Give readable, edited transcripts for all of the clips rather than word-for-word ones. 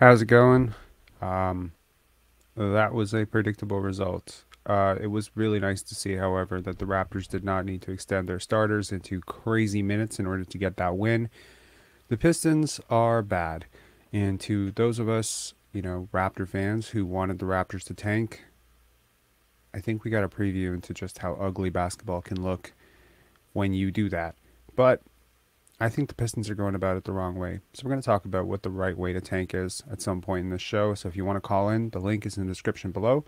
How's it going? Um, that was a predictable result. It was really nice to see, however, that the Raptors did not need to extend their starters into crazy minutes in order to get that win. The Pistons are bad. And to those of us, Raptor fans who wanted the Raptors to tank, I think we got a preview into just how ugly basketball can look when you do that. But I think the Pistons are going about it the wrong way. So we're going to talk about what the right way to tank is at some point in this show. So if you want to call in, the link is in the description below.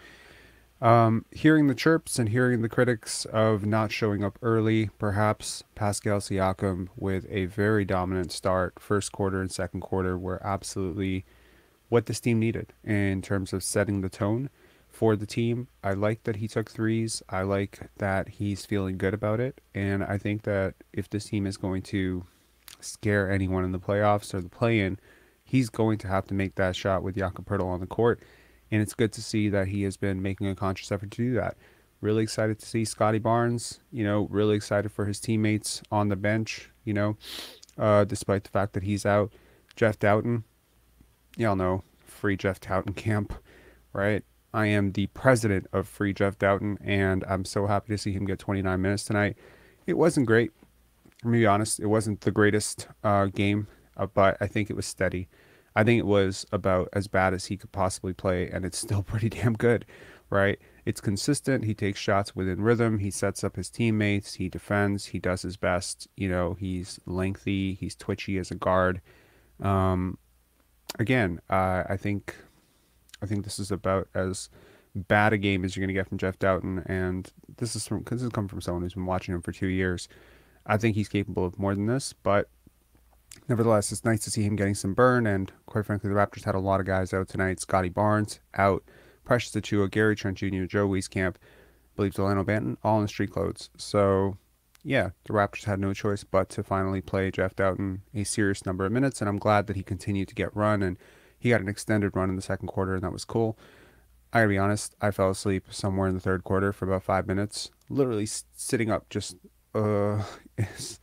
Hearing the chirps and hearing the critics of not showing up early, perhaps Pascal Siakam with a very dominant start, first quarter and second quarter were absolutely what this team needed in terms of setting the tone for the team. I like that he took threes. I like that he's feeling good about it. And I think that if this team is going to scare anyone in the playoffs or the play-in, he's going to have to make that shot with Jakob Poeltl on the court, and it's good to see that he has been making a conscious effort to do that. Really excited to see Scottie Barnes. Really excited for his teammates on the bench. Despite the fact that he's out, Jeff Dowtin. Y'all know free Jeff Dowtin camp, right? I am the president of Free Jeff Dowtin, and I'm so happy to see him get 29 minutes tonight. It wasn't great. To be honest, it wasn't the greatest game, but I think it was steady. I think it was about as bad as he could possibly play, and it's still pretty damn good, right? It's consistent. He takes shots within rhythm. He sets up his teammates. He defends. He does his best. He's lengthy. He's twitchy as a guard. Um, again, I think this is about as bad a game as you're going to get from Jeff Dowtin, and this has come from someone who's been watching him for 2 years. I think he's capable of more than this, but nevertheless, it's nice to see him getting some burn. And quite frankly, the Raptors had a lot of guys out tonight. Scottie Barnes out, Precious Achiuwa, Gary Trent Jr., Joe Wieskamp, I believe Delano Banton, all in street clothes. So yeah, the Raptors had no choice but to finally play Jeff Dowtin a serious number of minutes, and I'm glad that he continued to get run, and he got an extended run in the second quarter, and that was cool. I gotta be honest, I fell asleep somewhere in the third quarter for about 5 minutes, literally sitting up just uh it's,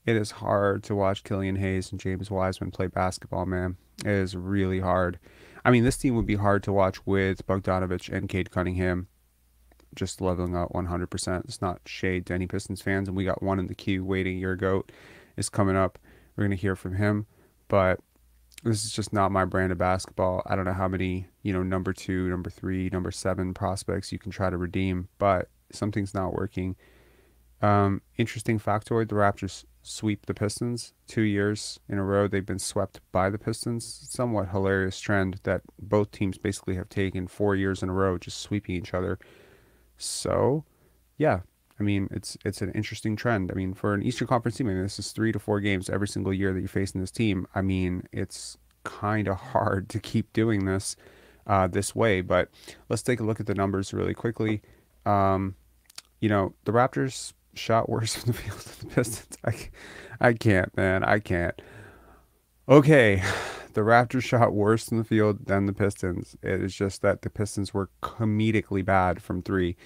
it is hard to watch Killian Hayes and James Wiseman play basketball, man. It is really hard. I mean, this team would be hard to watch with Bogdanovich and Cade Cunningham just leveling out 100%. It's not shade to any Pistons fans, and we got one in the queue waiting. Your GOAT is coming up. We're going to hear from him, but this is just not my brand of basketball. I don't know how many, number two, number three, number seven prospects you can try to redeem, but something's not working. Interesting factoid, the Raptors sweep the Pistons 2 years in a row. They've been swept by the Pistons. Somewhat hilarious trend that both teams basically have taken 4 years in a row, just sweeping each other. So, yeah, I mean, it's an interesting trend. I mean, for an Eastern Conference team, I mean, this is 3 to 4 games every single year that you're facing this team. I mean, it's kind of hard to keep doing this way. But let's take a look at the numbers really quickly. Um, the Raptors shot worse from the field than the Pistons. I can't, man. I can't. Okay, the Raptors shot worse from the field than the Pistons. It is just that the Pistons were comedically bad from three,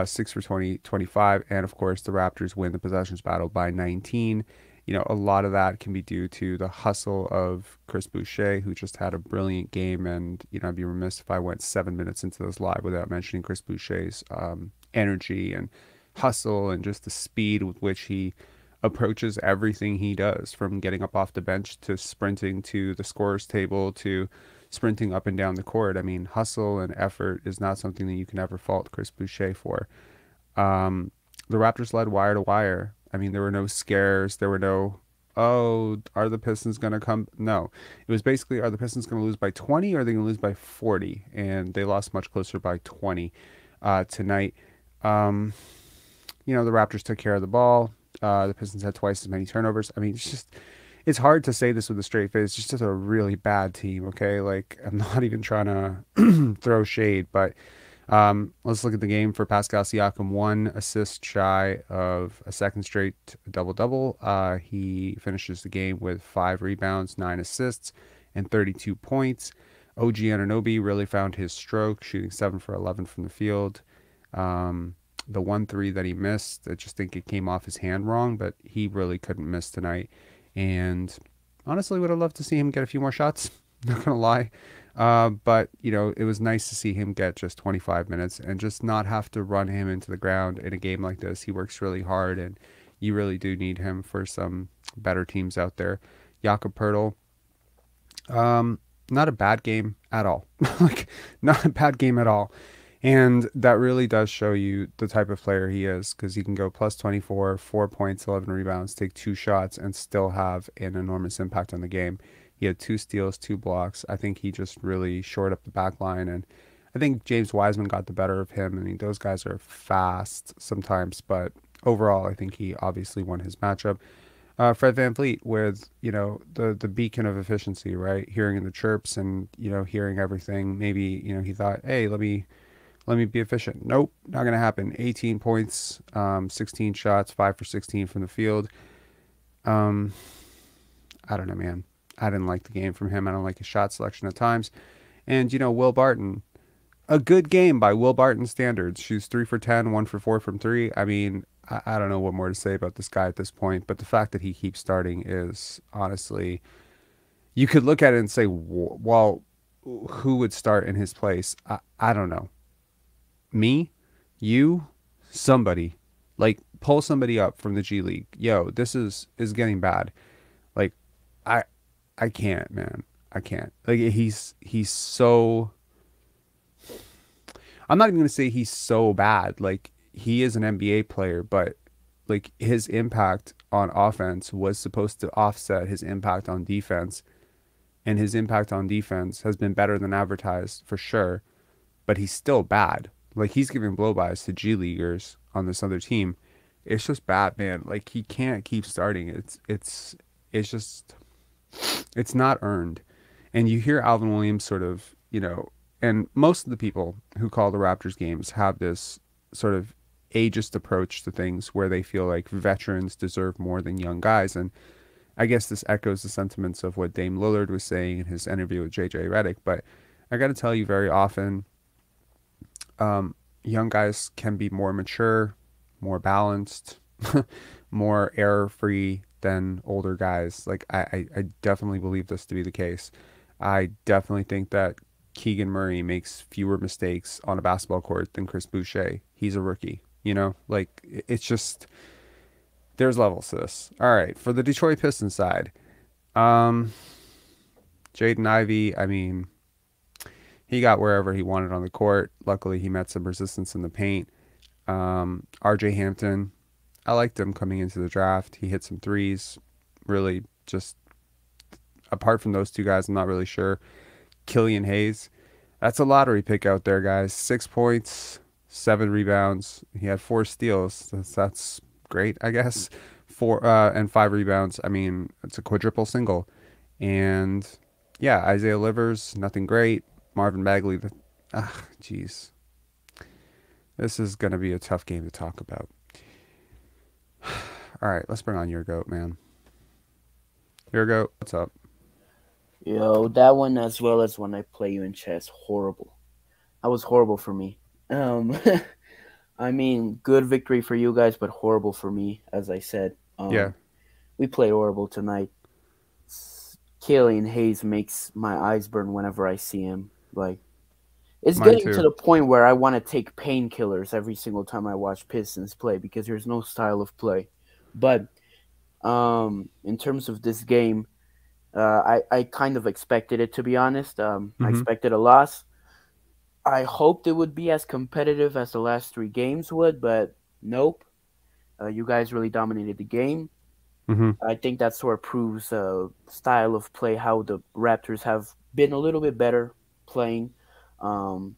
6 for 20, 25, and of course the Raptors win the possessions battle by 19. A lot of that can be due to the hustle of Chris Boucher, who just had a brilliant game, and I'd be remiss if I went 7 minutes into this live without mentioning Chris Boucher's energy and hustle and just the speed with which he approaches everything he does, from getting up off the bench to sprinting to the scorer's table to sprinting up and down the court. I mean, hustle and effort is not something that you can ever fault Chris Boucher for. The Raptors led wire to wire. I mean, there were no scares. There were no, oh, are the Pistons going to come? No. It was basically, are the Pistons going to lose by 20 or are they going to lose by 40? And they lost much closer by 20 tonight. The Raptors took care of the ball. The Pistons had twice as many turnovers. I mean, it's hard to say this with a straight face. It's just a really bad team, okay? Like, I'm not even trying to throw shade, but let's look at the game for Pascal Siakam. 1 assist shy of a second straight double-double. He finishes the game with 5 rebounds, 9 assists, and 32 points. OG Anunoby really found his stroke, shooting 7 for 11 from the field. The 1 3 that he missed, I just think it came off his hand wrong, but he really couldn't miss tonight. And honestly, would have loved to see him get a few more shots. not gonna lie. But you know, it was nice to see him get just 25 minutes and just not have to run him into the ground in a game like this. He works really hard, and you really do need him for some better teams out there. Jakob Poeltl, not a bad game at all. Like, not a bad game at all. And that really does show you the type of player he is, because he can go plus 24, 4 points, 11 rebounds, take 2 shots, and still have an enormous impact on the game. He had 2 steals, 2 blocks. I think he just really shored up the back line. And I think James Wiseman got the better of him. I mean, those guys are fast sometimes, but overall, I think he obviously won his matchup. Fred VanVleet with, you know, the beacon of efficiency, right? Hearing the chirps and, you know, hearing everything. Maybe, you know, he thought, hey, let me be efficient. Nope, not going to happen. 18 points, 16 shots, 5 for 16 from the field. I don't know, man. I didn't like the game from him. I don't like his shot selection at times. And, you know, Will Barton, a good game by Will Barton standards. Shoots 3 for 10, 1 for 4 from 3. I mean, I don't know what more to say about this guy at this point, but the fact that he keeps starting is honestly, you could look at it and say, well, who would start in his place? I don't know. Me, you, somebody, like, pull somebody up from the G League. Yo, this is getting bad. Like, I I can't, man. I can't. Like, he's so, I'm not even gonna say he's so bad. Like, he is an NBA player, but like, his impact on offense was supposed to offset his impact on defense, and his impact on defense has been better than advertised for sure, but he's still bad. Like, he's giving blowbys to G Leaguers on this other team. It's just bad, man. Like, he can't keep starting. It's just, it's not earned. And you hear Alvin Williams sort of, you know, and most of the people who call the Raptors games have this sort of ageist approach to things where they feel like veterans deserve more than young guys. And I guess this echoes the sentiments of what Dame Lillard was saying in his interview with JJ Redick. But I got to tell you, very often, young guys can be more mature, more balanced, more error-free than older guys. Like, I definitely believe this to be the case. I definitely think that Keegan Murray makes fewer mistakes on a basketball court than Chris Boucher. He's a rookie, you know? Like, it's just, there's levels to this. All right, for the Detroit Pistons side, um, Jaden Ivey, I mean, he got wherever he wanted on the court. Luckily, he met some resistance in the paint. RJ Hampton, I liked him coming into the draft. He hit some threes. Really, just apart from those two guys, I'm not really sure. Killian Hayes, that's a lottery pick out there, guys. 6 points, 7 rebounds. He had 4 steals. That's great, I guess. 4 and 5 rebounds. I mean, it's a quadruple single. And yeah, Isaiah Livers, nothing great. Marvin Bagley, jeez. This is going to be a tough game to talk about. All right, let's bring on your goat, man. Your goat, what's up? Yo, that one as well as when I play you in chess, horrible. That was horrible for me. Um, I mean, good victory for you guys, but horrible for me, as I said. Yeah, We played horrible tonight. Killian Hayes makes my eyes burn whenever I see him. Like, it's mine getting to too. the point where I want to take painkillers every single time I watch Pistons play because there's no style of play. But in terms of this game, I kind of expected it, to be honest. I Mm-hmm. expected a loss. I hoped it would be as competitive as the last 3 games would, but nope. You guys really dominated the game. Mm-hmm. I think that sort of proves style of play, how the Raptors have been a little bit better playing. Um,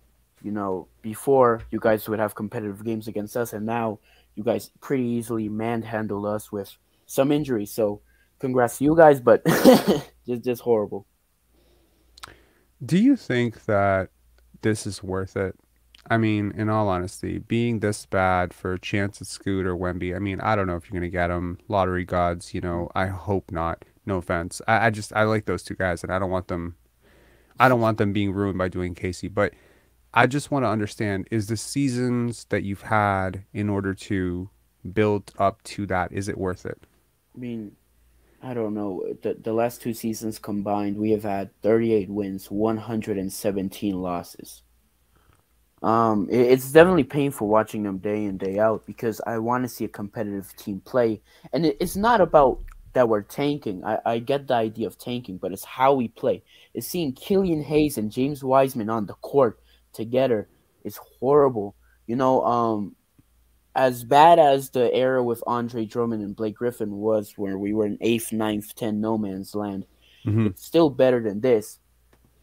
before you guys would have competitive games against us, and now you guys pretty easily manhandle us with some injuries. So, congrats to you guys, but just horrible. Do you think that this is worth it? I mean, in all honesty, being this bad for a chance at Scoot or Wemby, I mean, I don't know if you're going to get them. Lottery gods, you know, I hope not. No offense. I like those two guys, and I don't want them being ruined by doing Casey, but I just want to understand, is the seasons that you've had in order to build up to that, is it worth it? I mean, I don't know. The last two seasons combined, we have had 38 wins, 117 losses. It's definitely painful watching them day in day out because I want to see a competitive team play, and it's not about that we're tanking. I get the idea of tanking, but it's how we play. It's seeing Killian Hayes and James Wiseman on the court together is horrible. You know, as bad as the era with Andre Drummond and Blake Griffin was, where we were in eighth, ninth, 10 no man's land, Hmm. it's still better than this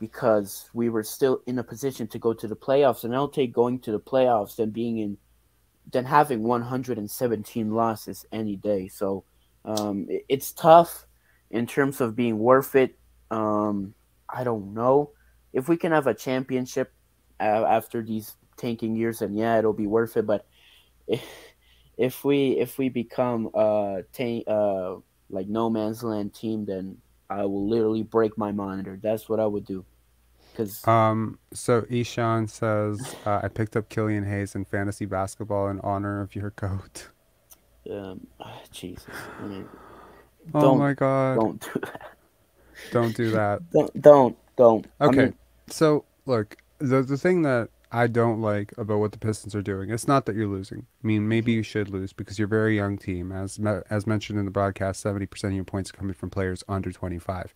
because we were still in a position to go to the playoffs. And I'll take going to the playoffs than having 117 losses any day. So it's tough in terms of being worth it. I don't know if we can have a championship after these tanking years, and yeah, it'll be worth it. But if, if we become like no man's land team, then I will literally break my monitor. That's what I would do. Cause So Ishan says, I picked up Killian Hayes in fantasy basketball in honor of your goat. Jesus, I mean, Oh don't my God. don't do that. Don't do that. Don't. I Okay. mean, So look, the thing that I don't like about what the Pistons are doing, it's not that you're losing. I mean, maybe mhm, you should lose because you're a very young team. As mentioned in the broadcast, 70% of your points are coming from players under 25.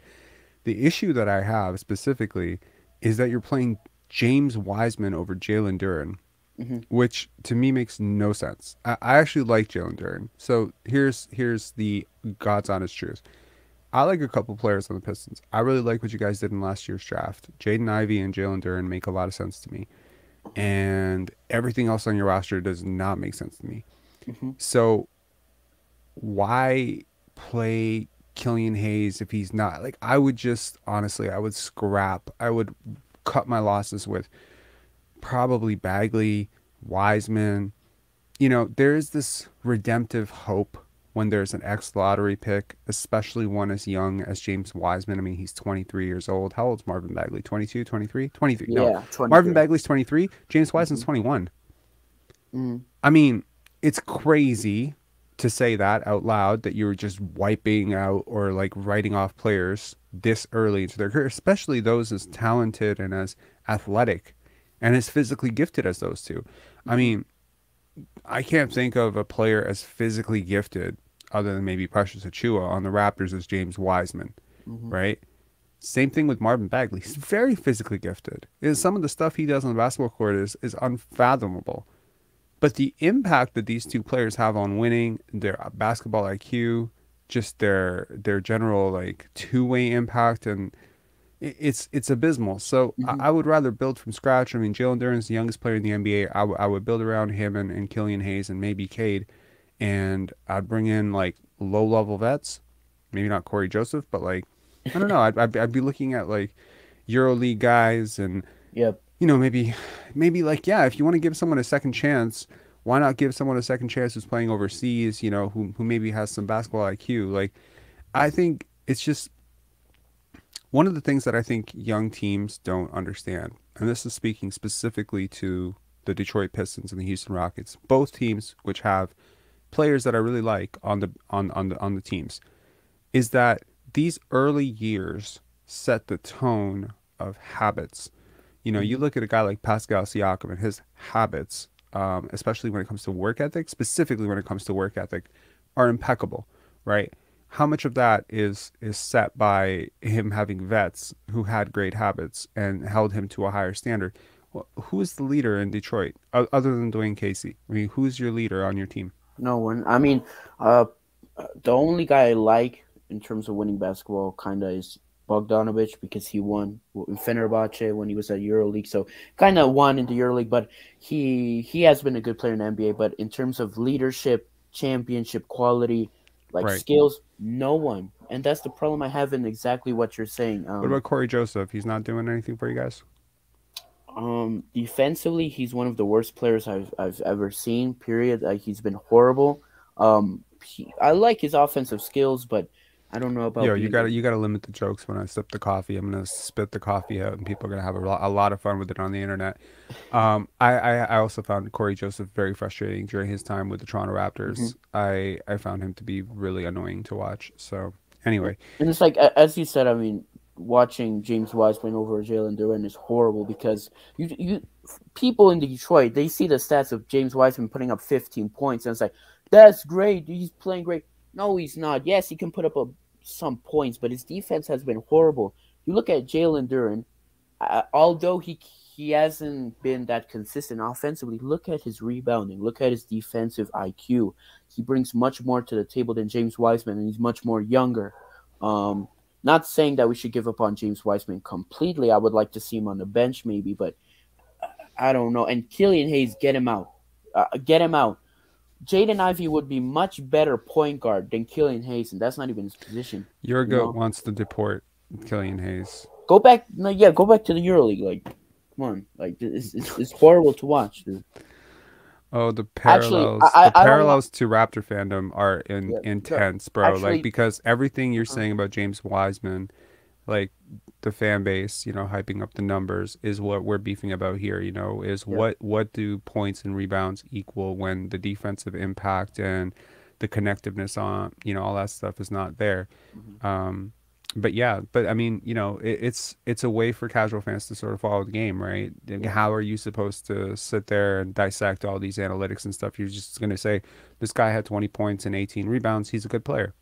The issue that I have specifically is that you're playing James Wiseman over Jalen Duren, mhm, which to me makes no sense. I actually like Jalen Duren. So here's the God's honest truth. I like a couple players on the Pistons. I really like what you guys did in last year's draft. Jaden Ivey and Jalen Duren make a lot of sense to me. And everything else on your roster does not make sense to me. mhm, So why play Killian Hayes if he's not like I would just honestly I would scrap. I would cut my losses with probably Bagley, Wiseman. You know, there is this redemptive hope when there's an ex lottery pick, especially one as young as James Wiseman. I mean, he's 23 years old. How old's Marvin Bagley? 22, 23? 23. No. yeah, Marvin 23. Bagley's 23. James Wiseman's Mhm, 21. mhm, I mean, it's crazy to say that out loud that you're just wiping out or like writing off players this early into their career, especially those as talented and as athletic and as physically gifted as those two. I mhm, mean, I can't think of a player as physically gifted other than maybe Precious Achiuwa on the Raptors as James Wiseman, mhm, right? Same thing with Marvin Bagley. He's very physically gifted. Is some of the stuff he does on the basketball court is unfathomable. But the impact that these two players have on winning, their basketball IQ, just their general like two-way impact, and it's abysmal. So mhm. I would rather build from scratch. I mean, Jalen Duren's the youngest player in the NBA. I would build around him and Killian Hayes and maybe Cade, and I'd bring in like low-level vets, maybe not Corey Joseph, but like I don't know. I'd be looking at like EuroLeague guys and Yep. maybe like yeah, if you want to give someone a second chance, why not give someone a second chance who's playing overseas, who maybe has some basketball IQ. Like I think it's just one of the things that I think young teams don't understand, and this is speaking specifically to the Detroit Pistons and the Houston Rockets, both teams which have players that I really like on the teams, is that these early years set the tone of habits. You Mhm, look at a guy like Pascal Siakam and his habits, especially when it comes to work ethic, specifically when it comes to work ethic, are impeccable, right? How much of that is set by him having vets who had great habits and held him to a higher standard? Well, who's the leader in Detroit other than Dwayne Casey? I mean, who's your leader on your team? no one. I mean, uh, the only guy I like in terms of winning basketball kind of is Bogdanovich because he won in Fenerbahce when he was at EuroLeague. So kind of won in the EuroLeague, but he has been a good player in the NBA. But in terms of leadership, championship quality, like Right. skills, no one. And that's the problem I have in exactly what you're saying. What about Corey Joseph? He's not doing anything for you guys? Defensively, he's one of the worst players I've ever seen. Period. Like he's been horrible. I like his offensive skills, but I don't know about Yo, you being. gotta you gotta limit the jokes when I sip the coffee. I'm gonna spit the coffee out, and people are gonna have a lot of fun with it on the internet. I also found Corey Joseph very frustrating during his time with the Toronto Mhm. Raptors. I found him to be really annoying to watch. So, Anyway, And it's like as you said, I mean, watching James Wiseman over Jaylen Duren is horrible because people in Detroit, they see the stats of James Wiseman putting up 15 points and it's like, that's great, he's playing great. No, he's not. Yes, he can put up some points, but his defense has been horrible. You look at Jaylen Duren, although he hasn't been that consistent offensively, look at his rebounding, look at his defensive IQ. He brings much more to the table than James Wiseman, and he's much more younger. Um, Not saying that we should give up on James Wiseman completely. I would like to see him on the bench maybe, but I don't know. And Killian Hayes, get him out. Get him out. Jaden Ivey would be much better point guard than Killian Hayes, and that's not even his position. your You goat know, wants to deport Killian Hayes. go back. No, yeah, go back to the EuroLeague. Like, come on, like it's horrible to watch, dude. Oh, the Actually, parallels, the I don't want. parallels to Raptor fandom are Yeah, intense, bro. Like, actually, because everything you're uh, saying about James Wiseman, like the fan base, hyping up the numbers is what we're beefing about here, is yeah. what do points and rebounds equal when the defensive impact and the connectiveness on, all that stuff is not there. Mhm. Um, but yeah, but I mean, it's a way for casual fans to sort of follow the game, right? Like, Yeah, how are you supposed to sit there and dissect all these analytics and stuff? You're just going to say this guy had 20 points and 18 rebounds. He's a good player.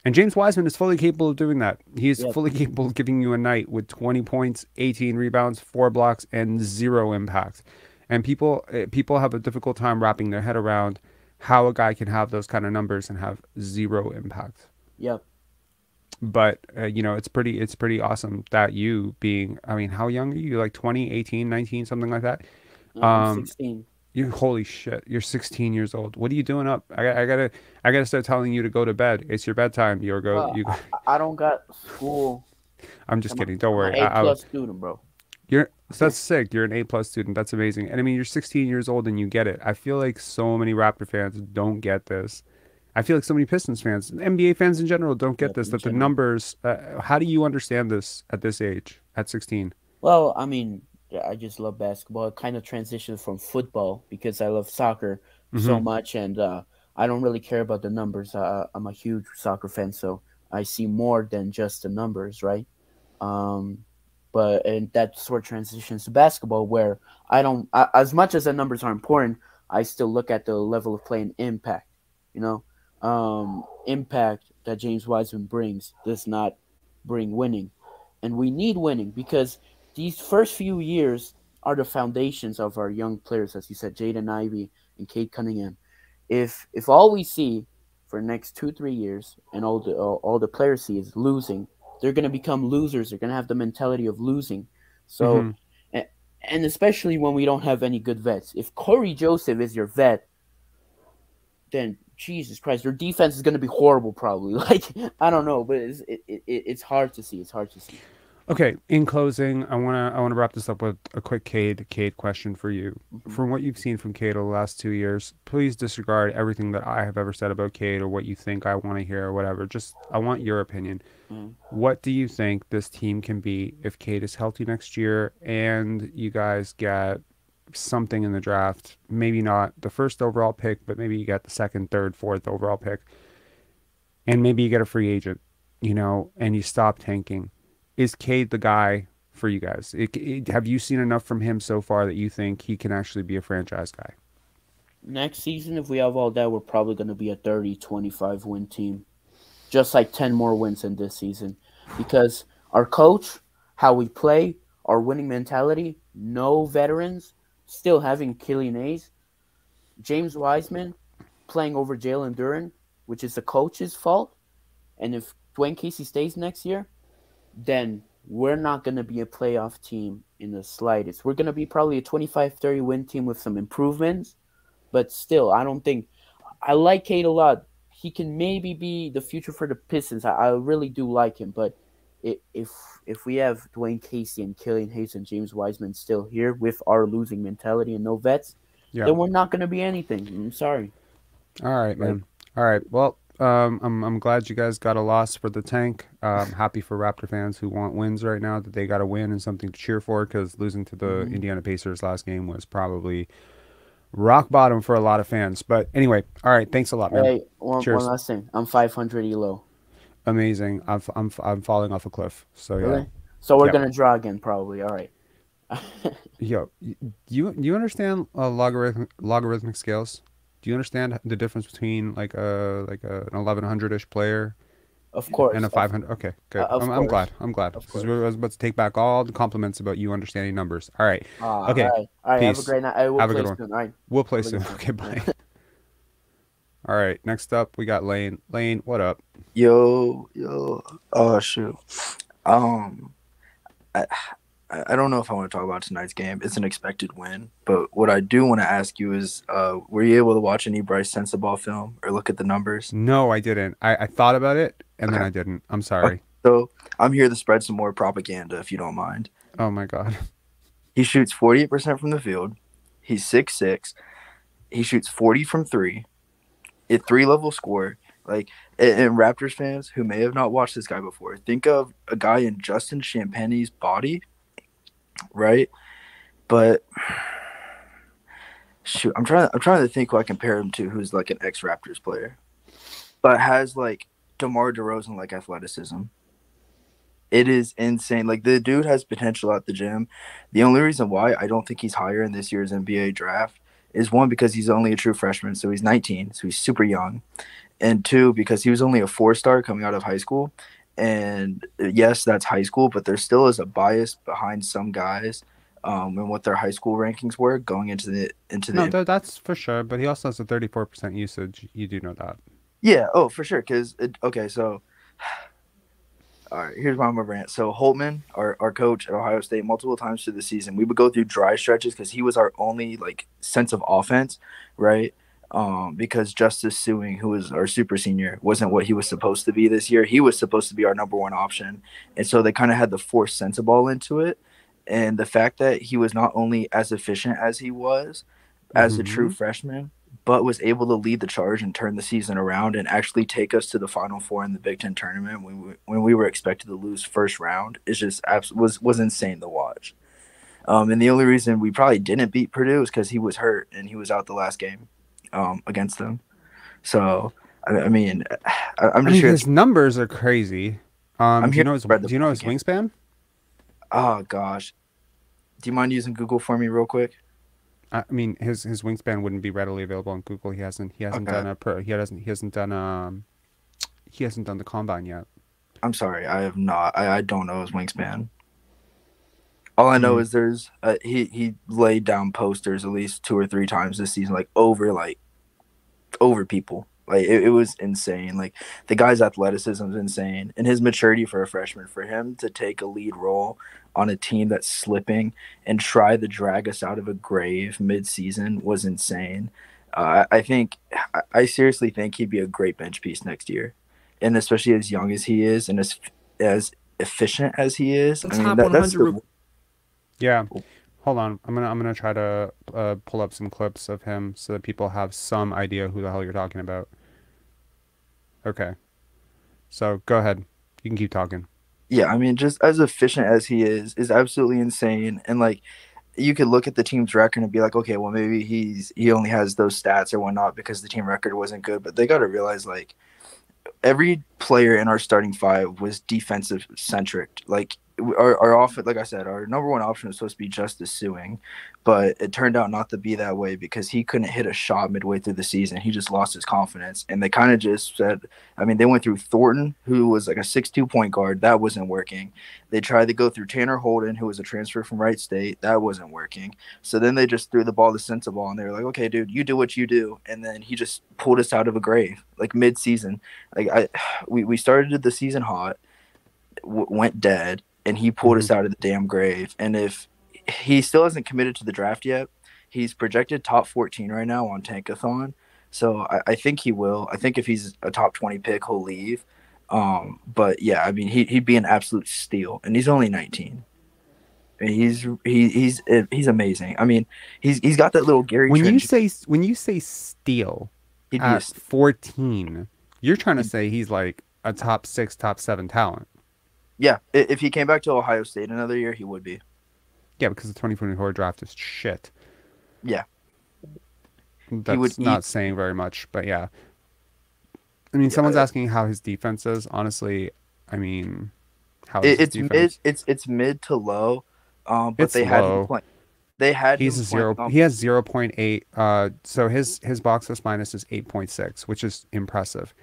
And James Wiseman is fully capable of doing that. He is yeah, fully capable of giving you a night with 20 points, 18 rebounds, 4 blocks, and zero impact. And people have a difficult time wrapping their head around how a guy can have those kind of numbers and have zero impact. yeah. But it's pretty awesome that you being, I mean, how young are you? Like 20, 18, 19, something like that. I'm Um, 16. you holy shit, you're 16 years old. What are you doing up? I gotta start telling you to go to bed. It's your bedtime. You go. Well, You. I don't got school. I'm just kidding. Don't I'm an worry. A plus student, bro. You're that's sick. You're an A+ student. That's amazing. And I mean, you're 16 years old and you get it. I feel like so many Raptor fans don't get this. I feel like so many Pistons fans, NBA fans in general, don't Yeah, get this. in That the general. numbers. How do you understand this at this age, at 16? Well, I mean, yeah, I just love basketball. It kind of transitioned from football because I love soccer so Mm-hmm. much, and I don't really care about the numbers. I'm a huge soccer fan, so I see more than just the numbers, right? Um, but and that sort of transitions to basketball, where I don't, as much as the numbers are important, I still look at the level of play and impact. You know, impact that James Wiseman brings does not bring winning, and we need winning because these first few years are the foundations of our young players, as you said, Jaden Ivey and Kate Cunningham. If all we see for the next 2 3 years and all the players see is losing, they're gonna become losers. They're gonna have the mentality of losing. So, Mm-hmm. and especially when we don't have any good vets. If Corey Joseph is your vet, then Jesus Christ, your defense is gonna be horrible. Probably, like I don't know, but it's hard to see. It's hard to see. Okay, in closing, I wanna wrap this up with a quick Cade question for you. Hmm. From what you've seen from Cade over the last 2 years, please disregard everything that I have ever said about Cade or what you think I want to hear or whatever. Just I want your opinion. Mm. What do you think this team can be if Cade is healthy next year and you guys get something in the draft? Maybe not the first overall pick, but maybe you get the second, third, fourth overall pick, and maybe you get a free agent, and you stop tanking. Is Cade the guy for you guys? Have you seen enough from him so far that you think he can actually be a franchise guy? Next season, if we have all that, we're probably going to be a 30-25 win team. Just like 10 more wins in this season. Because our coach, how we play, our winning mentality, no veterans, still having Killian Hayes, James Wiseman playing over Jalen Duren, which is the coach's fault. And if Dwayne Casey stays next year, then we're not going to be a playoff team in the slightest. We're going to be probably a 25-30 win team with some improvements, but still, I don't think I like Cade a lot. He can maybe be the future for the Pistons. I really do like him, but if we have Dwayne Casey and Killian Hayes and James Wiseman still here with our losing mentality and no vets, Yeah. then we're not going to be anything. I'm sorry. All right, Like, man. All right. Well, I'm glad you guys got a loss for the tank. Happy for Raptor fans who want wins right now that they got a win and something to cheer for, because losing to the mhm. Indiana Pacers last game was probably rock bottom for a lot of fans. But anyway, all right. Thanks a lot, man. Hey, one Cheers. last thing. I'm 500 elo. Amazing. I'm falling off a cliff. So yeah. Really? So we're Yep. gonna draw again, probably. All right. Yo, you understand logarithmic scales? Do you understand the difference between like an 1100-ish player Of and course, a 500? Okay, good. of I'm glad. course, I'm glad. of Because course. I was about to take back all the compliments about you understanding numbers. All right. All Okay. right, all right. Have a Peace. great night. I will Have a play good one. soon. All right. We'll play Have a soon. good one. Okay, bye. All right. Next up, we got Lane. Lane, what up? Yo, yo. Oh shoot. Um, I I don't know if I want to talk about tonight's game. It's an expected win, but what I do want to ask you is, were you able to watch any Brice Sensabaugh film or look at the numbers? No, I didn't. I thought about it and then Okay. I didn't. I'm Okay. sorry. So I'm here to spread some more propaganda, if you don't mind. Oh my God. He shoots 48% from the field. He's 6'6". He shoots 40 from three. A three-level score. Like, and Raptors fans who may have not watched this guy before, think of a guy in Justin Champagne's body, right? But shoot, I'm trying to think who I compare him to, who's like an ex-Raptors player, but has like DeMar DeRozan like athleticism. It is insane. Like the dude has potential at the gym. The only reason why I don't think he's higher in this year's NBA draft is one because he's only a true freshman, so he's 19, so he's super young, and two because he was only a 4-star coming out of high school. And yes, that's high school, but there still is a bias behind some guys, and what their high school rankings were going into No, the that's for sure. But he also has a 34% usage. You do know that. yeah. Oh, for sure. Because okay, so all right, here's my rant. So Holtman, our coach at Ohio State, multiple times through the season, we would go through dry stretches because he was our only like sense of offense, right? Because Justice Suing, who was our super senior, wasn't what he was supposed to be this year. He was supposed to be our number one option, and so they kind of had to force Sensabaugh into it. And the fact that he was not only as efficient as he was as a true Hmm. freshman, but was able to lead the charge and turn the season around and actually take us to the Final Four in the Big Ten tournament when we were expected to lose first round is just was insane to watch. And the only reason we probably didn't beat Purdue is because he was hurt and he was out the last game against them. So I mean, I'm I just mean, here. his numbers are crazy. I'm here to spread the Do you know his propaganda. wingspan? Oh gosh, do you mind using Google for me real quick? I mean, his wingspan wouldn't be readily available on Google. He hasn't Okay, done a pro. He hasn't done the combine yet. I'm sorry, I have not. I don't know his wingspan. All I know Hmm. is there's he laid down posters at least 2 or 3 times this season, like over people. Like it was insane. Like the guy's athleticism is insane, and his maturity for a freshman, for him to take a lead role on a team that's slipping and try to drag us out of a grave mid-season was insane. I think I seriously think he'd be a great bench piece next year, and especially as young as he is and as efficient as he is. I mean Top that's 100. the Yeah. Hold on. I'm gonna try to pull up some clips of him so that people have some idea who the hell you're talking about. Okay. So go ahead. You can keep talking. yeah. I mean just as efficient as he is absolutely insane, and like you could look at the team's record and be like, okay, well maybe he only has those stats or whatnot because the team record wasn't good. But they got to realize like every player in our starting five was defensive centric. Like our offense, like I said, our number one option was supposed to be Justice Suing, but it turned out not to be that way because he couldn't hit a shot midway through the season. He just lost his confidence, and they kind of just said, I mean, they went through Thornton, who was like a 6'2" point guard, that wasn't working. They tried to go through Tanner Holden, who was a transfer from Wright State, that wasn't working. So then they just threw the ball to Sensabaugh, and they were like, okay, dude, you do what you do, and then he just pulled us out of a grave like mid-season. Like we started the season hot, went dead, and he pulled Hmm. us out of the damn grave. And if he still hasn't committed to the draft yet, he's projected top 14 right now on Tankathon. So I think he will. I think if he's a top 20 pick, he'll leave. But yeah, I mean, he'd be an absolute steal, and he's only 19. And he's amazing. I mean, he's got that little Gary Trent. When you say steal He'd be a at 14, you're trying to say he's like a top 6, top 7 talent. yeah. If he came back to Ohio State another year, he would be. Yeah, because the 2024 draft is shit. Yeah, he would That's eat. not saying very much, but yeah. I mean, someone's Yeah, asking how his defense is. Honestly, I mean, how is it, his it's mid. defense? It's mid to low. But It's they had him low. play. They had He's him a playing zero. on. He has 0.8. So his box plus minus is 8.6, which is impressive.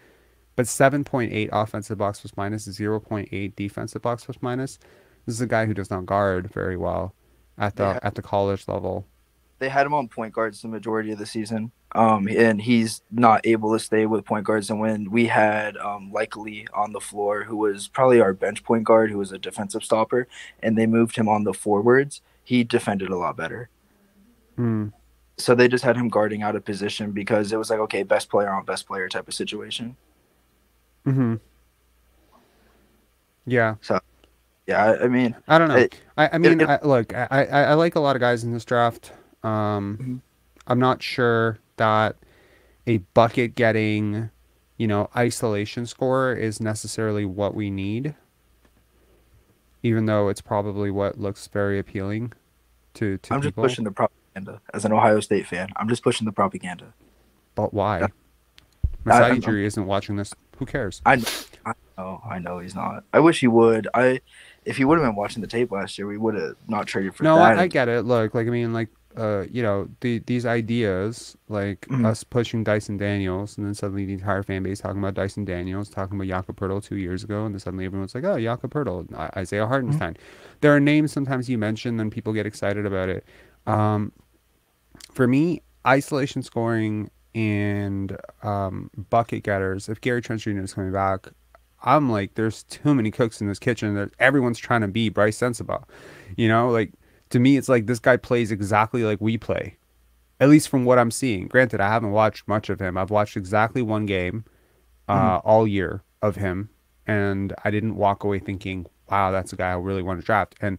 But 7.8 offensive box plus minus, 0.8 defensive box plus minus. This is a guy who does not guard very well They had at the college level. they had him on point guards the majority of the season. And he's not able to stay with point guards. And when we had Likely on the floor, who was probably our bench point guard, who was a defensive stopper, and they moved him on the forwards, he defended a lot better. Hmm. So they just had him guarding out of position because it was like, okay, best player on best player type of situation. Mm-hmm. Yeah. So yeah, I mean, I don't know. it, I it, mean, it look, I like a lot of guys in this draft. Um, Mhm. I'm not sure that a bucket getting, isolation scorer is necessarily what we need, even though it's probably what looks very appealing to I'm just people. pushing the propaganda as an Ohio State fan. I'm just pushing the propaganda. But why? I, Masai I'm, I'm Ujiri isn't watching this. Who cares? I know, I know he's not. I wish he would. If he would have been watching the tape last year, we would have not traded for No, that. I get it. Look, like I mean, like these ideas, like Mhm. us pushing Dyson Daniels, and then suddenly the entire fan base talking about Dyson Daniels, talking about Jakob Poeltl 2 years ago, and then suddenly everyone's like, oh, Jakob Poeltl, Isaiah Mhm. Hartenstein. There are names sometimes you mention, then people get excited about it. Um, for me, isolation scoring and bucket getters. If Gary Trent Jr. is coming back, I'm like, there's too many cooks in this kitchen that everyone's trying to be Brice Sensabaugh. Like to me, it's like this guy plays exactly like we play, at least from what I'm seeing. Granted, I haven't watched much of him. I've watched exactly one game Mhm. all year of him, and I didn't walk away thinking, "Wow, that's a guy I really want to draft." And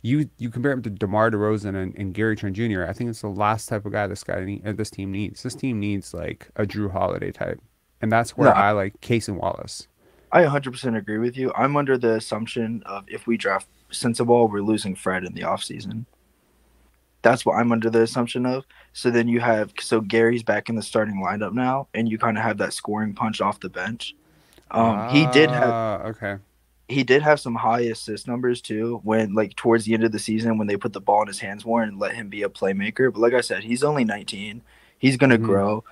you compare him to DeMar DeRozan and Gary Trent Jr. I think it's the last type of guy this team needs. This team needs like a Drew Holiday type, and that's No, where I like Cason Wallace. I 100% agree with you. I'm under the assumption of if we draft Sensabaugh, we're losing Fred in the offseason. That's what I'm under the assumption of. So then Gary's back in the starting lineup now, and you kind of have that scoring punch off the bench. He did have Okay. he did have some high assist numbers too when like towards the end of the season when they put the ball in his hands more and let him be a playmaker. But like I said, he's only 19. He's gonna Hmm. grow.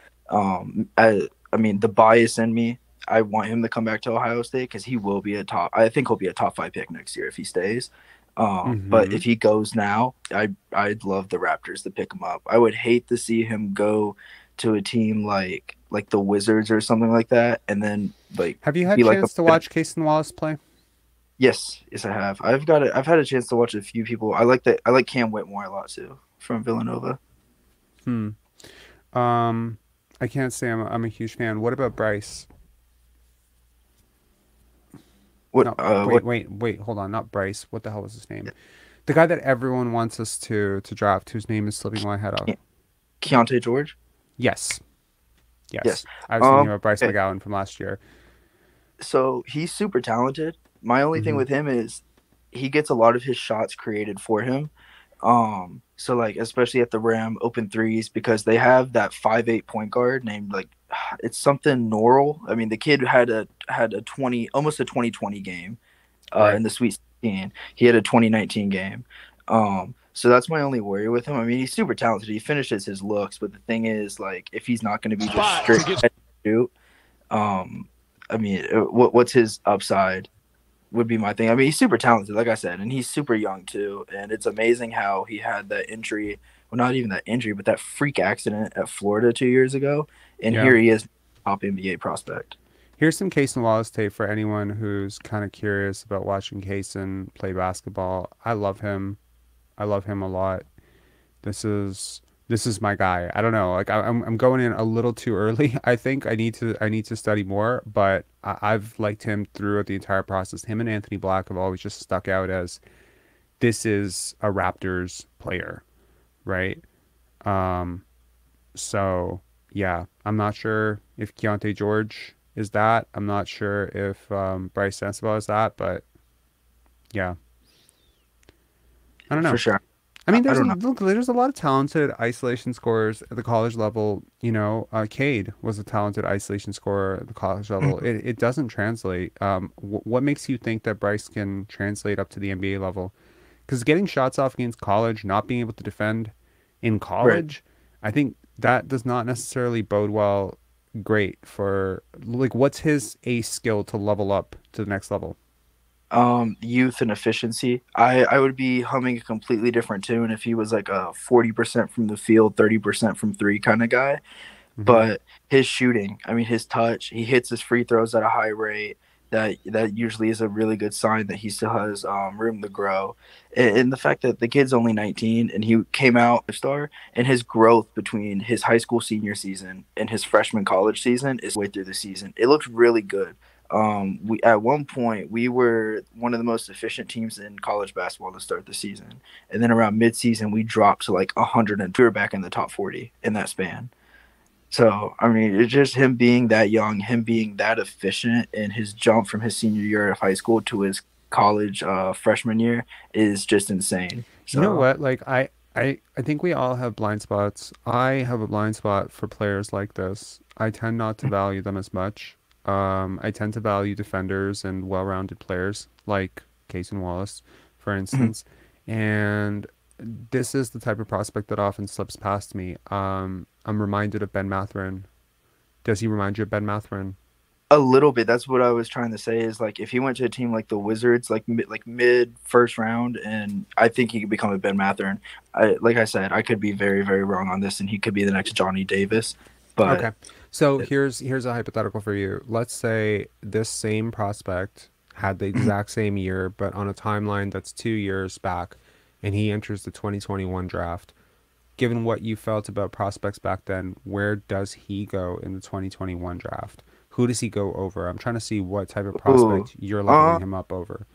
I mean, the bias in me, I want him to come back to Ohio State because he will be a top. I think he'll be a top 5 pick next year if he stays. But Hmm. if he goes now, I'd love the Raptors to pick him up. I would hate to see him go to a team like the Wizards or something like that, and then like Have you had be a like chance to a watch Cason Wallace play? yes, I have. I've had a chance to watch a few people. I like Cam Whitmore a lot too from Villanova. Hmm. Um, I can't say I'm a huge fan. What about Brice? What No, what wait. Hold on. Not Brice. What the hell was his name? The guy that everyone wants us to draft, whose name is slipping my head off. Keontae George? Yes. Yes. Yes. I was thinking about Bryce Okay. McGowan from last year. So he's super talented. My only thing Hmm. with him is he gets a lot of his shots created for him. So like especially at the rim, open threes because they have that 5'8" point guard named like it's something Norrell. I mean, the kid had a 20 almost a 2020 game Right. in the Sweet 16. He had a 2019 game. So that's my only worry with him. I mean, he's super talented. He finishes his looks, but the thing is, like, if he's not going to be just straight shoot, um, I mean, what's his upside would be my thing. I mean, he's super talented, like I said, and he's super young too. And it's amazing how he had that injury. Well, not even that injury, but that freak accident at Florida 2 years ago, and Yeah. here he is, top NBA prospect. Here's some Cason Wallace tape for anyone who's kind of curious about watching Cason play basketball. I love him. I love him a lot. This is this is my guy. I don't know. Like I'm going in a little too early. I think I need to study more, but I've liked him throughout the entire process. Him and Anthony Black have always just stuck out as this is a Raptors player, right? Um, so yeah, I'm not sure if Keyonte George is that. I'm not sure if Brice Sensabaugh is that, but yeah, I don't For know. sure. I mean, I don't know. there's a lot of talented isolation scorers at the college level. Cade was a talented isolation scorer at the college level. It doesn't translate. What makes you think that Brice can translate up to the NBA level? Because getting shots off against college, not being able to defend in Right. college, I think that does not necessarily bode well. Great for like, what's his ace skill to level up to the next level? Youth and efficiency. I would be humming a completely different tune if he was like a 40% from the field, 30% from three kind of guy. Hmm. But his shooting, I mean, his touch, he hits his free throws at a high rate. That usually is a really good sign that he still has room to grow. And the fact that the kid's only 19 and he came out a star, and his growth between his high school senior season and his freshman college season is way through the season. It looked really good. We at one point we were one of the most efficient teams in college basketball to start the season, and then around midseason we dropped to like 100 and we were back in the top 40 in that span. So, I mean, it's just him being that young, him being that efficient, and his jump from his senior year of high school to his college freshman year is just insane. You know So, what? Like I think we all have blind spots. I have a blind spot for players like this. I tend not to value them as much. I tend to value defenders and well-rounded players like Cason Wallace, for mhm. instance. And this is the type of prospect that often slips past me. I'm reminded of Ben Matherin. Does he remind you of Ben Matherin? A little bit. That's what I was trying to say. Is like if he went to a team like the Wizards, like mid first round, and I think he could become a Ben Matherin. Like I said, I could be very very wrong on this, and he could be the next Johnny Davis. But Okay. So here's a hypothetical for you. Let's say this same prospect had the exact same year, but on a timeline that's 2 years back, and he enters the 2021 draft. Given what you felt about prospects back then, where does he go in the 2021 draft? Who does he go over? I'm trying to see what type of ooh, prospect you're leveling uh, him up over.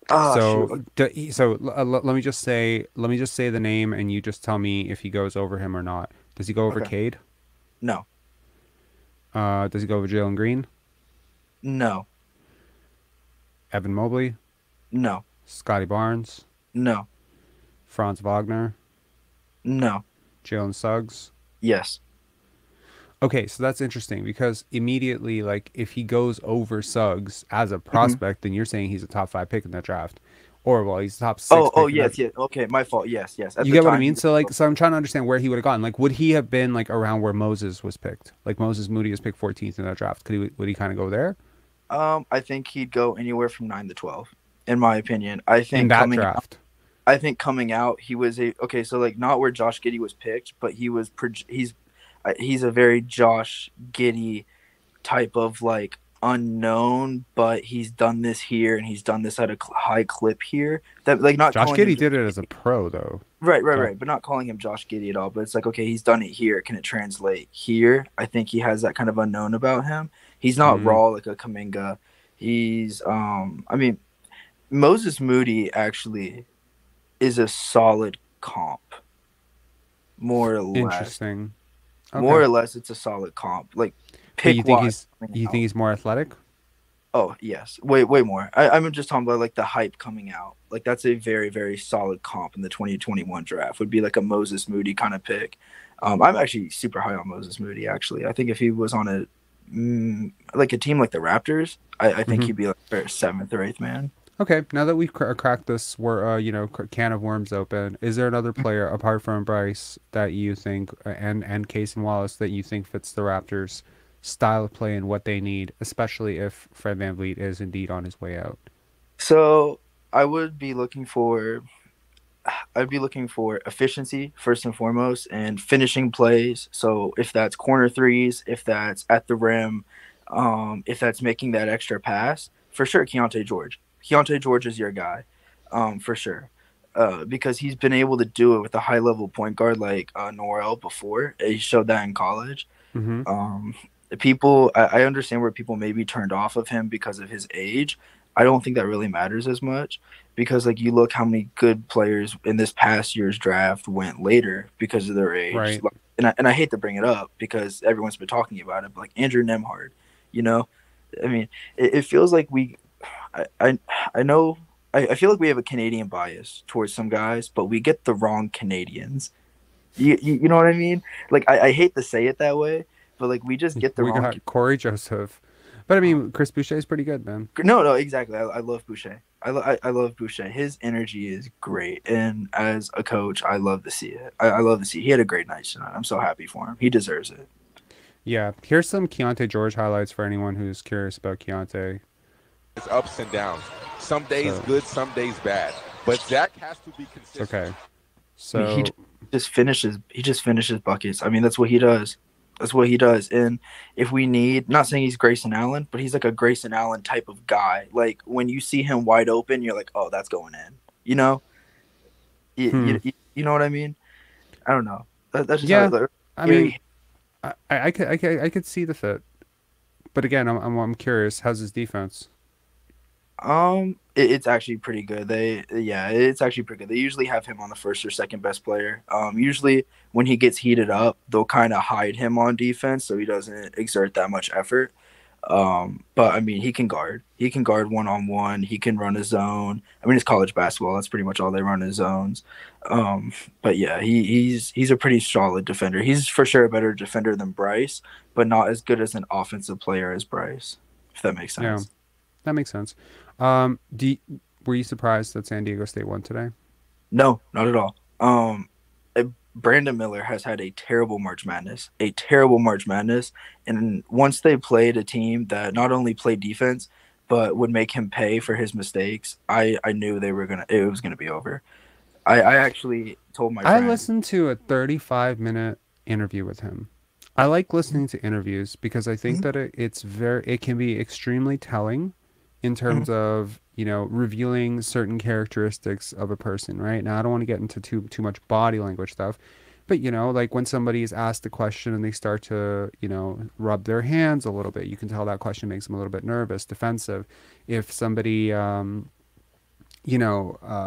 shoot, So, let me just say the name, and you just tell me if he goes over him or not. Does he go over okay, Cade? no, Does he go over Jaylen Green? no, Evan Mobley? no, Scottie Barnes? no, Franz Wagner? no, Jalen Suggs? yes. Okay, so that's interesting because immediately, like, if he goes over Suggs as a Mhm. prospect, then you're saying he's a top five pick in that draft, or well, he's a top six Oh, pick in that. yes, yes. Okay, my fault. Yes, yes. At You the get what I time, mean? So like, so I'm trying to understand where he would have gone. Like, would he have been like around where Moses was picked? Like Moses Moody was picked 14th in that draft. Would he kind of go there I think he'd go anywhere from 9 to 12, in my opinion. I in think that coming out, draft? I think coming out, he was a okay. So like, not where Josh Giddey was picked, but he's a very Josh Giddey type of like unknown, but he's done this here and he's done this at a high clip here. That like not Josh calling him Giddey did it as a pro though. right, right, Jo- right, but not calling him Josh Giddey at all. But it's like okay, he's done it here. Can it translate here? I think he has that kind of unknown about him. He's not mm, raw like a Kaminga. He's I mean Moses Moody actually is a solid comp, more or less. interesting. More Okay, or less, it's a solid comp. Like but pick wise coming you think out. he's more athletic? Oh yes, way more. I'm just talking about like the hype coming out. Like that's a very very solid comp in the 2021 draft. Would be like a Moses Moody kind of pick. I'm actually super high on Moses Moody. Actually, I think if he was on like a team like the Raptors, I think Hmm. he'd be like their seventh or eighth man. Okay, now that we've cracked this, can of worms open. Is there another player apart from Brice that you think, and Case and Wallace, that you think fits the Raptors' style of play and what they need, especially if Fred VanVleet is indeed on his way out? So I would be looking for I'd be looking for efficiency first and foremost and finishing plays. So if that's corner threes, if that's at the rim, if that's making that extra pass, for sure Keontae George. Keontae George is your guy, for sure. Because he's been able to do it with a high level point guard like Norrell before. He showed that in college. Mm-hmm. Um, I understand where people may be turned off of him because of his age. I don't think that really matters as much because, like, you look how many good players in this past year's draft went later because of their age. Right. Like, and I hate to bring it up because everyone's been talking about it, but like Andrew Nemhard, you know, I mean, it feels like I know I feel like we have a Canadian bias towards some guys, but we get the wrong Canadians. You know what I mean? Like I hate to say it that way, but like we just get the We wrong. got Corey Joseph, but I Oh, mean Chris Boucher is pretty good, man. no, exactly. I love Boucher. I love Boucher. His energy is great, and as a coach, I love to see it. I love to see. He had a great night tonight. I'm so happy for him. He deserves it. Yeah, here's some Keyonte George highlights for anyone who's curious about Keyonte. It's ups and downs. Some days So, good, some days bad. But Zach has to be consistent. okay. I mean, So just finishes. He just finishes buckets. I mean, that's what he does. That's what he does. And if we need, not saying he's Grayson Allen, but he's like a Grayson Allen type of guy. Like when you see him wide open, you're like, oh, that's going in. You know, you know what I mean? I don't know. That's just yeah, how, I mean, I could see the fit, but again, I'm curious. How's his defense? it's actually pretty good. It's actually pretty good. They usually have him on the first or second best player. Usually when he gets heated up, they'll kind of hide him on defense so he doesn't exert that much effort. But I mean, he can guard. He can guard 1-on-1. He can run a zone. I mean, it's college basketball. That's pretty much all they run is zones. But yeah, he's a pretty solid defender. He's for sure a better defender than Brice, but not as good as an offensive player as Brice, if that makes Yeah, sense. that makes sense. Were you surprised that San Diego State won today? No, not at all. Brandon Miller has had a terrible March Madness, and once they played a team that not only played defense but would make him pay for his mistakes, I knew it was gonna be over. I actually told my I friend. listened to a 35-minute interview with him. I like listening to interviews because I think that it can be extremely telling in terms of, revealing certain characteristics of a person, right? Now, I don't want to get into too much body language stuff, but like when somebody is asked a question and they start to, rub their hands a little bit, you can tell that question makes them a little bit nervous, defensive. If somebody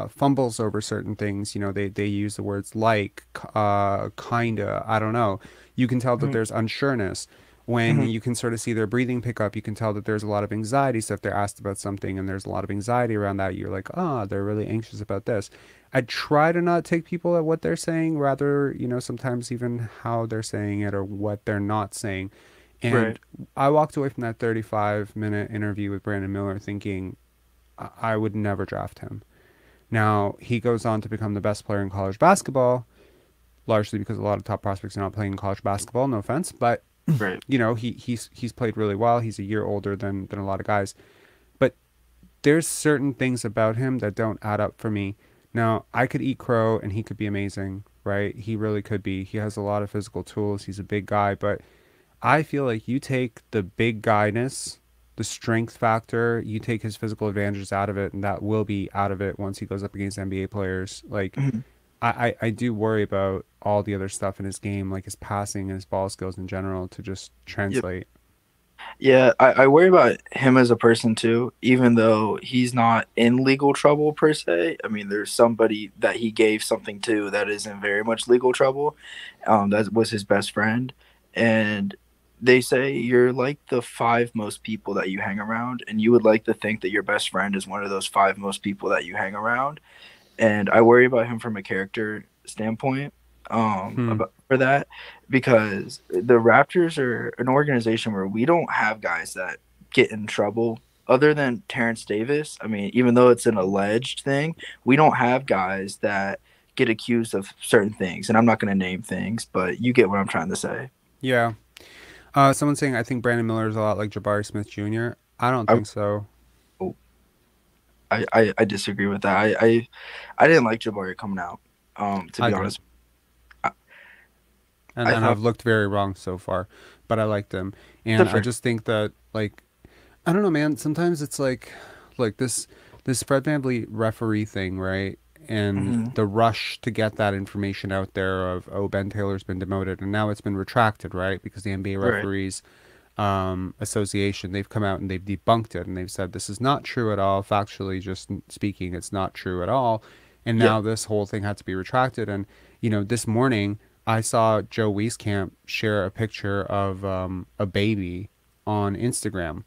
fumbles over certain things, they use the words like, kinda, I don't know. You can tell that there's unsureness. When you can sort of see their breathing pick up, you can tell that there's a lot of anxiety. So if they're asked about something and there's a lot of anxiety around that, you're like, they're really anxious about this. I try to not take people at what they're saying, rather, sometimes even how they're saying it or what they're not saying. And Right. I walked away from that 35-minute interview with Brandon Miller thinking I would never draft him. Now, he goes on to become the best player in college basketball, largely because a lot of top prospects are not playing college basketball, no offense, but Right. he's played really well. He's a year older than a lot of guys. But there's certain things about him that don't add up for me. Now, I could eat crow and he could be amazing, right? He really could be. He has a lot of physical tools. He's a big guy, but I feel like you take the big guyness, the strength factor, you take his physical advantages out of it, and that will be out of it once he goes up against NBA players. Like, Mhm. I do worry about all the other stuff in his game, like his passing and his ball skills in general, to just Yep. translate. Yeah, I worry about him as a person too, even though he's not in legal trouble per se. I mean, there's somebody that he gave something to that is in very much legal trouble. That was his best friend. And they say you're like the five most people that you hang around, and you would like to think that your best friend is one of those five most people that you hang around. And I worry about him from a character standpoint Hmm. for that, because the Raptors are an organization where we don't have guys that get in trouble other than Terrence Davis. I mean, even though it's an alleged thing, we don't have guys that get accused of certain things. And I'm not going to name things, but you get what I'm trying to say. Yeah. Someone's saying I think Brandon Miller is a lot like Jabari Smith Jr. I don't I think so. I disagree with that. I didn't like Jabari coming out. To I be did. honest, I, And I and thought I've looked very wrong so far, but I liked him. And I different. just think that, like, I don't know, man. Sometimes it's like this Fred VanVleet referee thing, right? And Hmm. the rush to get that information out there of, oh, Ben Taylor's been demoted, and now it's been retracted, right? Because the NBA Right. referees association, they've come out and they've debunked it, and they've said this is not true at all. Factually, just speaking, it's not true at all. And Yeah. now this whole thing had to be retracted. And this morning I saw Joe Wieskamp share a picture of a baby on Instagram,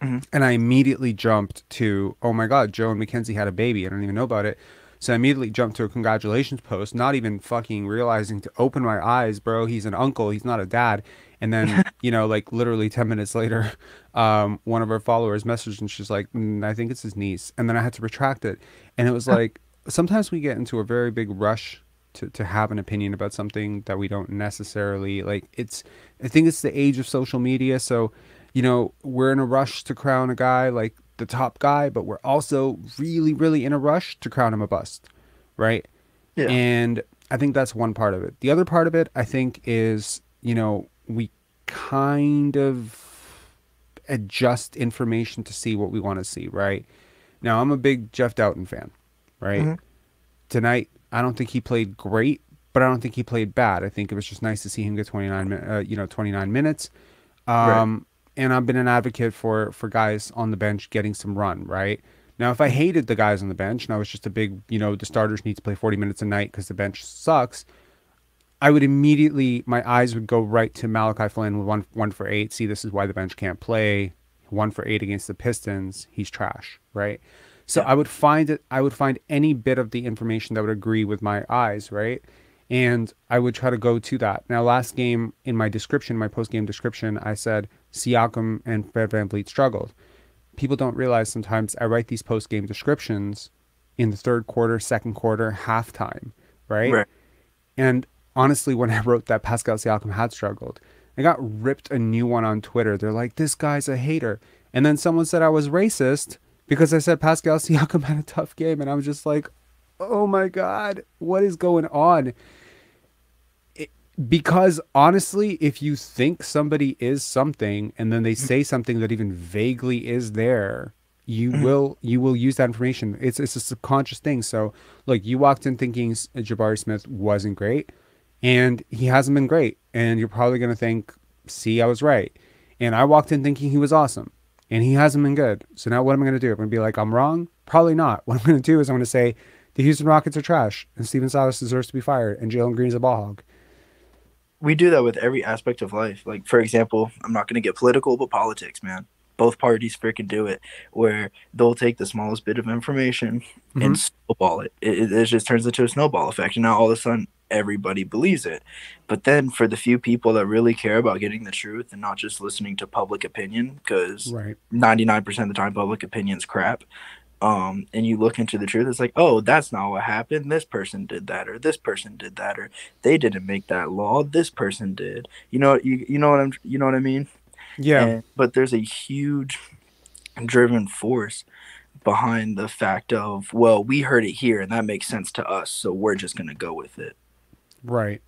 And I immediately jumped to, oh my God, Joe and Mackenzie had a baby. I don't even know about it. So I immediately jumped to a congratulations post, not even fucking realizing to open my eyes, bro. He's an uncle. He's not a dad. And then, like literally 10 minutes later, one of our followers messaged and she's like, I think it's his niece. And then I had to retract it. And it was like, sometimes we get into a very big rush to have an opinion about something that we don't necessarily like. I think it's the age of social media. So, we're in a rush to crown a guy like the top guy, but we're also really, really in a rush to crown him a bust, right? Yeah. And I think that's one part of it. The other part of it, I think, is, we kind of adjust information to see what we want to see, right? Now, I'm a big Jeff Dowtin fan, right? Tonight, I don't think he played great, but I don't think he played bad. I think it was just nice to see him get 29 minutes. Right. And I've been an advocate for guys on the bench getting some run, right? Now, if I hated the guys on the bench and I was just a big, the starters need to play 40 minutes a night because the bench sucks, I would immediately, my eyes would go right to Malachi Flynn with 1 for 8. See, this is why the bench can't play. 1 for 8 against the Pistons. He's trash, right? So I would find any bit of the information that would agree with my eyes, right? And I would try to go to that. Now, last game in my description, my post-game description, I said Siakam and Fred VanVleet struggled. People don't realize sometimes I write these post-game descriptions in the third quarter, second quarter, halftime, right? And honestly, when I wrote that Pascal Siakam had struggled, I got ripped a new one on Twitter. They're like, this guy's a hater. And then someone said I was racist because I said Pascal Siakam had a tough game. And I was just like, oh my God, what is going on? Because honestly, if you think somebody is something and then they say something that even vaguely is there, you will use that information. It's a subconscious thing. So look, you walked in thinking Jabari Smith wasn't great, and he hasn't been great. And you're probably going to think, see, I was right. And I walked in thinking he was awesome, and he hasn't been good. So now what am I going to do? I'm going to be like, I'm wrong? Probably not. What I'm going to do is I'm going to say the Houston Rockets are trash, and Steven Silas deserves to be fired, and Jalen Green's a ball hog. We do that with every aspect of life. Like, for example, I'm not going to get political, but politics, man. Both parties freaking do it, where they'll take the smallest bit of information and snowball it. It just turns into a snowball effect. And now all of a sudden, everybody believes it. But then for the few people that really care about getting the truth and not just listening to public opinion, because 99% of the time public opinion's crap, and you look into the truth, it's like, oh, that's not what happened. This person did that, or this person did that, or they didn't make that law. This person did. You know what I mean? Yeah. But there's a huge driven force behind the fact of, well, we heard it here and that makes sense to us, so we're just gonna go with it. Right.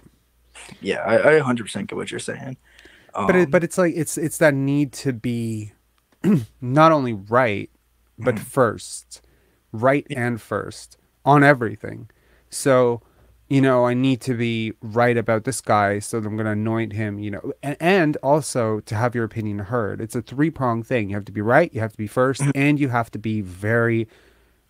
Yeah, I 100% get what you're saying. But it's like it's that need to be not only right, but right and first on everything. So, I need to be right about this guy, so I'm going to anoint him, and also to have your opinion heard. It's a three-pronged thing. You have to be right, you have to be first, and you have to be very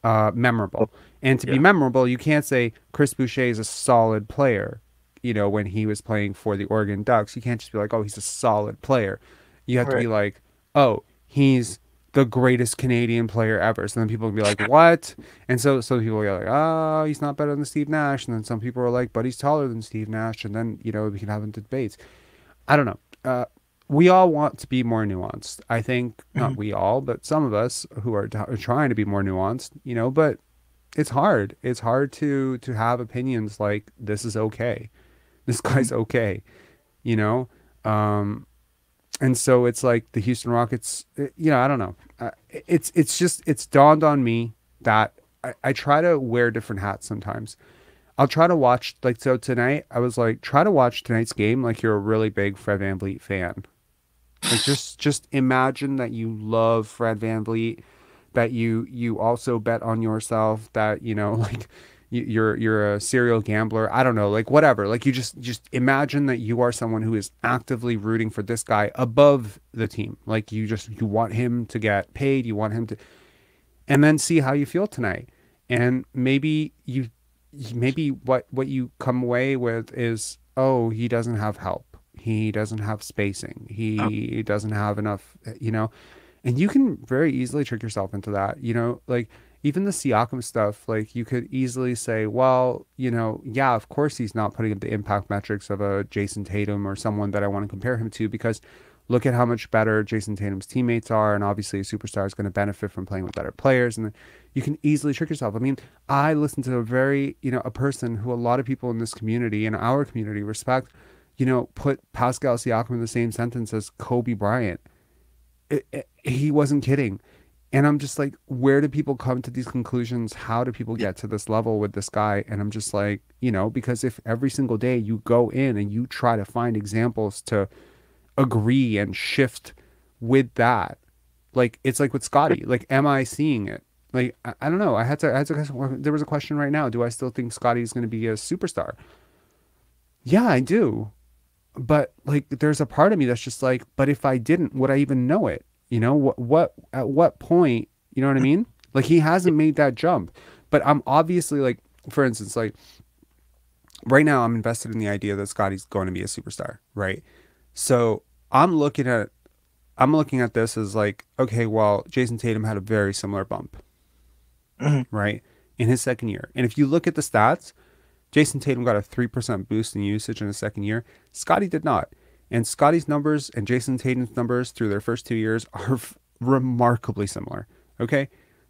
memorable. And to be memorable, you can't say Chris Boucher is a solid player, when he was playing for the Oregon Ducks. You can't just be like, oh, he's a solid player. You have to be like, oh, he's the greatest Canadian player ever. So then people will be like, what? And so people are like, oh, he's not better than Steve Nash. And then some people are like, but he's taller than Steve Nash. And then, we can have debates. I don't know. We all want to be more nuanced. I think, not we all, but some of us who are trying to be more nuanced, but it's hard. It's hard to have opinions like, this is okay. This guy's okay, and so it's like the Houston Rockets, I don't know. It's dawned on me that I try to wear different hats sometimes. I'll try to watch, so tonight, I was like, try to watch tonight's game like you're a really big Fred VanVleet fan. Like, just imagine that you love Fred VanVleet, that you also bet on yourself, that, you're a serial gambler. I don't know, whatever. You just imagine that you are someone who is actively rooting for this guy above the team. You want him to get paid. You want him to, and then see how you feel tonight. And maybe what you come away with is, oh, he doesn't have help. He doesn't have spacing. He doesn't have enough, And you can very easily trick yourself into that, you know, like even the Siakam stuff, like you could easily say, well, you know, yeah, of course he's not putting up the impact metrics of a Jason Tatum or someone that I want to compare him to, because look at how much better Jason Tatum's teammates are. And obviously a superstar is going to benefit from playing with better players. And then you can easily trick yourself. I mean, I listen to a very, you know, a person who a lot of people in this community, in our community, respect, you know, put Pascal Siakam in the same sentence as Kobe Bryant. He wasn't kidding. And I'm just like, where do people come to these conclusions? How do people get to this level with this guy? And I'm just like, you know, because if every single day you go in and you try to find examples to agree and shift with that, like it's like with Scottie, like, am I seeing it? Like, I don't know. There was a question right now. Do I still think Scottie's going to be a superstar? Yeah, I do. But like, there's a part of me that's just like, but if I didn't, would I even know it? You know, at what point, you know what I mean? Like, he hasn't made that jump, but I'm obviously, like, for instance, like right now I'm invested in the idea that Scottie's going to be a superstar, right? So I'm looking at this as like, okay, well, Jason Tatum had a very similar bump, right, in his second year. And if you look at the stats, Jason Tatum got a 3% boost in usage in his second year. Scottie did not. And Scottie's numbers and Jason Tatum's numbers through their first 2 years are remarkably similar. Okay.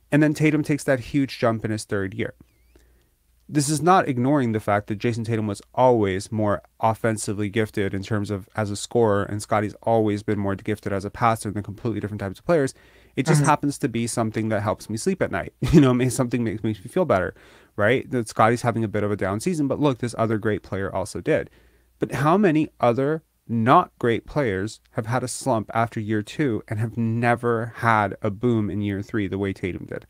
And then Tatum takes that huge jump in his third year. This is not ignoring the fact that Jason Tatum was always more offensively gifted in terms of as a scorer, and Scottie's always been more gifted as a passer than completely different types of players. It just happens to be something that helps me sleep at night. You know, something makes me feel better, right? That Scottie's having a bit of a down season, but look, this other great player also did. But how many other not great players have had a slump after year 2 and have never had a boom in year 3 the way Tatum did?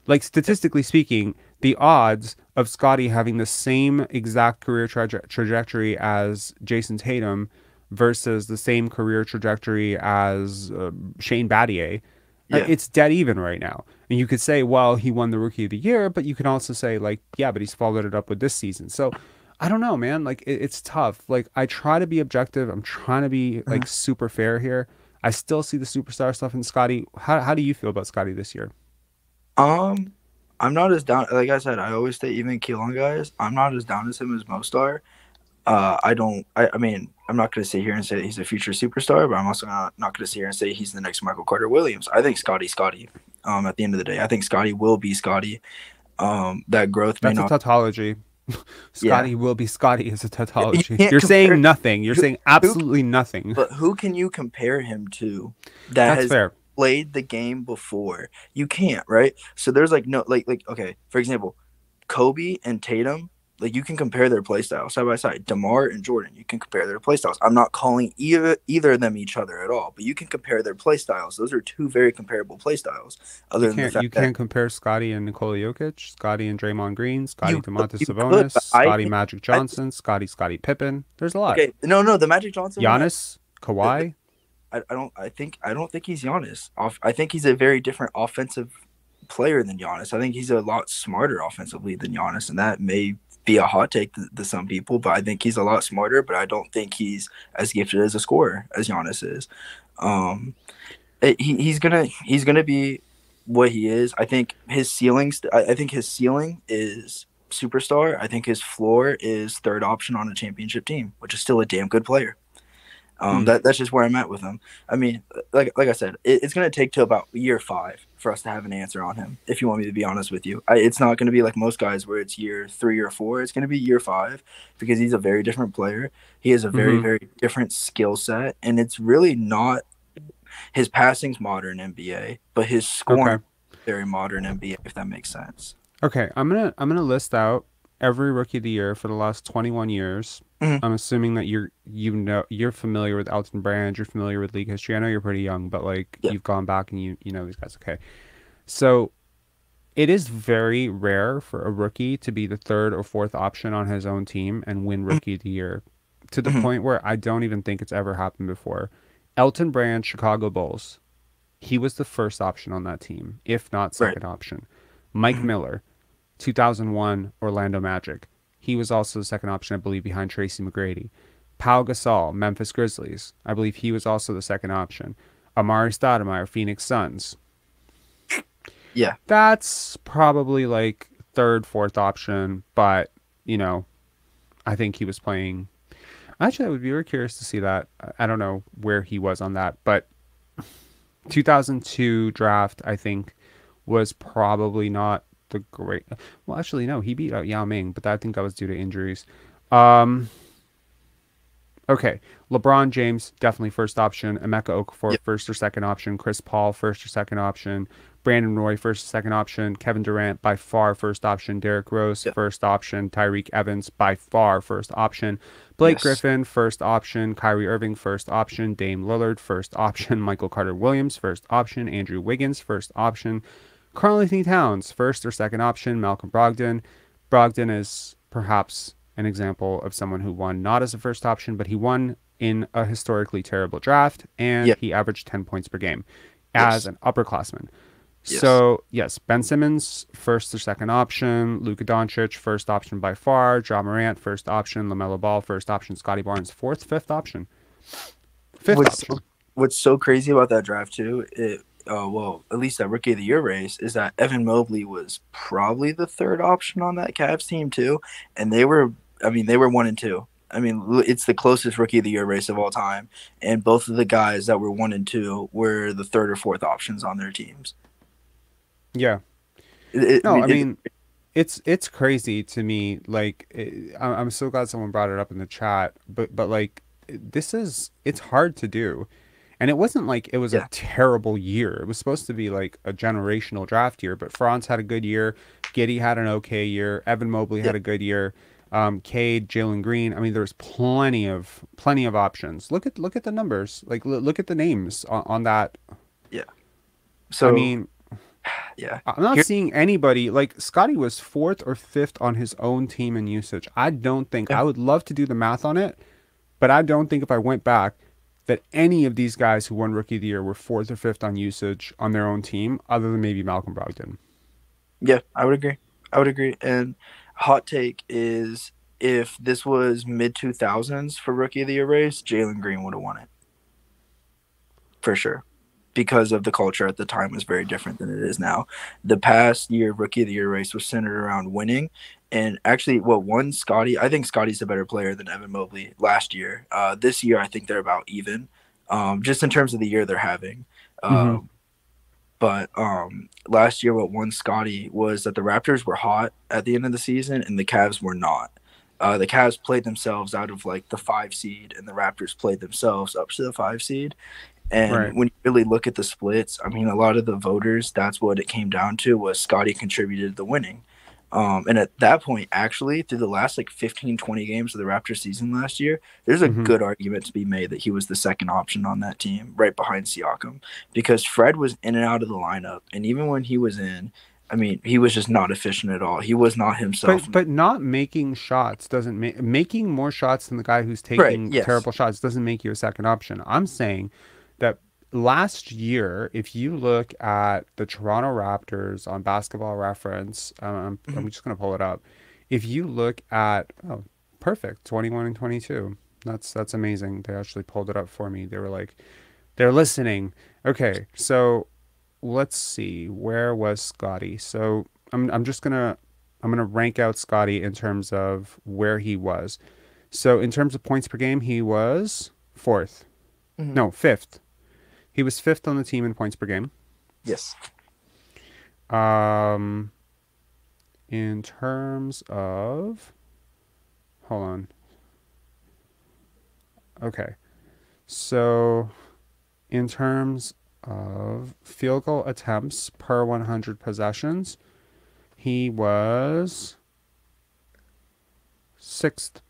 Like, statistically speaking, the odds of Scottie having the same exact career trajectory as Jason Tatum versus the same career trajectory as Shane Battier, it's dead even right now. And you could say, well, he won the Rookie of the Year, but you can also say, like, yeah, but he's followed it up with this season. So I don't know, man. Like, it's tough. Like, I try to be objective. I'm trying to be, like, super fair here. I still see the superstar stuff in Scottie. How do you feel about Scottie this year? I'm not as down. Like I said, I always say even Keelan guys, I'm not as down as him as most are. I mean, I'm not going to sit here and say that he's a future superstar, but I'm also not going to sit here and say he's the next Michael Carter Williams. I think Scottie. At the end of the day, I think Scottie will be Scottie. That growth. That's a tautology. Scottie will be Scottie is a tautology. You're saying nothing. You're saying absolutely nothing. But who can you compare him to that has played the game before? You can't, right? So there's like no like okay, for example, Kobe and Tatum, like you can compare their play styles side by side. DeMar and Jordan, you can compare their play styles. I'm not calling either of them each other at all, but you can compare their play styles. Those are two very comparable play styles. You can't compare Scottie and Nikola Jokic, Scottie and Draymond Green, Scottie Domantas Sabonis, Scottie Magic Johnson, Scottie Pippen. There's a lot. Okay, no, the Magic Johnson. Giannis, Kawhi. I don't think he's Giannis. I think he's a very different offensive player than Giannis. I think he's a lot smarter offensively than Giannis, and that may be a hot take to some people, but I think he's a lot smarter, but I don't think he's as gifted as a scorer as Giannis is. He's gonna be what he is. I think his ceiling is superstar. I think his floor is third option on a championship team, which is still a damn good player. That's just where I'm at with him. I mean, like I said, it's going to take to about year 5 for us to have an answer on him, if you want me to be honest with you. It's not going to be like most guys where it's year 3 or 4. It's going to be year 5 because he's a very different player. He has a very, very different skill set, and it's really not – his passing's modern NBA, but his scoring very modern NBA, if that makes sense. Okay, I'm gonna list out every Rookie of the Year for the last 21 years. I'm assuming that you're familiar with Elton Brand, you're familiar with league history. I know you're pretty young, but like you've gone back and you know these guys. Okay, so it is very rare for a rookie to be the 3rd or 4th option on his own team and win Rookie of the Year, to the point where I don't even think it's ever happened before. Elton Brand, Chicago Bulls, he was the 1st option on that team, if not 2nd option. Mike Miller, 2001 Orlando Magic. He was also the 2nd option, I believe, behind Tracy McGrady. Pau Gasol, Memphis Grizzlies. I believe he was also the 2nd option. Amari Stoudemire, Phoenix Suns. Yeah. That's probably like third, fourth option, but you know, I think he was playing. Actually, I would be very curious to see that. I don't know where he was on that, but 2002 draft, I think, was probably not the great. Well, actually, no, he beat out Yao Ming, but I think that was due to injuries. Okay, LeBron James, definitely first option. Emeka Okafor, Yep. first or second option. Chris Paul, first or second option. Brandon Roy, first or second option. Kevin Durant, by far first option. Derrick Rose, Yep. first option. Tyreek Evans, by far first option. Blake Yes. Griffin, first option. Kyrie Irving, first option. Dame Lillard, first option. Michael Carter Williams, first option. Andrew Wiggins, first option. Karl-Anthony Towns, first or second option. Malcolm Brogdon. Brogdon is perhaps an example of someone who won not as a first option, but he won in a historically terrible draft, and Yeah. he averaged 10 points per game Yes. as an upperclassman. Yes. So, yes, Ben Simmons, first or second option. Luka Doncic, first option by far. Ja Morant, first option. LaMelo Ball, first option. Scottie Barnes, fourth, fifth option. Fifth option. What's so crazy about that draft too, well, at least that rookie of the year race, is that Evan Mobley was probably the third option on that Cavs team too, and they were 1 and 2. I mean, it's the closest rookie of the year race of all time, and both of the guys that were 1 and 2 were the third or fourth options on their teams. Yeah. It's crazy to me. Like, I'm so glad someone brought it up in the chat, but like, it's hard to do. And it wasn't like it was a terrible year. It was supposed to be like a generational draft year, but Franz had a good year. Giddey had an okay year. Evan Mobley had a good year. Cade, Jalen Green. I mean, there's plenty of options. Look at the numbers. Like, look at the names on that. Yeah. So I mean, yeah, I'm not seeing anybody like Scottie was fourth or fifth on his own team in usage. I don't think I would love to do the math on it, but I don't think if I went back that any of these guys who won Rookie of the Year were fourth or fifth on usage on their own team, other than maybe Malcolm Brogdon. Yeah, I would agree. And hot take is, if this was mid 2000s for Rookie of the Year race, Jalen Green would have won it for sure, because of the culture at the time was very different than it is now. The past year Rookie of the Year race was centered around winning. And actually, I think Scottie's a better player than Evan Mobley last year. This year, I think they're about even, just in terms of the year they're having. But last year, what won Scottie was that the Raptors were hot at the end of the season and the Cavs were not. The Cavs played themselves out of like the 5 seed, and the Raptors played themselves up to the 5 seed. And when you really look at the splits, I mean, a lot of the voters, that's what it came down to, was Scottie contributed to the winning. And at that point, actually, through the last like 15, 20 games of the Raptors season last year, there's a good argument to be made that he was the second option on that team, right behind Siakam, because Fred was in and out of the lineup. And even when he was in, I mean, he was just not efficient at all. He was not himself. But not making shots doesn't making more shots than the guy who's taking terrible shots doesn't make you a second option. I'm saying that last year, if you look at the Toronto Raptors on Basketball Reference, I'm just going to pull it up. If you look at, perfect, 21 and 22. That's amazing. They actually pulled it up for me. They were like, they're listening. Okay, so let's see. Where was Scottie? So I'm gonna rank out Scottie in terms of where he was. So in terms of points per game, he was fourth. No, fifth. He was fifth on the team in points per game. Yes. In terms of, hold on. Okay. So in terms of field goal attempts per 100 possessions, he was sixth.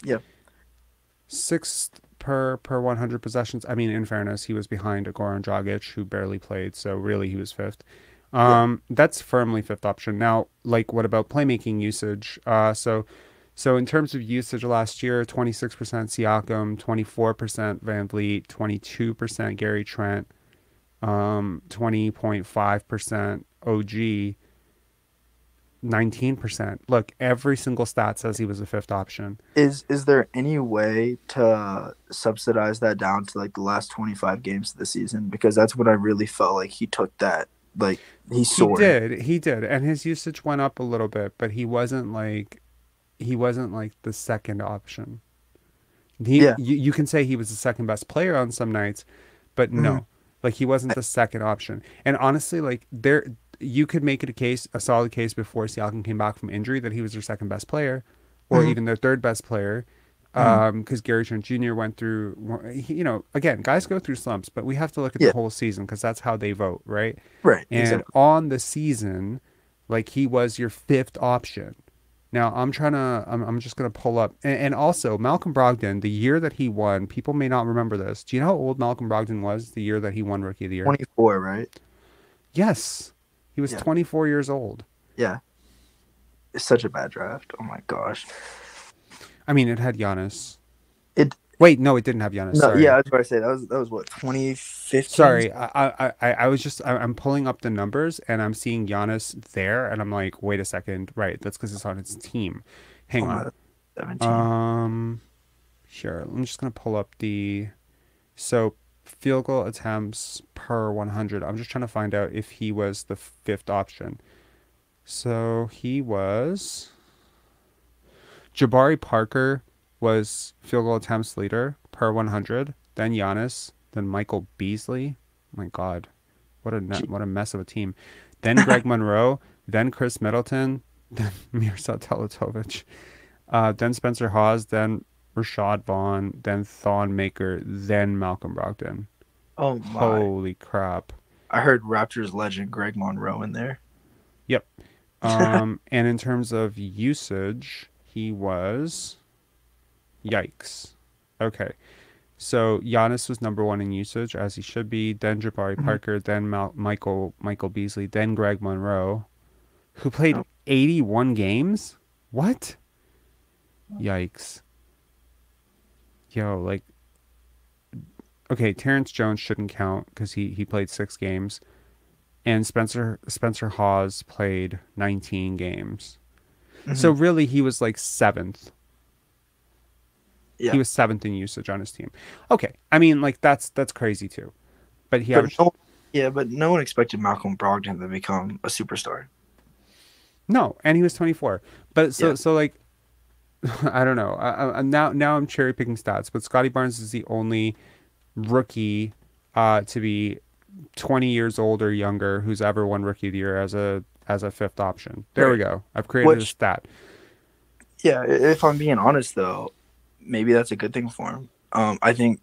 Yeah. Sixth per 100 possessions. I mean, in fairness, he was behind Goran Dragic, who barely played, so really he was fifth. That's firmly fifth option. Now, like, what about playmaking usage? So in terms of usage last year, 26% Siakam, 24% Van Vliet, 22% Gary Trent, 20.5% OG. 19%. Look, every single stat says he was a fifth option. Is there any way to subsidize that down to like the last 25 games of the season? Because that's what I really felt like he took that. Like he soared. He did, and his usage went up a little bit, but he wasn't like the second option. Yeah. You can say he was the second best player on some nights, but Mhm. no, like he wasn't the second option. And honestly, like you could make it a solid case before Siakam came back from injury that he was their second best player, or Mhm. even their third best player. Mhm. Because Gary Trent Jr. went through, again, guys go through slumps, but we have to look at the Yeah. whole season because that's how they vote, right? Right. And Exactly. on the season, like he was your fifth option. Now I'm just gonna pull up, and also Malcolm Brogdon, the year that he won, people may not remember this. Do you know how old Malcolm Brogdon was the year that he won Rookie of the Year? 24, right? Yes, he was Yeah. 24 years old. Yeah. It's such a bad draft. Oh my gosh. I mean, it had Giannis. It Wait, no, it didn't have Giannis. no. Sorry. Yeah, that's what I say. That was what 2015. Sorry, I'm pulling up the numbers and I'm seeing Giannis there, and I'm like, wait a second, right? That's because it's on its team. Hang Oh my, on. 17. Sure. I'm just gonna pull up so field goal attempts per 100. I'm just trying to find out if he was the fifth option. So he was. Jabari Parker was field goal attempts leader per 100. Then Giannis. Then Michael Beasley. Oh my God, what a mess of a team. Then Greg Monroe. Then Chris Middleton. Then Mirza Teletovic. Then Spencer Hawes. Then Rashad Vaughn. Then Thon Maker. Then Malcolm Brogdon. Oh my. Holy crap. I heard Raptors legend Greg Monroe in there. Yep. And in terms of usage, he was. Yikes. Okay. So Giannis was number one in usage, as he should be. Then Jabari Parker. Then Michael Beasley. Then Greg Monroe, who played 81 games. What? Yikes. Yo, like. Okay, Terrence Jones shouldn't count because he played 6 games, and Spencer Hawes played 19 games. So really, he was like 7th. Yeah. He was 7th in usage on his team. Okay, I mean, like that's crazy too, but he averaged. But no one expected Malcolm Brogdon to become a superstar. No, and he was 24. But so like, I don't know. Now I'm cherry picking stats, but Scottie Barnes is the only rookie to be 20 years old or younger who's ever won Rookie of the Year as a fifth option. There we go. I've created a stat. Yeah, if I'm being honest though, maybe that's a good thing for him. I think,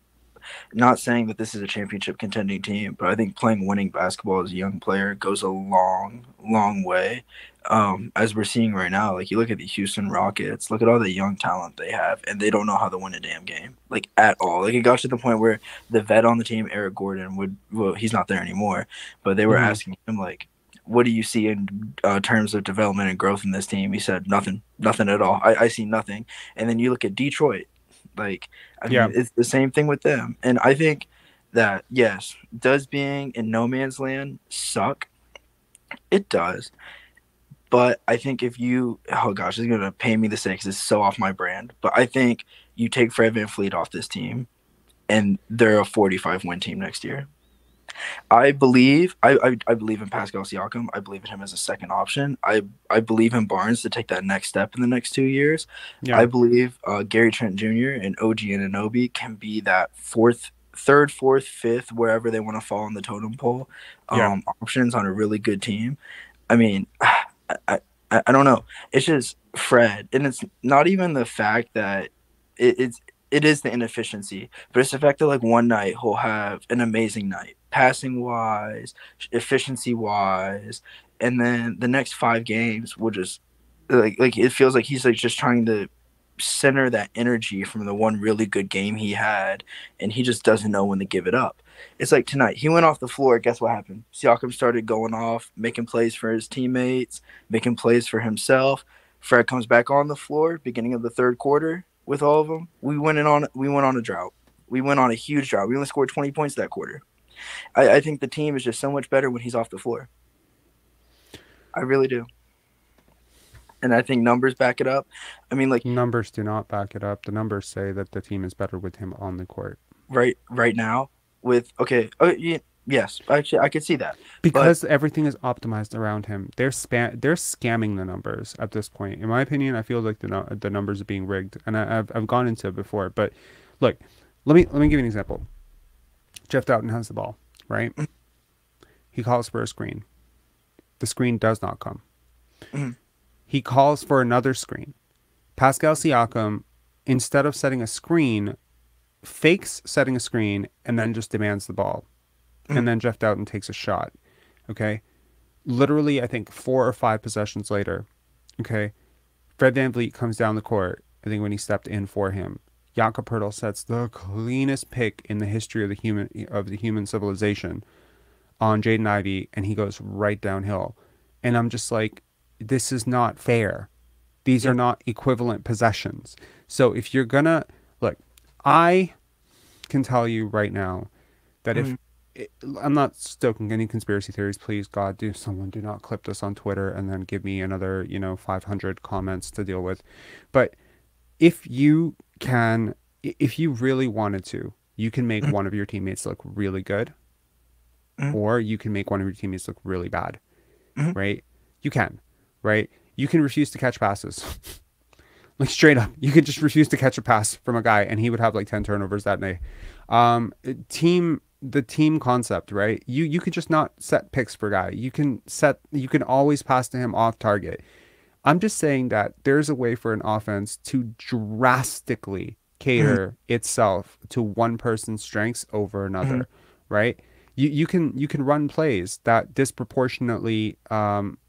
not saying that this is a championship contending team, but I think playing winning basketball as a young player goes a long, long way. As we're seeing right now, like you look at the Houston Rockets, look at all the young talent they have, and they don't know how to win a damn game, like at all. Like it got to the point where the vet on the team, Eric Gordon, he's not there anymore, but they were asking him like, what do you see in terms of development and growth in this team? He said, nothing at all. I see nothing. And then you look at Detroit, like, I mean, it's the same thing with them. And I think that, yes, does being in no man's land suck? It does. But I think if you, oh gosh, it's going to pay me to say because it's so off my brand, but I think you take Fred VanVleet off this team and they're a 45-win team next year. I believe in Pascal Siakam. I believe in him as a second option. I believe in Barnes to take that next step in the next 2 years. Yeah. I believe Gary Trent Jr. and OG Anunoby can be that third, fourth, fifth, wherever they want to fall on the totem pole. Options on a really good team. I mean, I don't know. It's just Fred, and it's not even the fact that it is the inefficiency, but it's the fact that like one night he'll have an amazing night, passing wise, efficiency wise, and then the next 5 games will just like it feels like he's like just trying to center that energy from the one really good game he had, and he just doesn't know when to give it up. It's like tonight he went off the floor. Guess what happened? Siakam started going off, making plays for his teammates, making plays for himself. Fred comes back on the floor, beginning of the third quarter. With all of them, we went on a drought. We went on a huge drought. We only scored 20 points that quarter. I think the team is just so much better when he's off the floor. I really do. and I think numbers back it up. I mean, like Numbers do not back it up. The numbers say that the team is better with him on the court. right now with yes, actually I could see that. Because everything is optimized around him. They're scamming the numbers at this point. In my opinion, I feel like the numbers are being rigged, and I've gone into it before. But look, let me give you an example. Jeff Dowtin has the ball, right? He calls for a screen. The screen does not come. He calls for another screen. Pascal Siakam, instead of setting a screen, fakes setting a screen and then just demands the ball. And then Jeff Dowtin takes a shot. Okay? Literally, I think 4 or 5 possessions later, okay, Fred VanVleet comes down the court, I think when he stepped in for him. Jakob Poeltl sets the cleanest pick in the history of the human civilization on Jaden Ivey, and he goes right downhill. And I'm just like, this is not fair. These are not equivalent possessions. So if you're gonna look, I can tell you right now that if I'm not stoking any conspiracy theories, please God, do not clip this on Twitter and then give me another 500 comments to deal with. But if you really wanted to, you can make one of your teammates look really good, or you can make one of your teammates look really bad, right? You can, right? You can refuse to catch passes. Like straight up, you could just refuse to catch a pass from a guy and he would have like 10 turnovers that day. The team concept, right? You could just not set picks for a guy. You can always pass to him off target. I'm just saying that there's a way for an offense to drastically cater itself to one person's strengths over another, right? You can run plays that disproportionately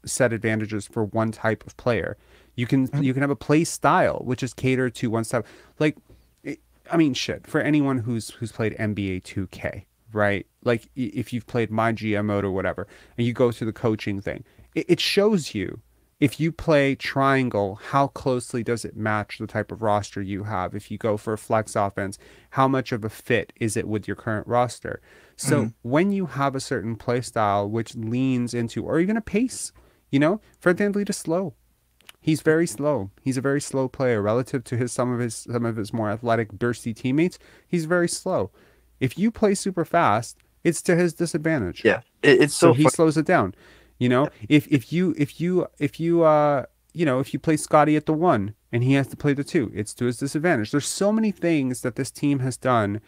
set advantages for one type of player. You can have a play style which is catered to one style. Like, I mean, shit. For anyone who's played NBA 2K, right? Like, if you've played My GM mode or whatever, and you go through the coaching thing, it shows you. If you play triangle, how closely does it match the type of roster you have? If you go for a flex offense, how much of a fit is it with your current roster? So when you have a certain play style which leans into, or even a pace, Fred VanVleet is slow. He's very slow. He's a very slow player relative to some of his more athletic, bursty teammates. He's very slow. If you play super fast, it's to his disadvantage. Yeah, it's so he slows it down. If you play Scottie at the 1 and he has to play the 2, it's to his disadvantage. There's so many things that this team has done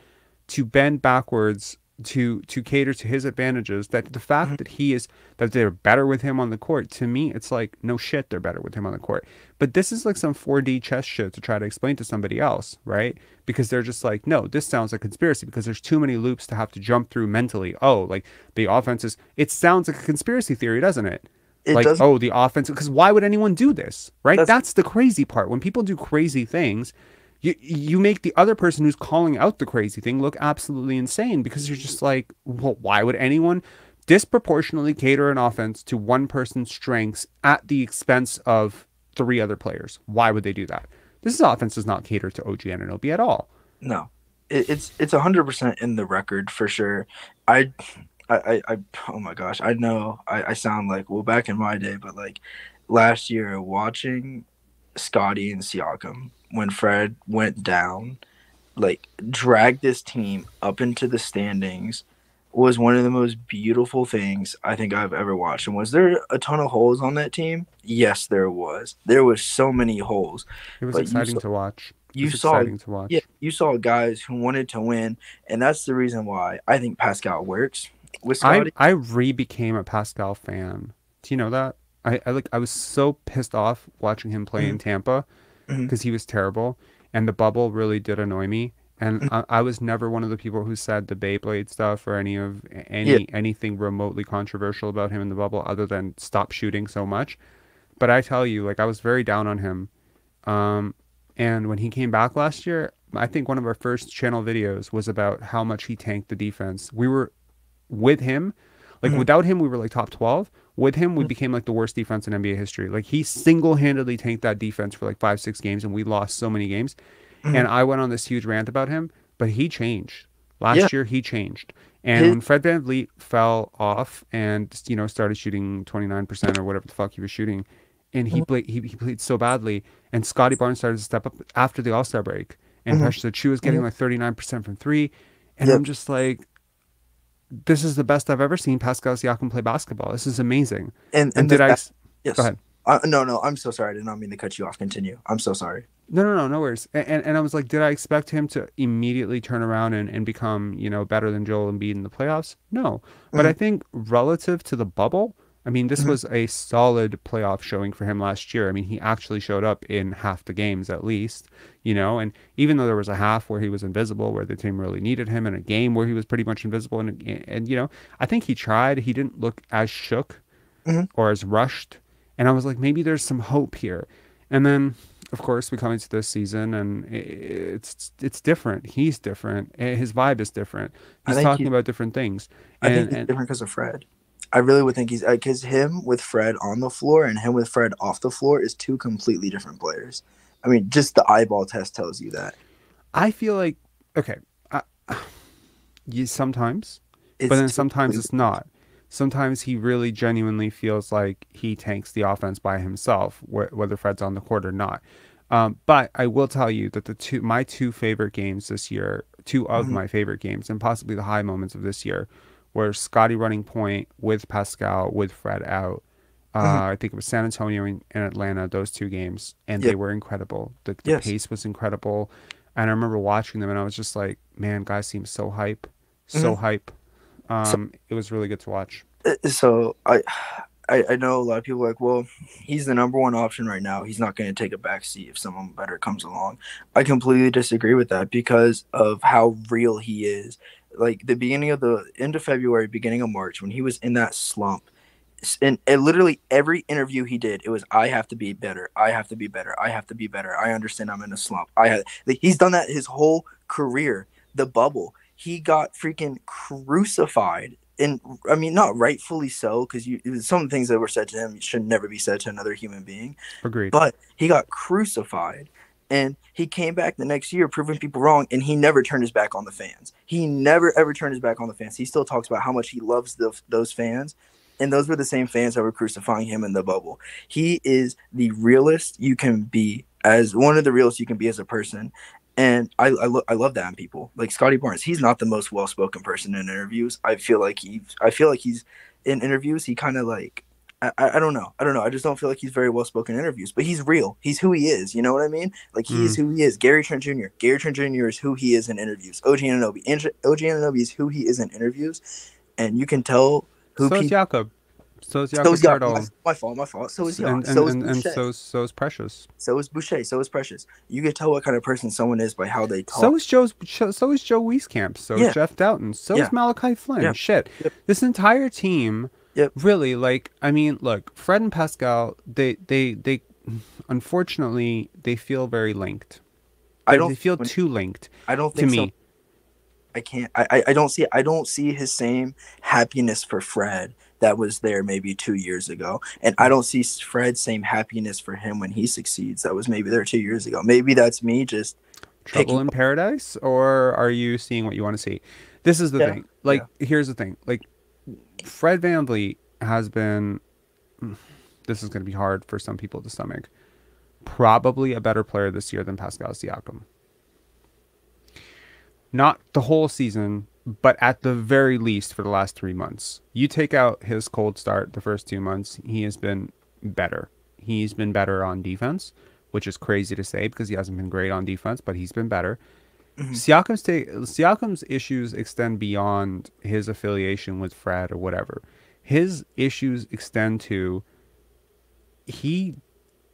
to bend backwards to cater to his advantages, that the fact that they're better with him on the court, to me it's like, no shit, they're better with him on the court. But this is like some 4D chess shit to try to explain to somebody else, right? Because they're just like, no, this sounds like conspiracy because there's too many loops to have to jump through mentally. Oh, like the offense is, it sounds like a conspiracy theory, doesn't it? The offense, because why would anyone do this, right? That's the crazy part. When people do crazy things, you make the other person who's calling out the crazy thing look absolutely insane, because you're just like, well, why would anyone disproportionately cater an offense to one person's strengths at the expense of 3 other players? Why would they do that? This offense does not cater to OG Anunoby at all. No, it's 100% in the record for sure. I oh my gosh, I know I sound like, well, back in my day, but like last year watching Scottie and Siakam, when Fred went down, like dragged this team up into the standings, was one of the most beautiful things I think I've ever watched. And was there a ton of holes on that team? Yes, there was. There was so many holes. It was exciting to watch. You saw guys who wanted to win, and that's the reason why I think Pascal works with Scottie. I became a Pascal fan. Do you know that? I was so pissed off watching him play in Tampa because he was terrible, and the bubble really did annoy me. And I was never one of the people who said the Beyblade stuff or anything remotely controversial about him in the bubble, other than stop shooting so much. But I tell you, like, I was very down on him. And when he came back last year, I think one of our first channel videos was about how much he tanked the defense. We were with him, like without him, we were like top 12. With him, we became like the worst defense in NBA history. Like, he single-handedly tanked that defense for like 5-6 games, and we lost so many games. And I went on this huge rant about him, but he changed. Last year, he changed. And when Fred VanVleet fell off and, started shooting 29% or whatever the fuck he was shooting, and he played so badly. And Scottie Barnes started to step up after the All-Star break, and Precious Achiuwa was getting like 39% from three, and I'm just like, this is the best I've ever seen Pascal Siakam play basketball. This is amazing. And did I? Yes. Go ahead. No, I'm so sorry. I did not mean to cut you off. Continue. I'm so sorry. No worries. And I was like, did I expect him to immediately turn around and become, better than Joel Embiid in the playoffs? No. But I think relative to the bubble, I mean, this was a solid playoff showing for him last year. I mean, he actually showed up in half the games at least, and even though there was a half where he was invisible, where the team really needed him, and a game where he was pretty much invisible. And I think he tried. He didn't look as shook or as rushed. And I was like, maybe there's some hope here. And then, of course, we come into this season, and it's different. He's different. His vibe is different. He's talking about different things. I think he's different because of Fred. I really would think he's because him with Fred on the floor and him with Fred off the floor is two completely different players. I mean, just the eyeball test tells you that. I feel like, okay, sometimes, but then sometimes it's not. Sometimes he really genuinely feels like he tanks the offense by himself, whether Fred's on the court or not. But I will tell you that my two favorite games this year, two of my favorite games, and possibly the high moments of this year, were Scottie running point with Pascal, with Fred out. I think it was San Antonio and Atlanta, those two games, and they were incredible. The pace was incredible. And I remember watching them, and I was just like, man, guys seem so hype. Hype. It was really good to watch. So I know a lot of people are like, well, he's the number one option right now. He's not going to take a back seat if someone better comes along. I completely disagree with that because of how real he is. Like the end of February, beginning of March, when he was in that slump, and literally every interview he did, it was, I have to be better. I have to be better. I have to be better. I understand I'm in a slump. He's done that his whole career. The bubble, he got freaking crucified. And I mean, not rightfully so, because some of the things that were said to him should never be said to another human being. Agreed. But he got crucified, and he came back the next year proving people wrong, and he never turned his back on the fans. He never, ever turned his back on the fans. He still talks about how much he loves those fans, and those were the same fans that were crucifying him in the bubble. He is the realest you can be, as one of the realest you can be as a person. And I love that in people. Like Scottie Barnes, he's not the most well-spoken person in interviews. I feel like he's in interviews. He kind of like, I don't know. I just don't feel like he's very well-spoken in interviews. But he's real. He's who he is. You know what I mean? Like he is who he is. Trent Jr. Trent Jr. is who he is in interviews. OG Anunoby is who he is in interviews, and you can tell who. So is Jakob. So is My fault. So is Jakob. So is Precious. So is Boucher. So is Precious. You can tell what kind of person someone is by how they talk. So is Joe Wieskamp. So is Jeff Dowtin. So is Malachi Flynn. Yeah. Shit. Yep. This entire team, really, like, I mean, look, Fred and Pascal, they unfortunately, they feel very linked. They feel too linked. I don't think to so. me. I can't. I don't see his same happiness for Fred that was there maybe 2 years ago, and I don't see Fred's same happiness for him when he succeeds. That was maybe there 2 years ago. Maybe that's me just trouble in paradise, or are you seeing what you want to see? This is the thing. Like, here's the thing. Like, Fred VanVleet has been. This is going to be hard for some people to stomach. Probably a better player this year than Pascal Siakam. Not the whole season, but at the very least for the last 3 months. You take out his cold start the first 2 months, he has been better. He's been better on defense, which is crazy to say because he hasn't been great on defense, but he's been better. Siakam's issues extend beyond his affiliation with Fred or whatever. His issues extend to he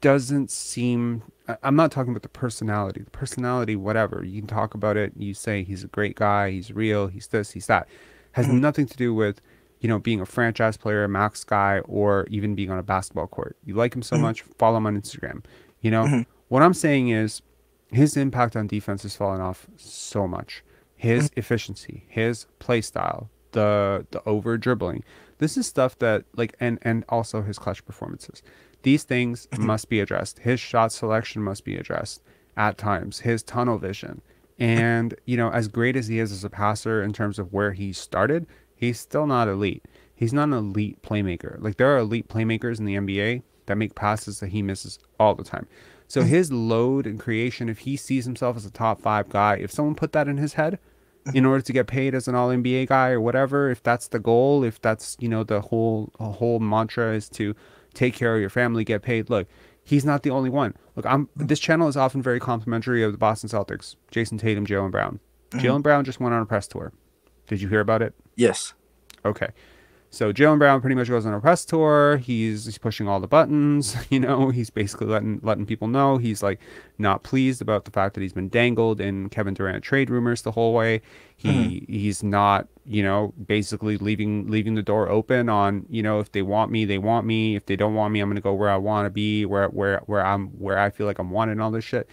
doesn't seem... I'm not talking about the personality. The personality, whatever. You can talk about it. You say he's a great guy. He's real. He's this. He's that. Has nothing to do with, being a franchise player, a max guy, or even being on a basketball court. You like him so much, follow him on Instagram. What I'm saying is his impact on defense has fallen off so much. His efficiency, his play style, the over dribbling. This is stuff that and also his clutch performances. These things must be addressed. His shot selection must be addressed at times. His tunnel vision. And, as great as he is as a passer in terms of where he started, he's still not elite. He's not an elite playmaker. Like, there are elite playmakers in the NBA, that make passes that he misses all the time. So his load and creation, if he sees himself as a top 5 guy, if someone put that in his head in order to get paid as an all NBA guy or whatever, if that's the goal, if that's, you know, the whole mantra is to take care of your family, get paid. Look, he's not the only one. Look, this channel is often very complimentary of the Boston Celtics, Jason Tatum, Jaylen Brown. Jaylen Brown just went on a press tour. Did you hear about it? Yes. Okay. So Jaylen Brown pretty much goes on a press tour. He's pushing all the buttons. You know, he's basically letting people know he's like not pleased about the fact that he's been dangled in Kevin Durant trade rumors the whole way. He's not, you know, basically leaving the door open on, you know, if they want me, they want me. If they don't want me, I'm gonna go where I want to be, where I feel like I'm wanted and all this shit.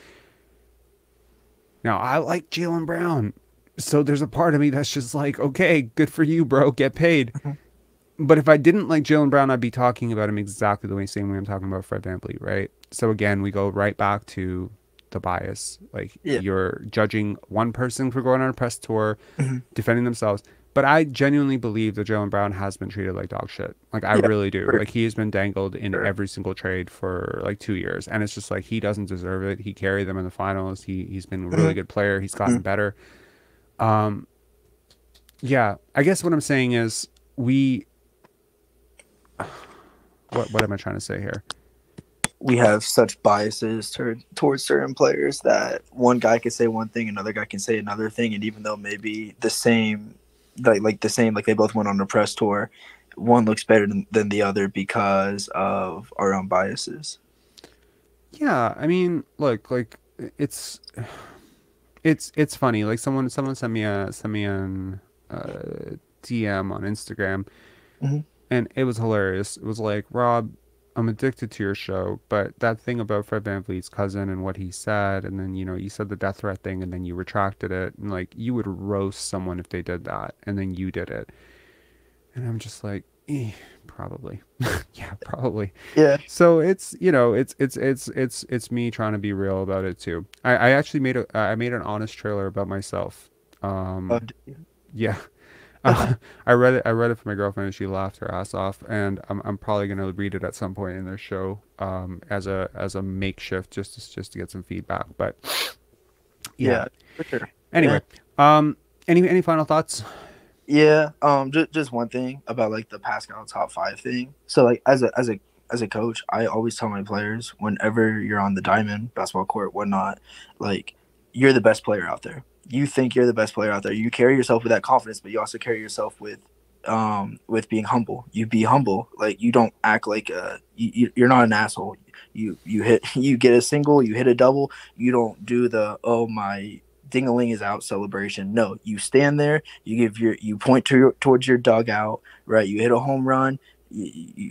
Now I like Jaylen Brown, so there's a part of me that's just like, okay, good for you, bro, get paid. But if I didn't like Jaylen Brown, I'd be talking about him exactly the same way I'm talking about Fred VanVleet, right? So again, we go right back to the bias. Like, you're judging one person for going on a press tour, defending themselves. But I genuinely believe that Jaylen Brown has been treated like dog shit. Like, I really do. Like, he's been dangled in every single trade for like 2 years. And it's just like, he doesn't deserve it. He carried them in the finals. He's been a really good player. He's gotten better. Yeah, I guess what I'm saying is what am I trying to say here? We have such biases towards certain players that one guy can say one thing, another guy can say another thing, and even though maybe the same, like they both went on a press tour, one looks better than the other because of our own biases. Yeah, I mean, look, like it's funny. Like someone sent me an DM on Instagram. And it was hilarious. It was like, Rob, I'm addicted to your show, but that thing about Fred VanVleet's cousin and what he said, and then, you know, you said the death threat thing, and then you retracted it, and like, you would roast someone if they did that, and then you did it. And I'm just like, probably. Yeah, probably. Yeah. So it's, you know, it's me trying to be real about it too. I actually made an honest trailer about myself. Yeah. I read it for my girlfriend and she laughed her ass off, and I'm probably gonna read it at some point in their show as a makeshift just to get some feedback. But yeah, for sure. Anyway, any final thoughts? Yeah, just one thing about like the Pascal top 5 thing. So like as a coach, I always tell my players whenever you're on the diamond, basketball court, whatnot, like you're the best player out there. You think you're the best player out there. You carry yourself with that confidence, but you also carry yourself with being humble. You be humble. Like you don't act like you're not an asshole. You get a single, you hit a double. You don't do the, oh my ding-a-ling is out celebration. No, you stand there. You point towards your dugout. Right. You hit a home run.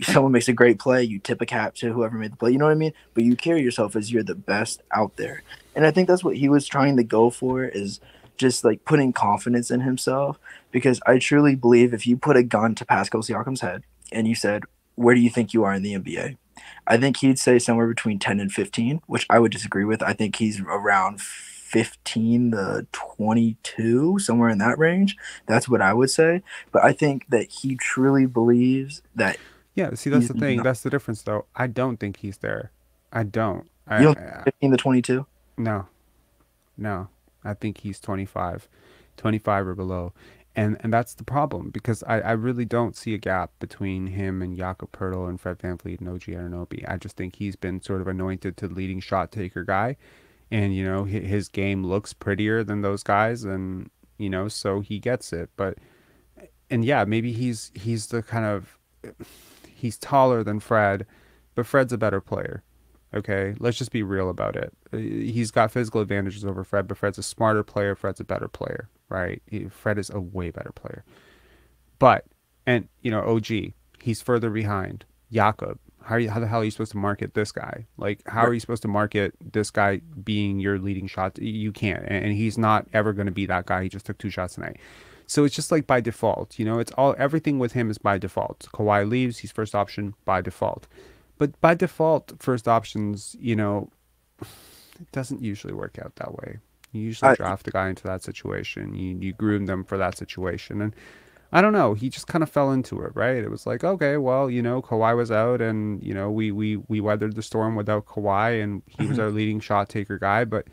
Someone makes a great play, you tip a cap to whoever made the play, you know what I mean? But you carry yourself as you're the best out there. And I think that's what he was trying to go for, is just like putting confidence in himself. Because I truly believe if you put a gun to Pascal Siakam's head and you said, where do you think you are in the NBA? I think he'd say somewhere between 10 and 15, which I would disagree with. I think he's around 15 to 22, somewhere in that range. That's what I would say. But I think that he truly believes that. Yeah, see, that's the thing. That's the difference, though. I don't think he's there. I don't. You don't think 15 to 22? No. I think he's 25 or below. And that's the problem, because I really don't see a gap between him and Jakob Poeltl and Fred VanVleet and OG Anunoby. I just think he's been sort of anointed to the leading shot taker guy. And, you know, his game looks prettier than those guys, and, you know, so he gets it. But, and yeah, maybe he's the kind of, he's taller than Fred, but Fred's a better player. Okay, let's just be real about it. He's got physical advantages over Fred, but Fred's a smarter player. Fred's a better player, right? Fred is a way better player. But, and, you know, OG, he's further behind. Jakob, how the hell are you supposed to market this guy? Like, how are you supposed to market this guy being your leading shot? You can't. And he's not ever going to be that guy. He just took 2 shots tonight. So it's just like by default, you know, everything with him is by default. Kawhi leaves, he's first option by default. But by default, first options, you know, it doesn't usually work out that way. You usually draft a guy into that situation. You groom them for that situation. And I don't know. He just kind of fell into it, right? It was like, okay, well, you know, Kawhi was out, and you know, we weathered the storm without Kawhi, and he was our leading shot taker guy. But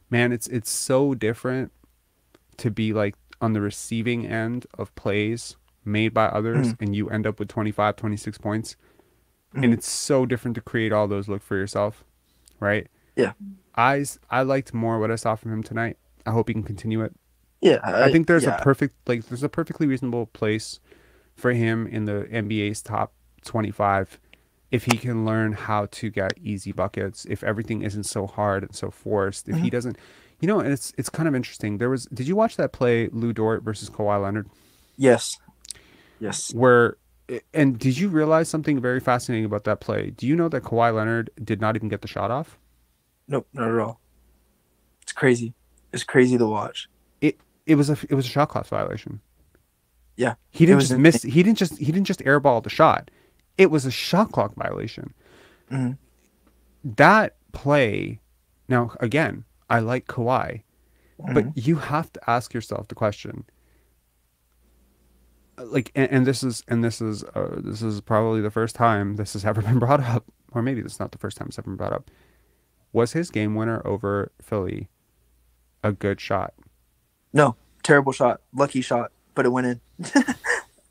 man, it's so different to be like on the receiving end of plays made by others, and you end up with 25, 26 points, and it's so different to create all those look for yourself, right? Yeah. I liked more what I saw from him tonight. I hope he can continue it. Yeah, I think there's a perfectly reasonable place for him in the NBA's top 25 if he can learn how to get easy buckets, if everything isn't so hard and so forced, if he doesn't, you know, and it's kind of interesting. Did you watch that play, Lou Dort versus Kawhi Leonard? Yes. And did you realize something very fascinating about that play? Do you know that Kawhi Leonard did not even get the shot off? Nope, not at all. It's crazy. It's crazy to watch. It was a shot clock violation. Yeah. He didn't just miss. He didn't just airball the shot. It was a shot clock violation. That play. Now again, I like Kawhi, but you have to ask yourself the question. Like, and this is probably the first time this has ever been brought up, or maybe this is not the first time it's ever been brought up. Was his game winner over Philly a good shot? No, terrible shot, lucky shot, but it went in.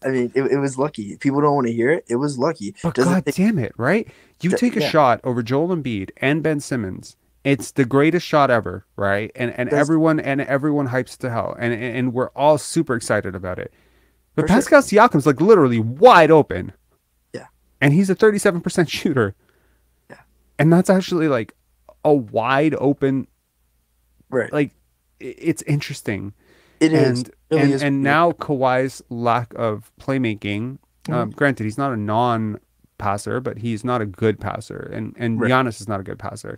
I mean, it was lucky. People don't want to hear it. It was lucky. But God damn it, right? You take a shot over Joel Embiid and Ben Simmons. It's the greatest shot ever, right? And everyone hypes it to hell, and we're all super excited about it. But Pascal Siakam's like literally wide open. Yeah. And he's a 37% shooter. Yeah. And that's actually like a wide open. Right. Like, it's interesting. It is. And now Kawhi's lack of playmaking, granted, he's not a non-passer, but he's not a good passer. And Giannis is not a good passer.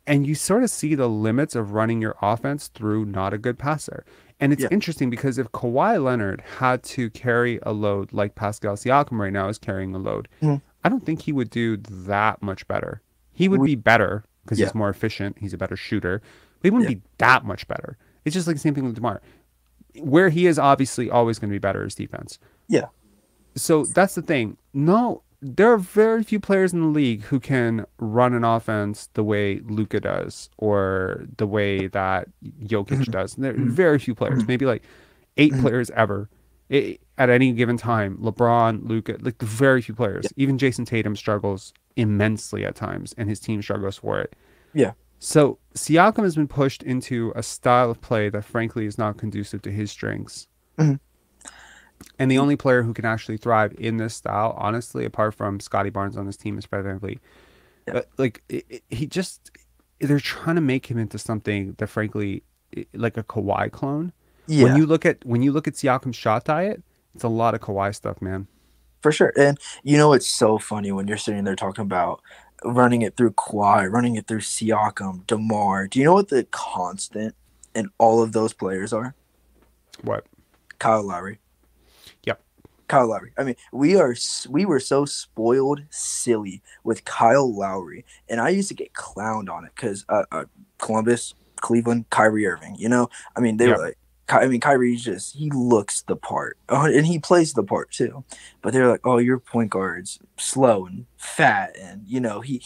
And you sort of see the limits of running your offense through not a good passer. And it's interesting because if Kawhi Leonard had to carry a load like Pascal Siakam right now is carrying a load, I don't think he would do that much better. He would be better because he's more efficient. He's a better shooter. But he wouldn't be that much better. It's just like the same thing with DeMar. Where he is obviously always going to be better is defense. Yeah. So that's the thing. No, there are very few players in the league who can run an offense the way Luka does or the way that Jokic does. And there are very few players, maybe like 8 players ever at any given time. LeBron, Luka, like very few players. Even Jason Tatum struggles immensely at times, and his team struggles for it. Yeah. So Siakam has been pushed into a style of play that frankly is not conducive to his strengths. And the only player who can actually thrive in this style, honestly, apart from Scottie Barnes on this team, is Fred VanVleet. But like they're trying to make him into something that frankly, like a Kawhi clone. Yeah. When you look at Siakam's shot diet, it's a lot of Kawhi stuff, man. For sure. And you know, it's so funny when you're sitting there talking about running it through Kawhi, running it through Siakam, DeMar. Do you know what the constant in all of those players are? What? Kyle Lowry. Yep. Kyle Lowry. I mean, we were so spoiled silly with Kyle Lowry, and I used to get clowned on it because Columbus, Cleveland, Kyrie Irving. You know, I mean, they were like, Kyrie's just, he looks the part. And he plays the part too. But they're like, oh, your point guard's slow and fat. And, you know, he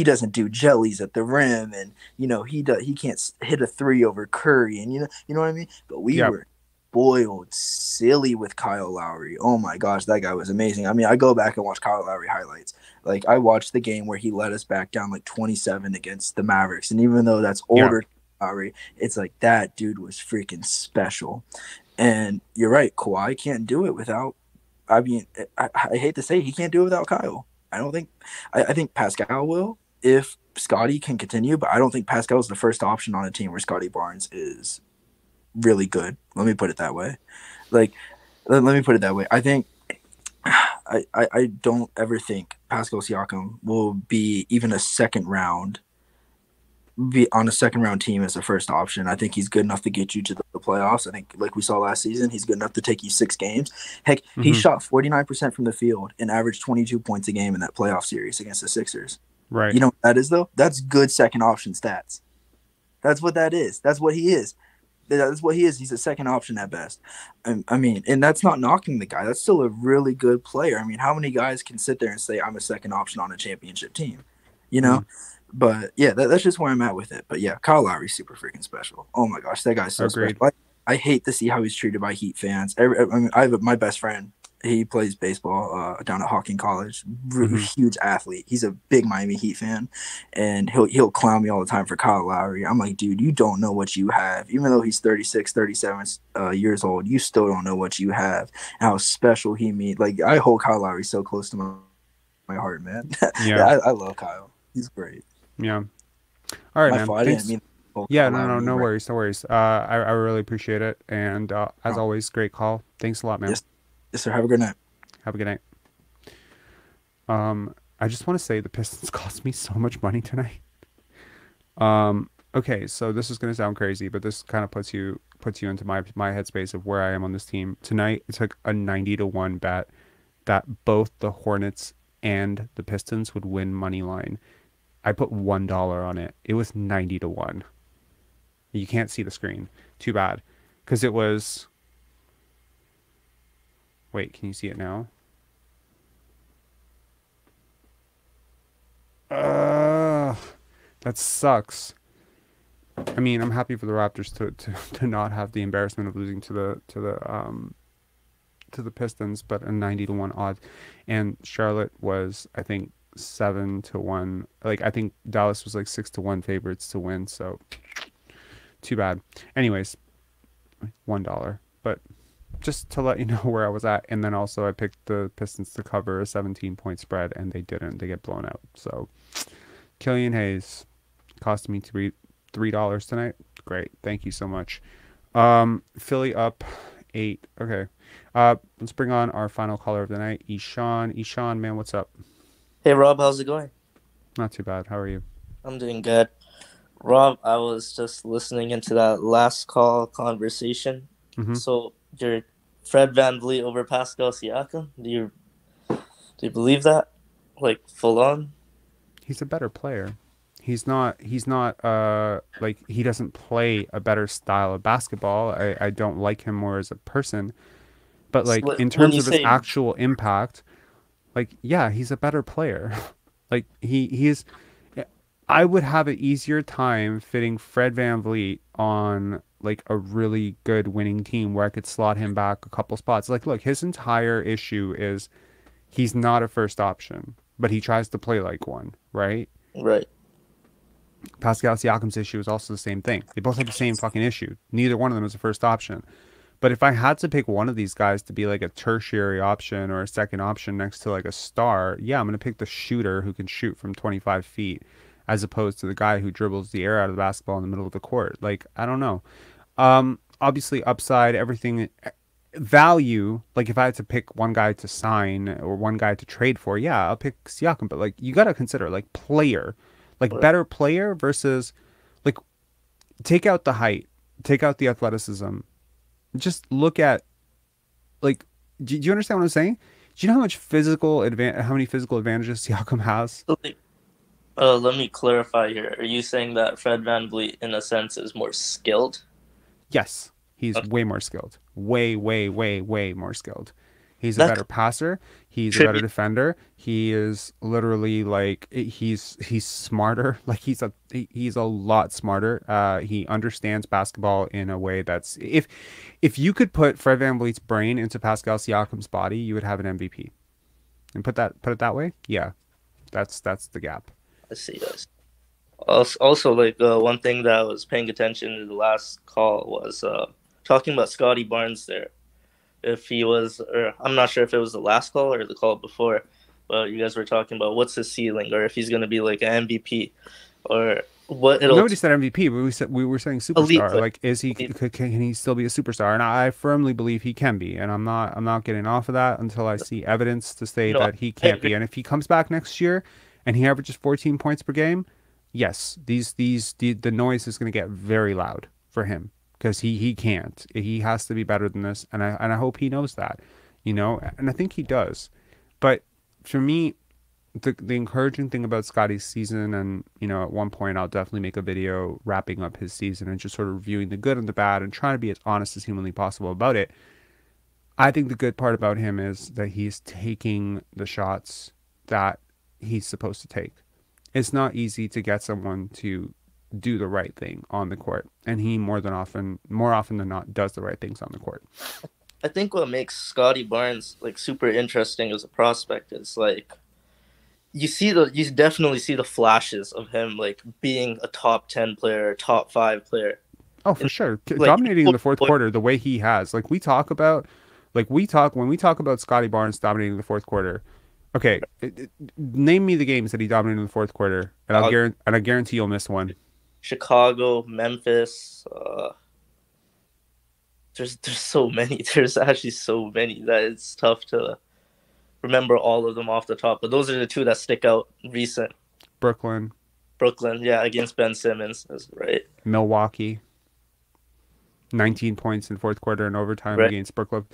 doesn't do jellies at the rim. And, you know, he can't hit a 3 over Curry. And, you know what I mean? But we were spoiled silly with Kyle Lowry. Oh my gosh, that guy was amazing. I mean, I go back and watch Kyle Lowry highlights. Like, I watched the game where he led us back down like 27 against the Mavericks. And even though that's older, Lowry, it's like that dude was freaking special. And you're right, Kawhi can't do it without, I mean, I hate to say he can't do it without Kyle. I think Pascal will if Scottie can continue, but I don't think Pascal's the first option on a team where Scottie Barnes is really good. Let me put it that way. Like, let me put it that way. I think I don't ever think Pascal Siakam will be even be on a second round team as a first option. I think he's good enough to get you to the playoffs. I think, like we saw last season, he's good enough to take you 6 games. Heck, he shot 49% from the field and averaged 22 points a game in that playoff series against the Sixers. Right. You know what that is, though? That's good second option stats. That's what that is. That's what he is. That's what he is. He's a second option at best. I mean, and that's not knocking the guy. That's still a really good player. I mean, how many guys can sit there and say I'm a second option on a championship team? You know. But yeah, that's just where I'm at with it. But yeah, Kyle Lowry's super freaking special. Oh my gosh, that guy's so Agreed. special. I hate to see how he's treated by Heat fans. I mean, I have my best friend. He plays baseball down at Hawking College. Really huge athlete. He's a big Miami Heat fan, and he'll clown me all the time for Kyle Lowry. I'm like, dude, you don't know what you have. Even though he's 36, 37 years old, you still don't know what you have and how special he means. Like, I hold Kyle Lowry so close to my heart, man. Yeah, I love Kyle. He's great. Yeah. All right, My man. fault. I Thanks. didn't mean Yeah, no worries, no worries. I really appreciate it, and as always, great call. Thanks a lot, man. Yes, sir. Have a good night. Have a good night. I just want to say the Pistons cost me so much money tonight. Okay, so this is gonna sound crazy, but this kind of puts you into my headspace of where I am on this team tonight. It took a 90-1 bet that both the Hornets and the Pistons would win money line. I put $1 on it. It was 90-1. You can't see the screen. Too bad, because it was. Wait, can you see it now? That sucks. I mean, I'm happy for the Raptors to not have the embarrassment of losing to the Pistons, but a 90-1 odd, and Charlotte was, I think, 7-1. Like, I think Dallas was like 6-1 favorites to win. So too bad. Anyways, $1, but just to let you know where I was at. And then also I picked the Pistons to cover a 17-point spread, and they didn't. They get blown out. So Killian Hayes cost me $3 tonight. Great. Thank you so much. Philly up 8. Okay. Let's bring on our final caller of the night, Ishan. Ishan, man, what's up? Hey, Rob, how's it going? Not too bad. How are you? I'm doing good. Rob, I was just listening into that last call conversation. So you're Fred VanVleet over Pascal Siakam? Do you believe that? Like, full on? He's a better player. He's not like, he doesn't play a better style of basketball. I don't like him more as a person. But like, in terms of his actual impact, like, yeah, he's a better player. Like, he is. I would have an easier time fitting Fred VanVleet on like a really good winning team where I could slot him back a couple spots. Like, look, his entire issue is he's not a first option, but he tries to play like one, right? Right. Pascal Siakam's issue is also the same thing. They both have the same fucking issue. Neither one of them is a first option. But if I had to pick one of these guys to be like a tertiary option or a second option next to like a star, yeah, I'm going to pick the shooter who can shoot from 25 feet as opposed to the guy who dribbles the air out of the basketball in the middle of the court. Like, I don't know. Obviously, upside, everything, value, like if I had to pick one guy to sign or one guy to trade for, yeah, I'll pick Siakam. But like, you got to consider like player, like better player versus like, take out the height, take out the athleticism. Just look at, like, do you understand what I'm saying? Do you know how much how many physical advantages Siakam has? Let me clarify here. Are you saying that Fred VanVleet, in a sense, is more skilled? Yes, he's way more skilled. Way more skilled. He's a better passer. He's a better defender. He is literally like, he's smarter. Like, he's a lot smarter. He understands basketball in a way that's, if you could put Fred VanVleet's brain into Pascal Siakam's body, you would have an MVP. And put it that way, yeah, that's the gap. I see. Yes. Also, like, one thing that I was paying attention to the last call was talking about Scottie Barnes there. If he was, or I'm not sure if it was the last call or the call before, but you guys were talking about what's his ceiling, or if he's going to be like an MVP, or what. Nobody said MVP, but we were saying superstar. Elite, like, is he? Can he still be a superstar? And I firmly believe he can be. And I'm not getting off of that until I see evidence to say that he can't be. And if he comes back next year and he averages 14 points per game, yes, the noise is going to get very loud for him. Because he can't. He has to be better than this, and I hope he knows that, you know, and I think he does. But for me, the encouraging thing about Scottie's season, and at one point I'll definitely make a video wrapping up his season and just sort of reviewing the good and the bad and trying to be as honest as humanly possible about it. I think the good part about him is that he's taking the shots that he's supposed to take. It's not easy to get someone to do the right thing on the court, and he more often than not does the right things on the court. I think what makes Scottie Barnes like super interesting as a prospect is like you definitely see the flashes of him like being a top 10 player, top 5 player. Oh, for sure. Dominating in the fourth quarter the way he has. When we talk about Scottie Barnes dominating the fourth quarter, okay, name me the games that he dominated in the fourth quarter, and I guarantee you'll miss one. Chicago, Memphis, there's so many. There's actually so many that it's tough to remember all of them off the top. But those are the two that stick out recent. Brooklyn, yeah, against Ben Simmons, that's right. Milwaukee, 19 points in fourth quarter and overtime against Brooklyn.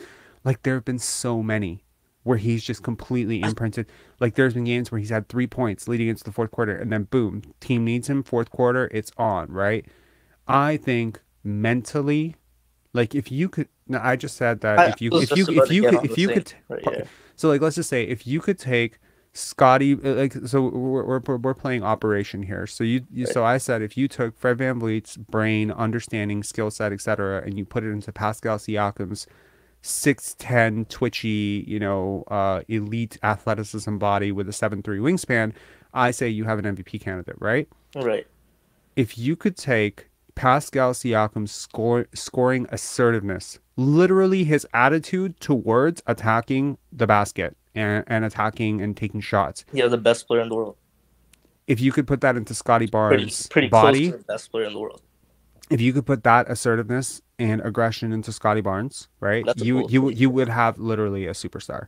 Like, there have been so many where he's just completely imprinted. Like, there's been games where he's had 3 points leading into the fourth quarter, and then boom, team needs him, fourth quarter, it's on, right? I think mentally, like, if you could, now I just said that if you could, so like, let's just say if you could take Scottie, like, so we're playing operation here. So so I said if you took Fred VanVleet's brain, understanding, skill set, etc., and you put it into Pascal Siakam's 6'10", twitchy, elite athleticism body with a 7'3" wingspan, I say you have an MVP candidate, right? Right. If you could take Pascal Siakam's scoring assertiveness, literally his attitude towards attacking the basket and attacking and taking shots. Yeah, the best player in the world. If you could put that into Scottie Barnes' pretty body, close to the best player in the world. If you could put that assertiveness and aggression into Scottie Barnes, right? You would have literally a superstar.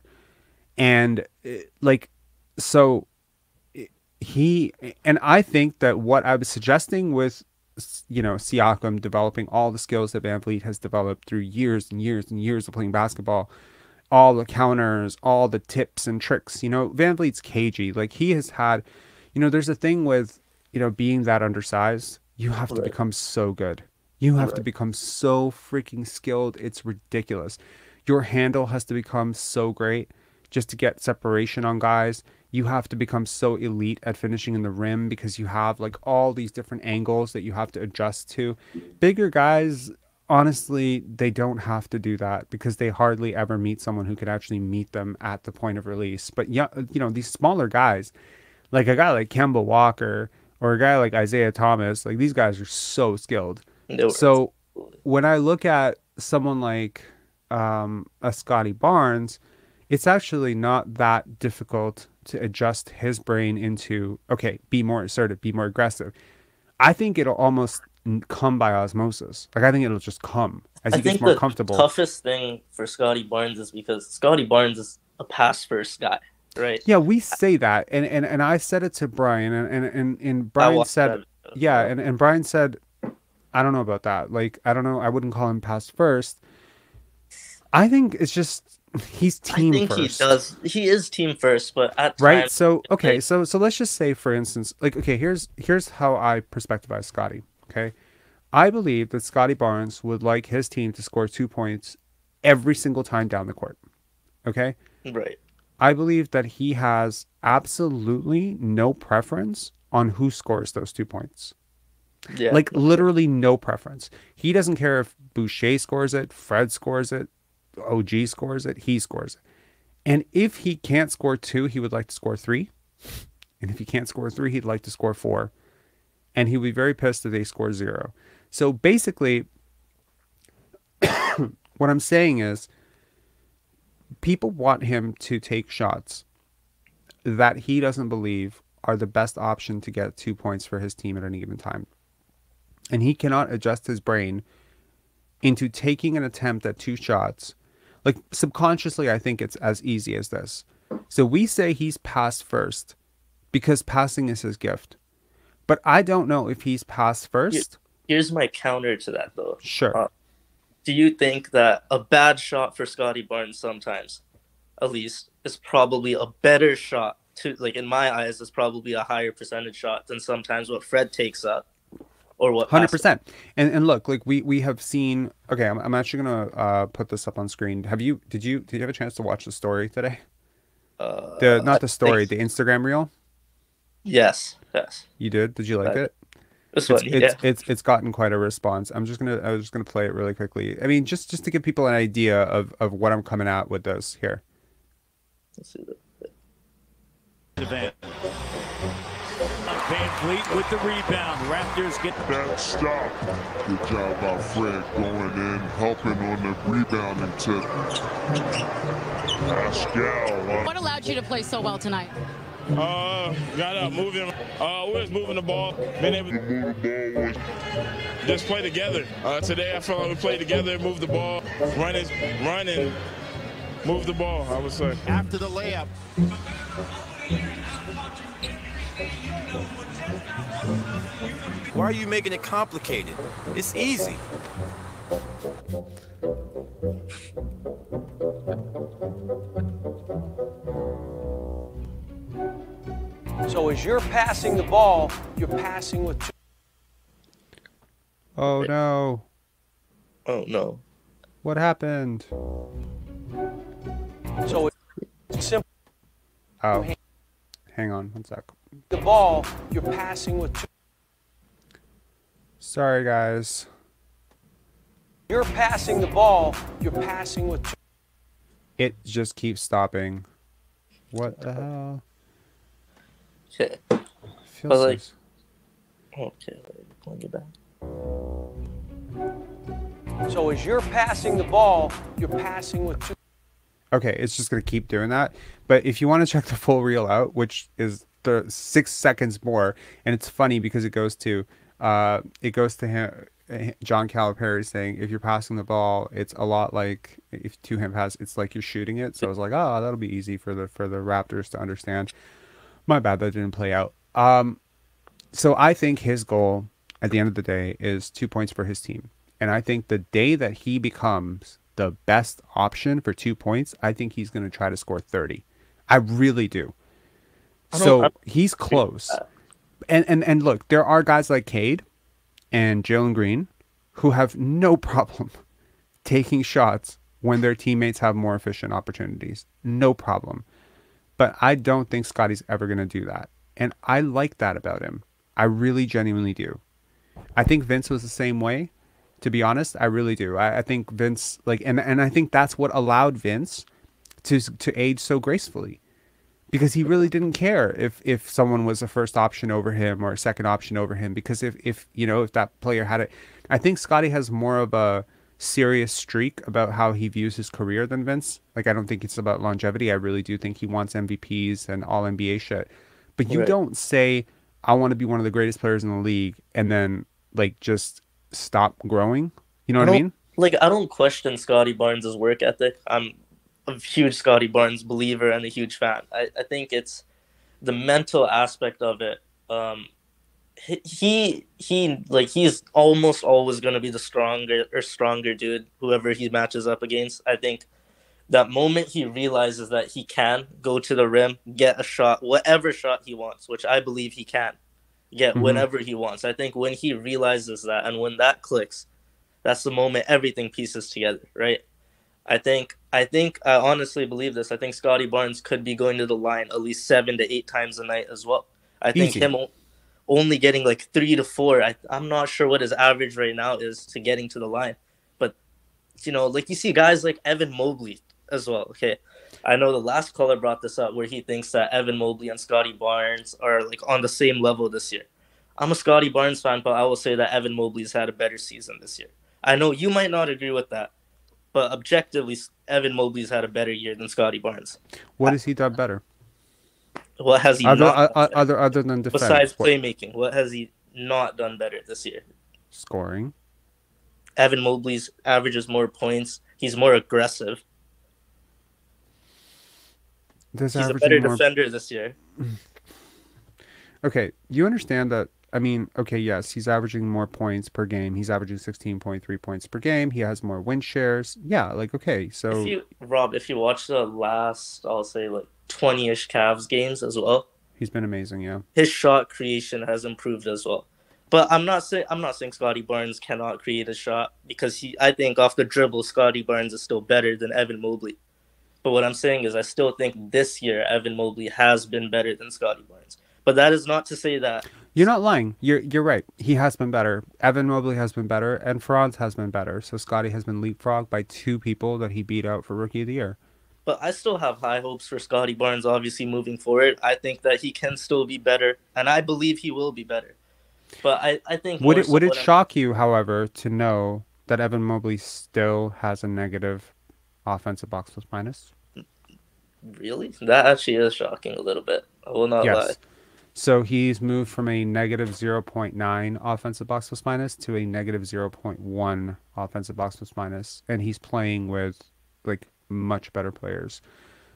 And I think that what I was suggesting with Siakam developing all the skills that VanVleet has developed through years and years and years of playing basketball, all the counters, all the tips and tricks, VanVleet's cagey. Like, he has had, there's a thing with, being that undersized, you have to become so good. You have to become so freaking skilled. It's ridiculous. Your handle has to become so great just to get separation on guys. You have to become so elite at finishing in the rim because you have like all these different angles that you have to adjust to. Bigger guys, honestly, they don't have to do that because they hardly ever meet someone who could actually meet them at the point of release. But yeah, these smaller guys, like a guy like Kemba Walker or a guy like Isaiah Thomas, like, these guys are so skilled. So when I look at someone like a Scottie Barnes, it's actually not that difficult to adjust his brain into, okay, be more assertive, be more aggressive. I think it'll almost come by osmosis. Like, I think it'll just come as he gets more comfortable. The toughest thing for Scottie Barnes is because Scottie Barnes is a pass-first guy, right? Yeah, we say that, and I said it to Brian, and Brian said, and Brian said, I don't know about that. Like, I don't know. I wouldn't call him pass first. I think it's just he's team first. He is team first, but at right. times, So okay. So let's just say, for instance, like, okay, here's how I perspectivize Scottie. Okay, I believe that Scottie Barnes would like his team to score 2 points every single time down the court. Okay. Right. I believe that he has absolutely no preference on who scores those 2 points. Yeah, like, literally no preference. He doesn't care if Boucher scores it, Fred scores it, OG scores it, he scores it. And if he can't score 2, he would like to score 3. And if he can't score 3, he'd like to score 4. And he would be very pissed if they score 0. So basically, what I'm saying is, people want him to take shots that he doesn't believe are the best option to get 2 points for his team at any given time. And he cannot adjust his brain into taking an attempt at 2 shots. Like, subconsciously, I think it's as easy as this. So we say he's pass first because passing is his gift. But I don't know if he's pass first. Here's my counter to that, though. Sure. Do you think that a bad shot for Scottie Barnes sometimes, at least, is probably a better shot like in my eyes, is probably a higher percentage shot than sometimes what Fred takes up or what. 100%. And look, like we have seen. Okay, I'm actually gonna put this up on screen. Did you have a chance to watch the story today? Not the story, the Instagram reel. Yes. You did? Did you like it? It's gotten quite a response. I was just gonna play it really quickly. I mean, just to give people an idea of what I'm coming at with this here. Let's see that. Van Vliet with the rebound. Raptors get that stop. Good job by Fred going in, helping on the rebounding tip. Pascal. What allowed you to play so well tonight? Got up, moving. We was moving the ball. Been able to move the ball. Just play together. Today I felt like we played together, move the ball, run and move the ball, I would say. After the layup. Why are you making it complicated? It's easy. So as you're passing the ball, you're passing with two. Oh no. Oh no. What happened? So it's simple. Oh. Hang on one sec. The ball, you're passing with two. Sorry guys. You're passing the ball, you're passing with two. It just keeps stopping. What the hell? Okay. Feels like, so... okay, let me back. So as you're passing the ball, you're passing with two. Okay, it's just gonna keep doing that. But if you want to check the full reel out, which is the 6 seconds more, and it's funny because it goes to him, John Calipari saying, if you're passing the ball, it's a lot like if to him pass, it's like you're shooting it. So I was like, oh, that'll be easy for the Raptors to understand. My bad, that didn't play out. So I think his goal at the end of the day is 2 points for his team. And I think the day that he becomes the best option for 2 points, I think he's going to try to score 30. I really do. So he's close. And look, there are guys like Cade and Jaylen Green who have no problem taking shots when their teammates have more efficient opportunities. No problem. But I don't think Scottie's ever going to do that. And I like that about him. I really genuinely do. I think Vince was the same way, to be honest. I really do. I think Vince, like, and I think that's what allowed Vince to age so gracefully. Because he really didn't care if someone was a first option over him or a second option over him. Because if that player had it, I think Scottie has more of a serious streak about how he views his career than Vince. Like, I don't think it's about longevity. I really do think he wants MVPs and all NBA shit. But you don't say, I want to be one of the greatest players in the league and then like just stop growing. You know what I mean? Like, I don't question Scottie Barnes' work ethic. I'm a huge Scottie Barnes believer and a huge fan. I think it's the mental aspect of it. He's almost always going to be the stronger dude, whoever he matches up against. I think that moment he realizes that he can go to the rim, get a shot, whatever shot he wants, which I believe he can get whenever he wants. I think when he realizes that and when that clicks, that's the moment everything pieces together, right? I honestly believe this. I think Scottie Barnes could be going to the line at least 7 to 8 times a night as well. I think him only getting like 3 to 4. I'm not sure what his average right now is to getting to the line. But, like you see guys like Evan Mobley as well. Okay, I know the last caller brought this up where he thinks that Evan Mobley and Scottie Barnes are like on the same level this year. I'm a Scottie Barnes fan, but I will say that Evan Mobley's had a better season this year. I know you might not agree with that, but objectively, Evan Mobley's had a better year than Scottie Barnes. What has he done better? What has he other than defense? Besides playmaking, what has he not done better this year? Scoring. Evan Mobley's averages more points. He's more aggressive. He's a better defender this year. Okay, you understand that I mean, okay, yes, he's averaging more points per game. He's averaging 16.3 points per game. He has more win shares. Yeah, like, okay, so if you watch the last, I'll say like 20-ish Cavs games as well, he's been amazing, yeah. his shot creation has improved as well. But I'm not saying Scottie Barnes cannot create a shot, because I think off the dribble, Scottie Barnes is still better than Evan Mobley. But what I'm saying is I still think this year Evan Mobley has been better than Scottie Barnes. But that is not to say that... You're not lying. You're right. He has been better. Evan Mobley has been better, and Franz has been better. So Scottie has been leapfrogged by 2 people that he beat out for Rookie of the Year. But I still have high hopes for Scottie Barnes, obviously, moving forward. I think that he can still be better, and I believe he will be better. But I think... Would it shock you, however, to know that Evan Mobley still has a negative offensive box plus minus? Really? That actually is shocking a little bit. I will not lie. So he's moved from a negative 0.9 offensive box plus minus to a negative 0.1 offensive box plus minus. And he's playing with, like, much better players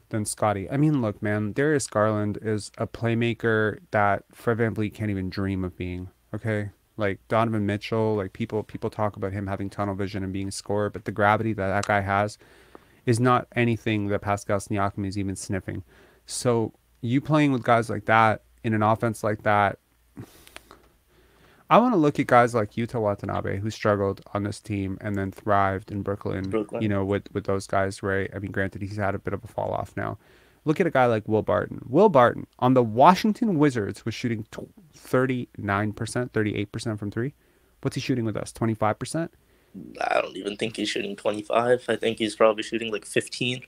than Scottie. I mean, look, man, Darius Garland is a playmaker that Fred VanVleet can't even dream of being, okay? Like, Donovan Mitchell, like, people talk about him having tunnel vision and being a scorer, but the gravity that guy has is not anything that Pascal Siakam is even sniffing. So you playing with guys like that in an offense like that, I want to look at guys like Yuta Watanabe, who struggled on this team and then thrived in Brooklyn. You know, with those guys, right? I mean, granted, he's had a bit of a fall off now. Look at a guy like Will Barton. Will Barton on the Washington Wizards was shooting 39%, 38% from 3. What's he shooting with us? 25%? I don't even think he's shooting 25. I think he's probably shooting like 15.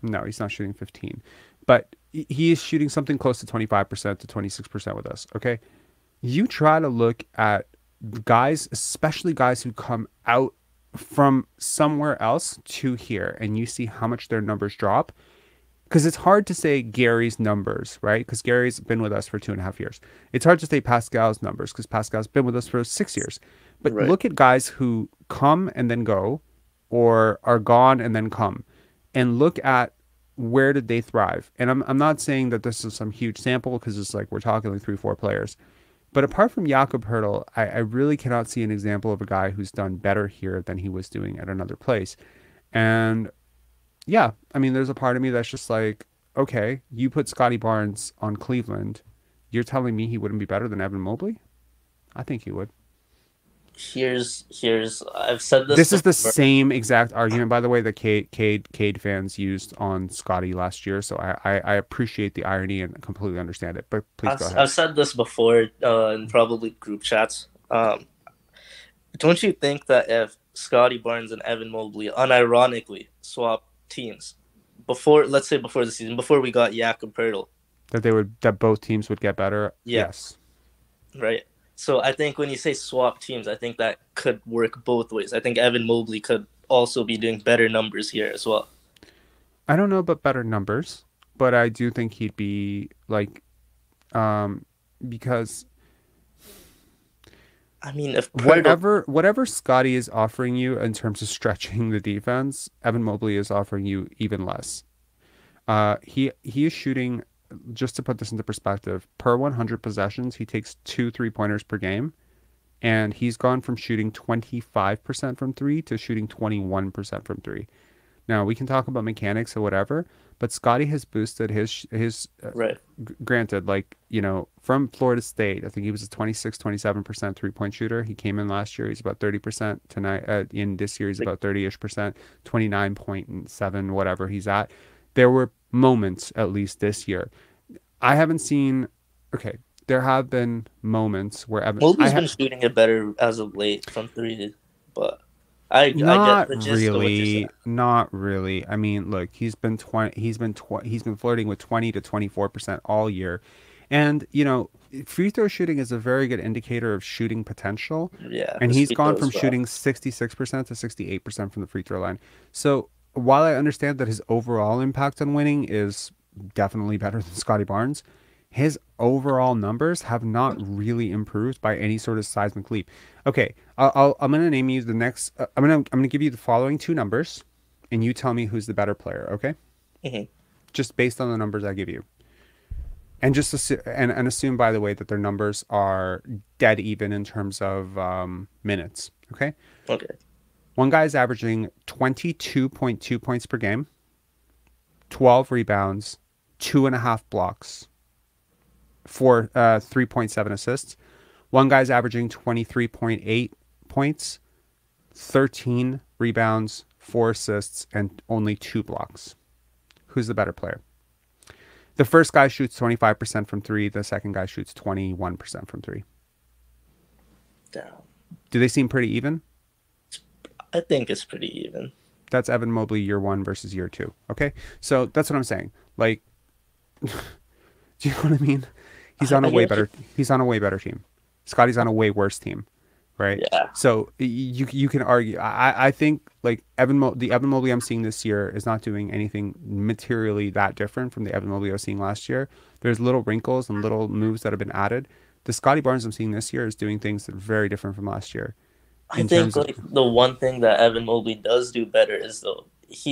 No, he's not shooting 15. But he is shooting something close to 25% to 26% with us, okay? You try to look at guys, especially guys who come out from somewhere else to here, and you see how much their numbers drop. Because it's hard to say Gary's numbers, right? Because Gary's been with us for 2.5 years. It's hard to say Pascal's numbers because Pascal's been with us for 6 years. But look at guys who come and then go, or are gone and then come, and look at where did they thrive. And I'm not saying that this is some huge sample, because it's like we're talking like 3-4 players. But apart from Jakob Poeltl, I really cannot see an example of a guy who's done better here than he was doing at another place. And yeah, I mean, there's a part of me that's just like, okay, you put Scottie Barnes on Cleveland. You're telling me he wouldn't be better than Evan Mobley? I think he would. Here's I've said this. This is the same exact argument, by the way, that Cade fans used on Scottie last year. So I appreciate the irony and completely understand it. But please go ahead. I've said this before in probably group chats. Don't you think that if Scottie Barnes and Evan Mobley unironically swapped teams let's say before the season, before we got Jakob Poeltl, that both teams would get better? Yes. Right. So I think when you say swap teams, I think that could work both ways. I think Evan Mobley could also be doing better numbers here as well. I don't know about better numbers, but I do think he'd be like, because I mean, if whatever Scottie is offering you in terms of stretching the defense, Evan Mobley is offering you even less. He is shooting, just to put this into perspective, per 100 possessions, he takes 2 3-pointers per game, and he's gone from shooting 25% from 3 to shooting 21% from 3. Now, we can talk about mechanics or whatever, but Scottie has boosted his granted, like, you know, from Florida State, I think he was a 26-27% 3-point shooter. He came in last year, he's about 30% tonight. In this year, he's about 30-ish%, 29.7, whatever he's at. There were moments, at least this year. I haven't seen, okay, there have been moments where Evan... Mobley's been shooting it better as of late from 3, but... Not really. I mean, look, he's been flirting with 20 to 24% all year, and you know, free throw shooting is a very good indicator of shooting potential. Yeah, and he's gone from shooting 66% to 68% from the free throw line. So while I understand that his overall impact on winning is definitely better than Scottie Barnes, his overall numbers have not really improved by any sort of seismic leap. Okay, I'm gonna name you the next. I'm gonna give you the following 2 numbers, and you tell me who's the better player. Okay? Mm-hmm. Just based on the numbers I give you. And just and assume, by the way, that their numbers are dead even in terms of minutes. Okay. Okay. One guy's averaging 22.2 points per game, 12 rebounds, 2.5 blocks, 3.7 assists. One guy's averaging 23.8 points, 13 rebounds, 4 assists, and only 2 blocks. Who's the better player? The first guy shoots 25% from 3. The second guy shoots 21% from 3. Damn. Do they seem pretty even? I think it's pretty even. That's Evan Mobley year 1 versus year 2. Okay, so that's what I'm saying. Like, do you know what I mean? He's on a way better. He's on a way better team. Scottie's on a way worse team, right? Yeah. So you can argue. I think like the Evan Mobley I'm seeing this year is not doing anything materially that different from the Evan Mobley I was seeing last year. There's little wrinkles and little moves that have been added. The Scottie Barnes I'm seeing this year is doing things that are very different from last year. I think like the one thing that Evan Mobley does do better is though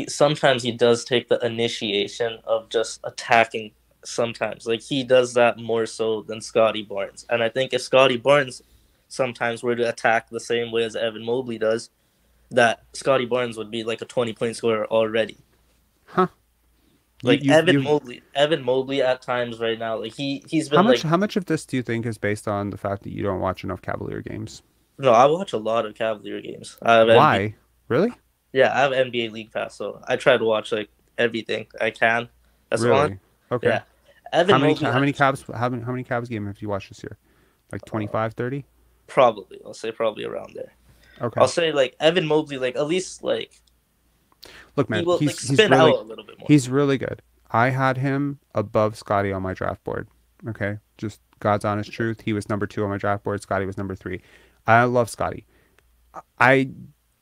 sometimes he does take the initiation of just attacking. Sometimes like he does that more so than Scottie Barnes, and I think if Scottie Barnes sometimes were to attack the same way as Evan Mobley does, that Scottie Barnes would be like a 20-point scorer already. Huh? Like Evan Mobley at times right now, like he's been how much of this do you think is based on the fact that you don't watch enough Cavalier games? No, I watch a lot of Cavalier games. Why? Really? Yeah, I have NBA League Pass, so I try to watch like everything I can. That's really? on. Okay. Yeah. How many Cavs game have you watched this year? Like 25, 30? Probably. I'll say probably around there. Okay. I'll say like Evan Mobley, like at least like. Look, man, he's really, out a little bit more. He's really good. I had him above Scottie on my draft board. Okay, just God's honest truth. He was number 2 on my draft board. Scottie was number 3. I love Scottie. I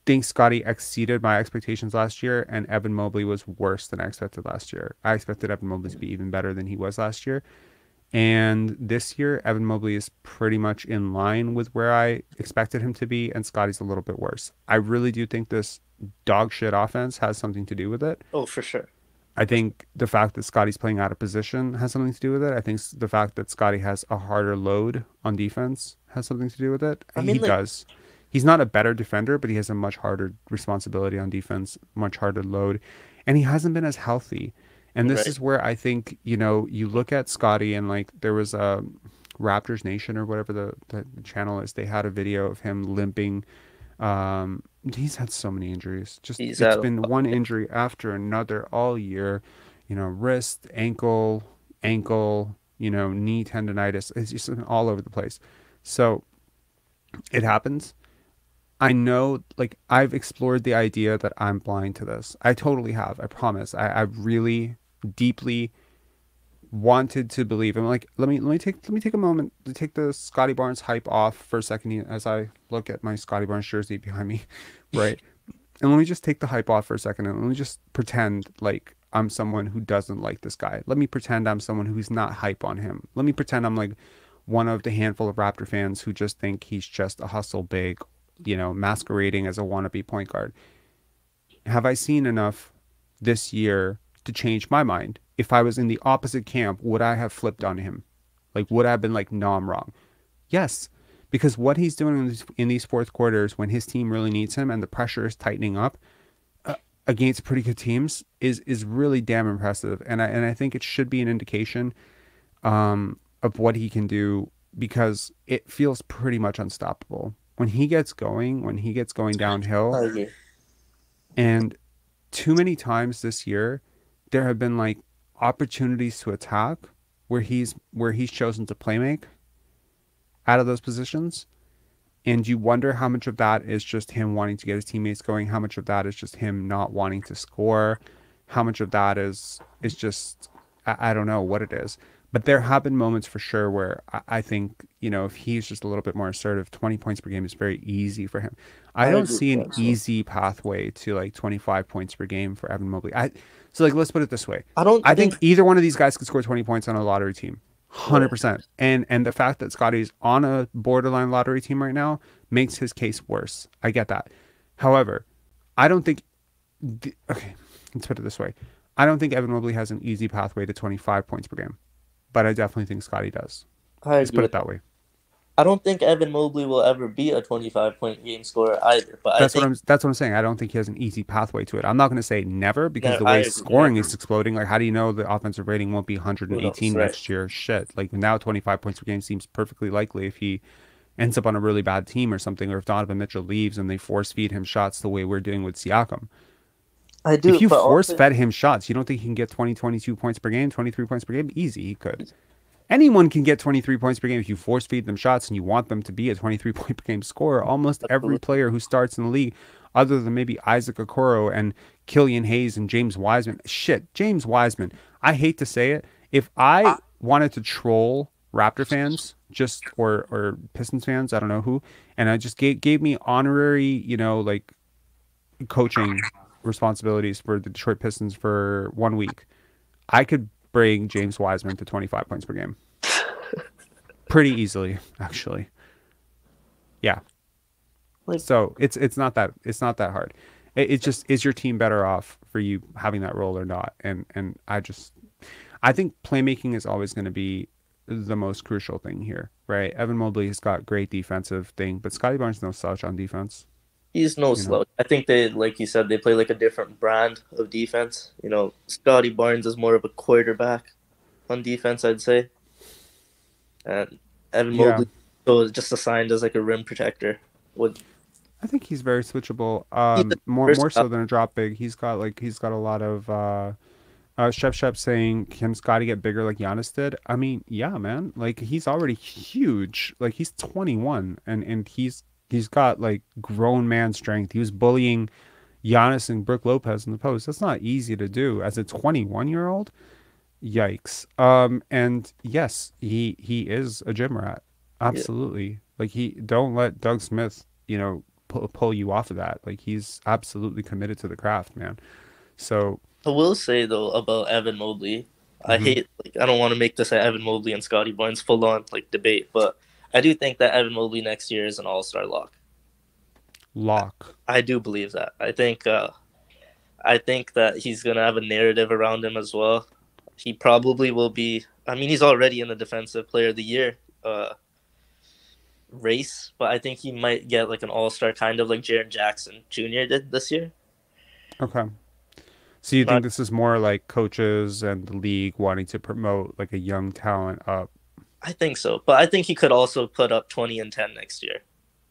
think Scottie exceeded my expectations last year, and Evan Mobley was worse than I expected last year. I expected Evan Mobley to be even better than he was last year. And this year, Evan Mobley is pretty much in line with where I expected him to be, and Scottie's a little bit worse. I really do think this dog shit offense has something to do with it. Oh, for sure. I think the fact that Scottie's playing out of position has something to do with it. I think the fact that Scottie has a harder load on defense has something to do with it. I mean, he does. He's not a better defender, but he has a much harder responsibility on defense, much harder load, and he hasn't been as healthy. And this is where I think, you know, you look at Scottie, and like there was a Raptors Nation or whatever the channel is. They had a video of him limping. He's had so many injuries. It's been one injury after another all year. You know, wrist, ankle, you know, knee tendonitis. It's just all over the place. So it happens. I know, like, I've explored the idea that I'm blind to this. I totally have. I promise. I really deeply wanted to believe. I'm like, let me take a moment to take the Scottie Barnes hype off for a second as I look at my Scottie Barnes jersey behind me, right? And let me just take the hype off for a second, and let me just pretend like I'm someone who doesn't like this guy. Let me pretend I'm someone who's not hype on him. Let me pretend I'm like one of the handful of Raptor fans who just think he's just a hustle big, you know, masquerading as a wannabe point guard. Have I seen enough this year to change my mind? If I was in the opposite camp, would I have flipped on him? Like, would I have been like, no, I'm wrong? Yes, because what he's doing in these fourth quarters when his team really needs him and the pressure is tightening up against pretty good teams is really damn impressive. And I think it should be an indication of what he can do, because it feels pretty much unstoppable. When he gets going downhill, and too many times this year, there have been like opportunities to attack where he's chosen to play make out of those positions, and you wonder how much of that is just him wanting to get his teammates going, how much of that is just him not wanting to score, how much of that is just I don't know what it is. But there have been moments for sure where I think, you know, if he's just a little bit more assertive, 20 points per game is very easy for him. I don't see an easy pathway to like 25 points per game for Evan Mobley. So like, let's put it this way. I think either one of these guys could score 20 points on a lottery team. 100%. And the fact that Scottie's on a borderline lottery team right now makes his case worse. I get that. However, I don't think... Okay, let's put it this way. I don't think Evan Mobley has an easy pathway to 25 points per game. but I definitely think Scottie does. I Let's agree put with it that way. I don't think Evan Mobley will ever be a 25-point game scorer either. But That's what I'm saying. I don't think he has an easy pathway to it. I'm not going to say never because the way scoring is exploding. Like, how do you know the offensive rating won't be 118 next year? Shit. Like, now 25 points per game seems perfectly likely if he ends up on a really bad team or something, or if Donovan Mitchell leaves and they force feed him shots the way we're doing with Siakam. I do. If you force fed him shots, you don't think he can get 20, 22 points per game, 23 points per game? Easy, he could. Anyone can get 23 points per game if you force feed them shots and you want them to be a 23-point per game scorer. Almost every player who starts in the league, other than maybe Isaac Okoro and Killian Hayes and James Wiseman. Shit, James Wiseman. I hate to say it. If I wanted to troll Raptor fans, or Pistons fans, I don't know who, and I just gave me honorary, like coaching responsibilities for the Detroit Pistons for 1 week, I could bring James Wiseman to 25 points per game pretty easily, actually. Yeah. So it's not that hard. It's just, is your team better off for you having that role or not? And I think playmaking is always going to be the most crucial thing here, right? Evan Mobley has got great defensive thing, but Scottie Barnes no slouch on defense. He's no slouch. I think they, like you said, they play like a different brand of defense. Scottie Barnes is more of a quarterback on defense, I'd say. And Evan Mobley is just assigned as like a rim protector. I think he's very switchable. More so than a drop big. He's got a lot of Shep saying, can Scottie get bigger like Giannis did? I mean, yeah, man. Like, he's already huge. Like, he's 21 and he's got like grown man strength. He was bullying Giannis and Brook Lopez in the post. That's not easy to do as a 21-year-old. Yikes. And yes, he is a gym rat. Absolutely. Yeah. Like, don't let Doug Smith, pull you off of that. Like, he's absolutely committed to the craft, man. So I will say though about Evan Mobley, I don't want to make this an Evan Mobley and Scottie Barnes full on like debate, but I do think that Evan Mobley next year is an all-star lock. I do believe that. I think that he's going to have a narrative around him as well. He probably will be. I mean, he's already in the Defensive Player of the Year race, but I think he might get like an all-star kind of like Jaren Jackson Jr. did this year. Okay. So you think this is more like coaches and the league wanting to promote like a young talent up? I think so, but I think he could also put up 20 and 10 next year.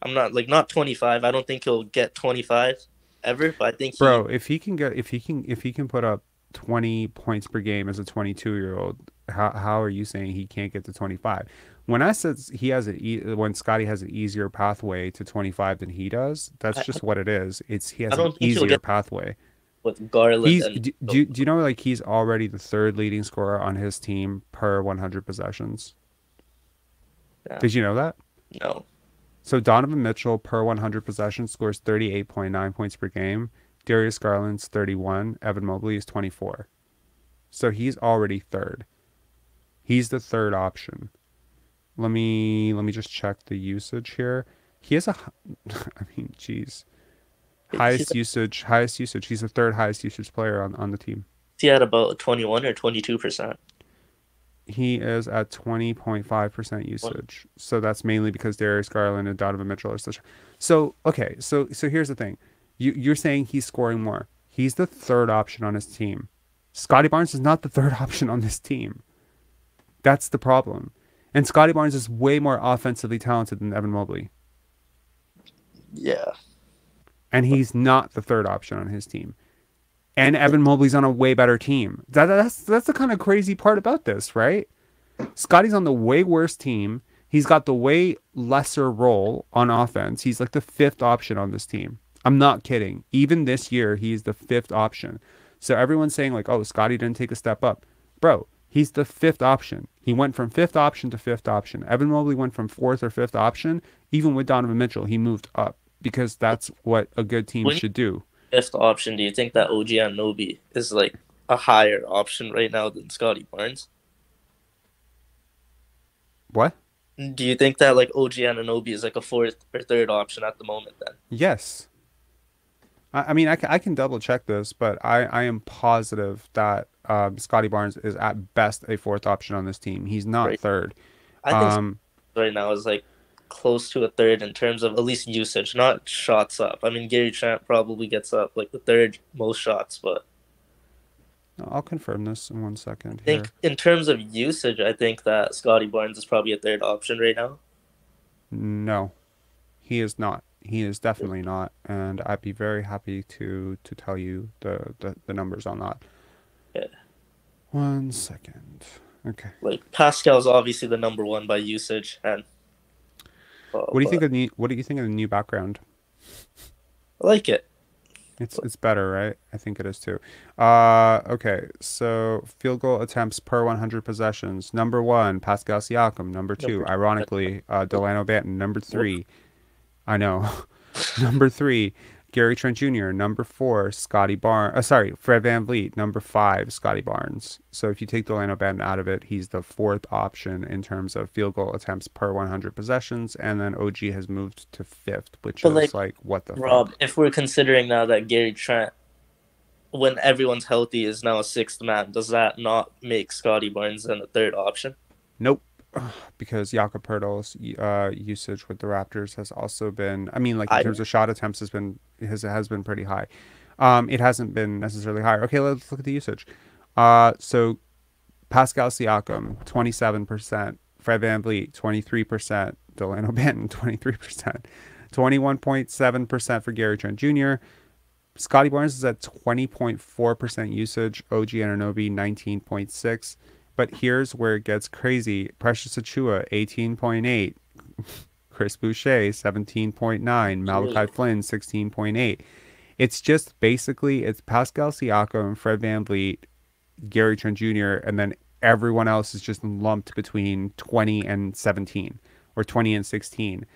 I'm not 25. I don't think he'll get 25 ever, but I think if he can put up 20 points per game as a 22-year-old, how are you saying he can't get to 25? When I said when Scottie has an easier pathway to 25 than he does, that's just what it is. He has an easier pathway. With Garland, do you know, like, he's already the third leading scorer on his team per 100 possessions? Yeah. Did you know that? No. So Donovan Mitchell per 100 possessions scores 38.9 points per game. Darius Garland's 31. Evan Mobley is 24. So he's already third. He's the third option. Let me just check the usage here. He has highest usage. He's the third highest usage player on the team. He had about 21 or 22%. He is at 20.5% usage. So that's mainly because Darius Garland and Donovan Mitchell are such. So okay, so here's the thing. You're saying he's scoring more. He's the third option on his team. Scottie Barnes is not the third option on this team. That's the problem. And Scottie Barnes is way more offensively talented than Evan Mobley. Yeah. And he's not the third option on his team. And Evan Mobley's on a way better team. That's the kind of crazy part about this, right? Scottie's on the way worse team. He's got the way lesser role on offense. He's like the fifth option on this team. I'm not kidding. Even this year, he's the fifth option. So everyone's saying like, oh, Scottie didn't take a step up. Bro, he's the fifth option. He went from fifth option to fifth option. Evan Mobley went from fourth or fifth option. Even with Donovan Mitchell, he moved up because that's what a good team should do. Fifth option, do you think that OG Anunoby is like a higher option right now than Scottie Barnes? What? Do you think that like OG Anunoby is like a fourth or third option at the moment then? Yes. I mean, I can double check this, but I am positive that Scottie Barnes is at best a fourth option on this team. He's not Right. third. I think right now is like close to a third in terms of at least usage, not shots up. I mean, Gary Trent probably gets up like the third most shots, but I'll confirm this in 1 second. I think in terms of usage, I think that Scottie Barnes is probably a third option right now. No, he is not. He is definitely not, and I'd be very happy to tell you the numbers on that. Yeah. 1 second. Okay. Like Pascal's obviously the number one by usage, and what do you think of the new background? I like it. It's better, right? I think it is too. Okay, so field goal attempts per 100 possessions. Number 1, Pascal Siakam. Number 2, ironically, Delano Banton. Number 3, I know. Number 3, Gary Trent Jr. Number 4, Scottie Barnes. Fred VanVleet. Number 5, Scottie Barnes. So if you take Delano Banton out of it, he's the fourth option in terms of field goal attempts per 100 possessions, and then OG has moved to 5th, which is like what the Rob, fuck? if we're considering now that Gary Trent, when everyone's healthy, is now a sixth man, does that not make Scottie Barnes then a third option? Nope. Because Jakob Poeltl's usage with the Raptors has also been, I mean, like in terms of shot attempts has been pretty high. It hasn't been necessarily higher. Okay, let's look at the usage. So Pascal Siakam 27%, Fred VanVleet 23%, Delano Banton 23%, 21.7% for Gary Trent Jr. Scottie Barnes is at 20.4% usage. OG Anunoby 19.6%. But here's where it gets crazy. Precious Achiuwa, 18.8. Chris Boucher, 17.9. Malachi Flynn, 16.8. It's just basically, it's Pascal Siakam, Fred VanVleet, Gary Trent Jr., and then everyone else is just lumped between 20 and 17 or 20 and 16.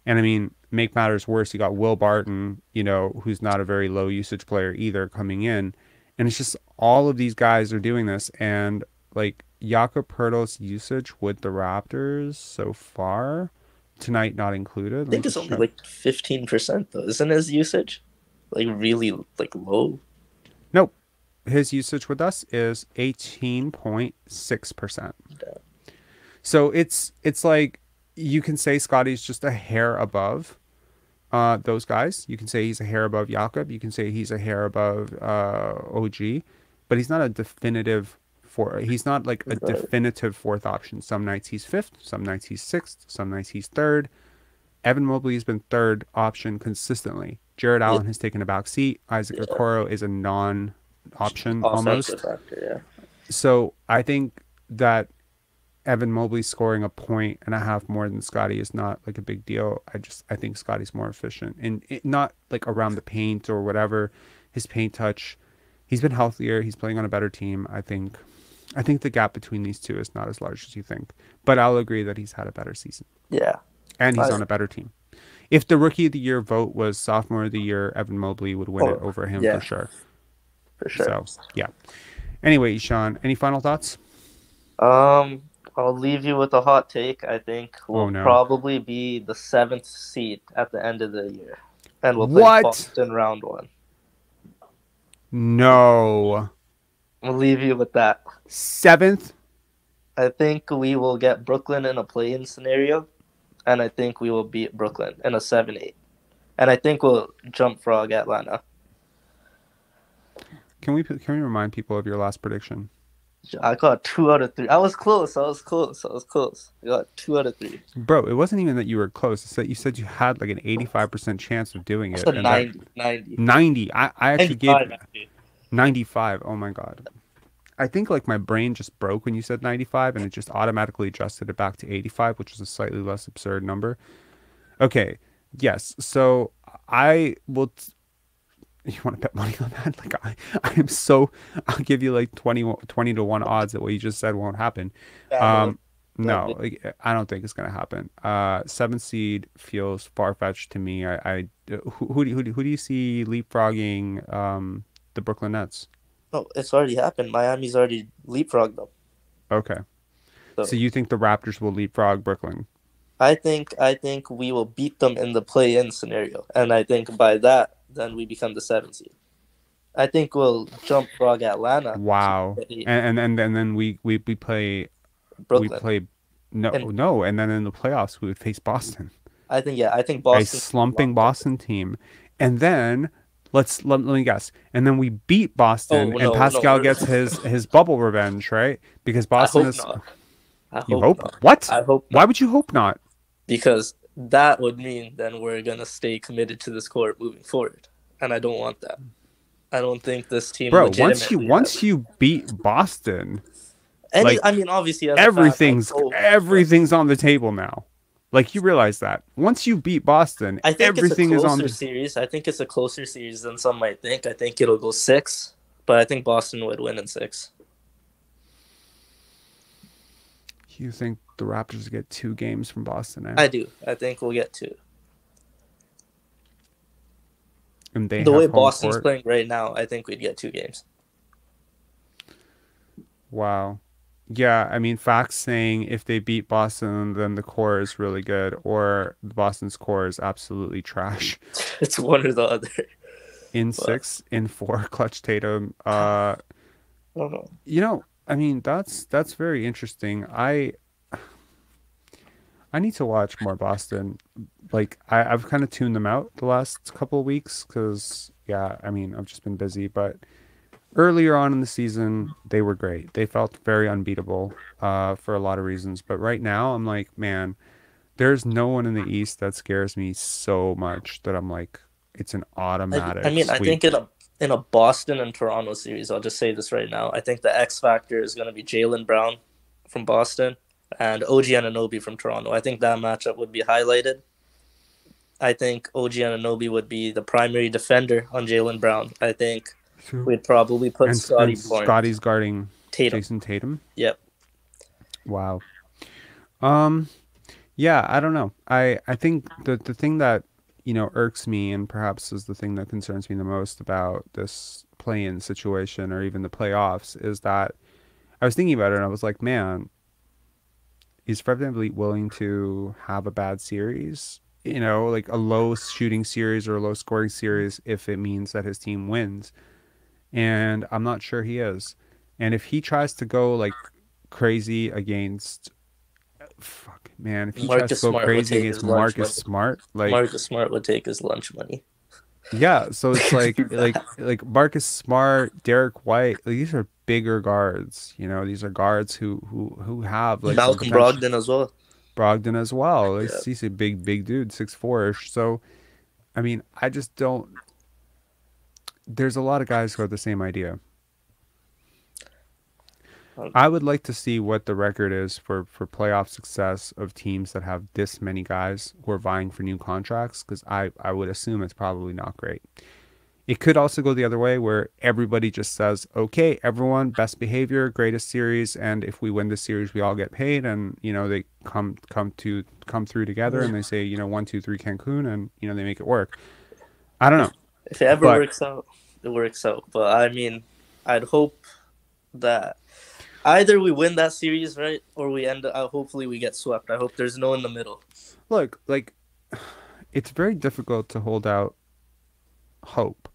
And I mean, make matters worse, you got Will Barton, who's not a very low usage player either, coming in. And it's just all of these guys are doing this. And like Jakob Poeltl's usage with the Raptors so far, tonight not included. I think it's only like 15% though, isn't his usage? Like really like low? Nope. His usage with us is 18.6%. So it's like you can say Scottie's just a hair above those guys. You can say he's a hair above Jakob. You can say he's a hair above OG, but he's not a definitive he's not like a definitive fourth option. Some nights he's 5th, some nights he's 6th, some nights he's 3rd. Evan Mobley has been 3rd option consistently. Jared Allen has taken a back seat. Isaac Okoro is a non-option almost. Factor, So I think that Evan Mobley scoring 1.5 points more than Scottie is not like a big deal. I think Scottie's more efficient and not like around the paint or whatever. His paint touch, he's been healthier. He's playing on a better team. I think the gap between these two is not as large as you think, but I'll agree that he's had a better season. Yeah. And he's on a better team. If the rookie of the year vote was sophomore of the year, Evan Mobley would win it over him for sure. For sure. So, yeah. Anyway, Sean, any final thoughts? I'll leave you with a hot take. I think we'll probably be the 7th seed at the end of the year. And we'll play Boston round 1. No. I'll leave you with that. 7th? I think we will get Brooklyn in a play-in scenario, and I think we will beat Brooklyn in a 7-8. And I think we'll jump frog Atlanta. Can we remind people of your last prediction? I got 2 out of 3. I was close. I got 2 out of 3. Bro, it wasn't even that you were close. It's that you said you had like an 85% chance of doing it. 90. I actually gave 95. Oh my God. I think like my brain just broke when you said 95 and it just automatically adjusted it back to 85, which is a slightly less absurd number. Okay. Yes. So I will... You want to bet money on that? Like I'll give you like 20 to 1 odds that what you just said won't happen. No, like, I don't think it's going to happen. 7th seed feels far-fetched to me. Who do you see leapfrogging the Brooklyn Nets? Oh, it's already happened. Miami's already leapfrogged them. Okay. So you think the Raptors will leapfrog Brooklyn? I think we will beat them in the play-in scenario. And I think by that, then we become the 7th seed. I think we'll jump frog Atlanta. Wow. And then we play Brooklyn. We play no, and then in the playoffs we would face Boston. I think Boston, a slumping Boston team, and then let me guess, and then we beat Boston, and Pascal gets his bubble revenge, right? Because Boston is. You hope not. What? I hope not. Why would you hope not? Because that would mean then we're gonna stay committed to this court moving forward, and I don't want that. I don't think this team. Bro, once you beat Boston, I mean, obviously, everything's on the table now. Like, you realize that once you beat Boston, I think everything it's a is on closer series. I think it's a closer series than some might think. I think it'll go 6, but I think Boston would win in 6. You think the Raptors get 2 games from Boston? I do. I think we'll get 2. And the way Boston's playing right now, I think we'd get 2 games. Wow. Yeah, I mean, facts saying if they beat Boston, then the core is really good, or Boston's core is absolutely trash. It's one or the other. In 6, in 4, clutch Tatum. I don't know. You know, I mean, that's very interesting. I need to watch more Boston. Like, I've kind of tuned them out the last couple of weeks because, yeah, I mean, I've just been busy, but earlier on in the season, they were great. They felt very unbeatable for a lot of reasons. But right now, I'm like, man, there's no one in the East that scares me so much that I'm like, it's an automatic I mean, sweep. I think in a Boston and Toronto series, I'll just say this right now, I think the X factor is going to be Jaylen Brown from Boston and OG Anunoby from Toronto. I think that matchup would be highlighted. I think OG Anunoby would be the primary defender on Jaylen Brown. I think we'd probably put Scottie Barnes. Scottie's guarding Tatum. Jason Tatum. Yep. Wow. Yeah, I don't know. I think the thing that, you know, irks me and perhaps is the thing that concerns me the most about this play-in situation or even the playoffs is that I was thinking about it and I was like, man, is Fred VanVleet willing to have a bad series? You know, like a low shooting series or a low scoring series if it means that his team wins. And I'm not sure he is. And if he tries to go like crazy against if he tries to go crazy against Marcus Smart, like Marcus Smart would take his lunch money. Yeah, so it's like Marcus Smart, Derek White, like, these are bigger guards. You know, these are guards who have like Malcolm Brogdon as well. Brogdon as well. Like, he's a big dude, 6'4"-ish. So, I mean, I just don't. There's a lot of guys who have the same idea. I would like to see what the record is for playoff success of teams that have this many guys who are vying for new contracts, because I would assume it's probably not great. It could also go the other way where everybody just says, okay, everyone, best behavior, greatest series, and if we win this series, we all get paid, and, you know, they come through together and they say, you know, 1, 2, 3 Cancun, and, you know, they make it work. I don't know. If it ever works out, it works out. But I mean, I'd hope that either we win that series, right, or we end up, hopefully we get swept. I hope there's no in the middle. Look, like, it's very difficult to hold out hope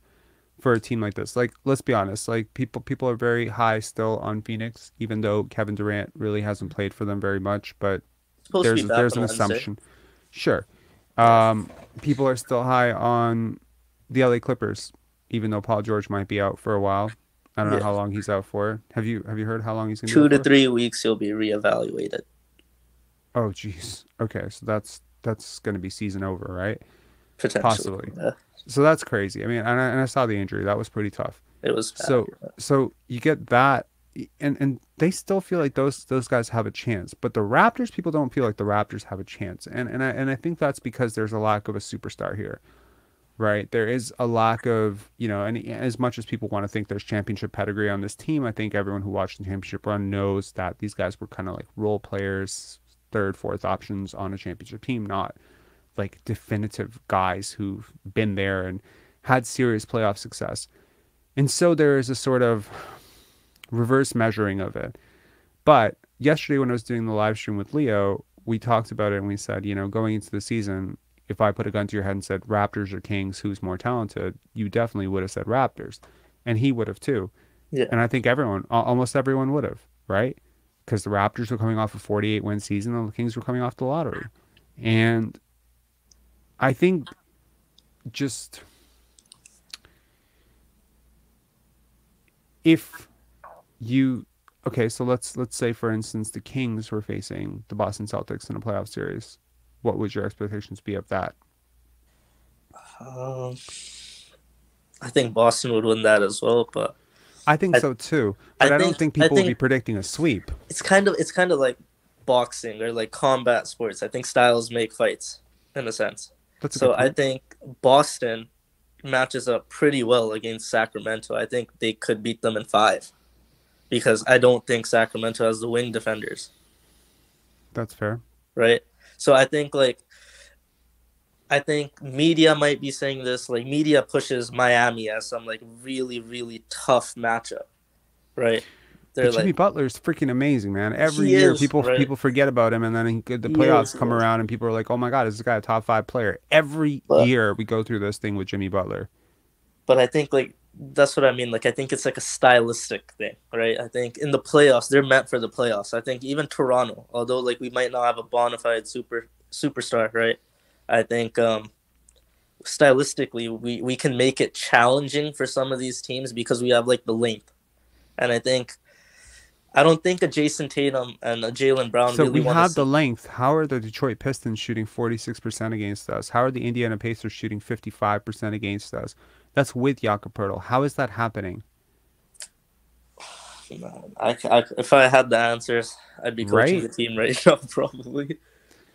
for a team like this. Like, let's be honest, like, people are very high still on Phoenix, even though Kevin Durant really hasn't played for them very much, but there's an assumption. Sure. People are still high on the LA Clippers, even though Paul George might be out for a while. I don't know how long he's out for. Have you heard how long he's going to be out for? 2 to 3 weeks he'll be reevaluated. Oh, jeez. Okay, so that's going to be season over, right? Potentially. Possibly. Yeah. So that's crazy. I mean, and I saw the injury. That was pretty tough. It was bad, so you get that, and they still feel like those guys have a chance. But the Raptors, people don't feel like the Raptors have a chance. And I think that's because there's a lack of a superstar here. Right, there is a lack of, you know, and as much as people want to think there's championship pedigree on this team, I think everyone who watched the championship run knows that these guys were kind of like role players, 3rd, 4th options on a championship team, not like definitive guys who've been there and had serious playoff success. And so there is a sort of reverse measuring of it. But yesterday when I was doing the live stream with Leo, we talked about it and we said, you know, going into the season, if I put a gun to your head and said Raptors or Kings, who's more talented, you definitely would have said Raptors, and he would have too. Yeah. And I think almost everyone would have, right? Because the Raptors were coming off a 48-win season, and the Kings were coming off the lottery. And I think just if you so let's say, for instance, the Kings were facing the Boston Celtics in a playoff series, what would your expectations be of that? I think Boston would win that as well, but I think so too. But I don't think people would be predicting a sweep. It's kind of like boxing or like combat sports. I think styles make fights in a sense. So I think Boston matches up pretty well against Sacramento. I think they could beat them in 5 because I don't think Sacramento has the wing defenders. That's fair. Right? So I think media might be saying this, like media pushes Miami as some like really, really tough matchup. Right? But Jimmy Butler's freaking amazing, man. Every year people forget about him, and then the playoffs come around and people are like, oh my God, is this guy a top 5 player? Every year we go through this thing with Jimmy Butler. But I think that's what I mean. Like I think it's like a stylistic thing, right? I think in the playoffs, they're meant for the playoffs. I think even Toronto, although like we might not have a bona fide superstar, right? I think stylistically we can make it challenging for some of these teams because we have like the length. And I don't think a Jason Tatum and a Jaylen Brown so really we have the length. How are the Detroit Pistons shooting 46% against us? How are the Indiana Pacers shooting 55% against us? That's with Jakob Poeltl. How is that happening? If I had the answers, I'd be coaching the team right now, probably.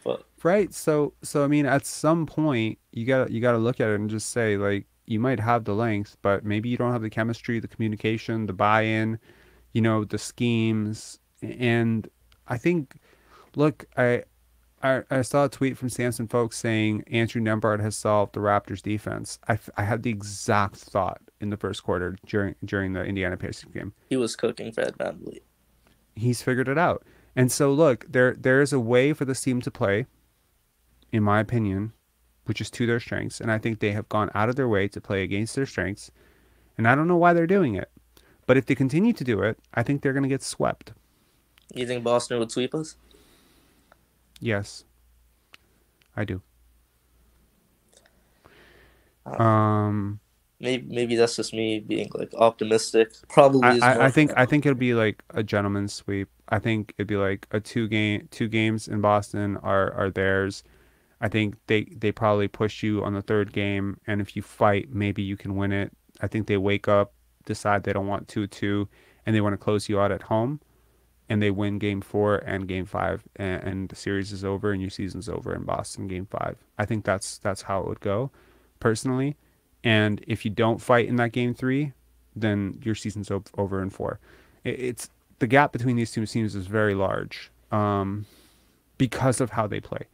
But right. So I mean, at some point, you gotta look at it and just say, like, you might have the length, but maybe you don't have the chemistry, the communication, the buy-in, the schemes. And I think, look, I saw a tweet from Samson Folks saying Andrew Nembhard has solved the Raptors defense. I had the exact thought in the first quarter during the Indiana Pacers game. He was cooking Fred VanVleet. He's figured it out. And so look, there is a way for this team to play, in my opinion, which is to their strengths. And I think they have gone out of their way to play against their strengths. And I don't know why they're doing it. But if they continue to do it, I think they're going to get swept. You think Boston would sweep us? Yes, I do. Maybe that's just me being like optimistic. Probably. I think it'll be like a gentleman's sweep. I think it'd be like a two games in Boston are theirs. I think they probably push you on the third game, and if you fight, maybe you can win it. I think they wake up, decide they don't want 2-2, and they want to close you out at home. And they win Game 4 and Game 5, and the series is over, and your season's over in Boston Game 5. I think that's how it would go, personally. And if you don't fight in that Game 3, then your season's over in 4. It's the gap between these two teams is very large, because of how they play.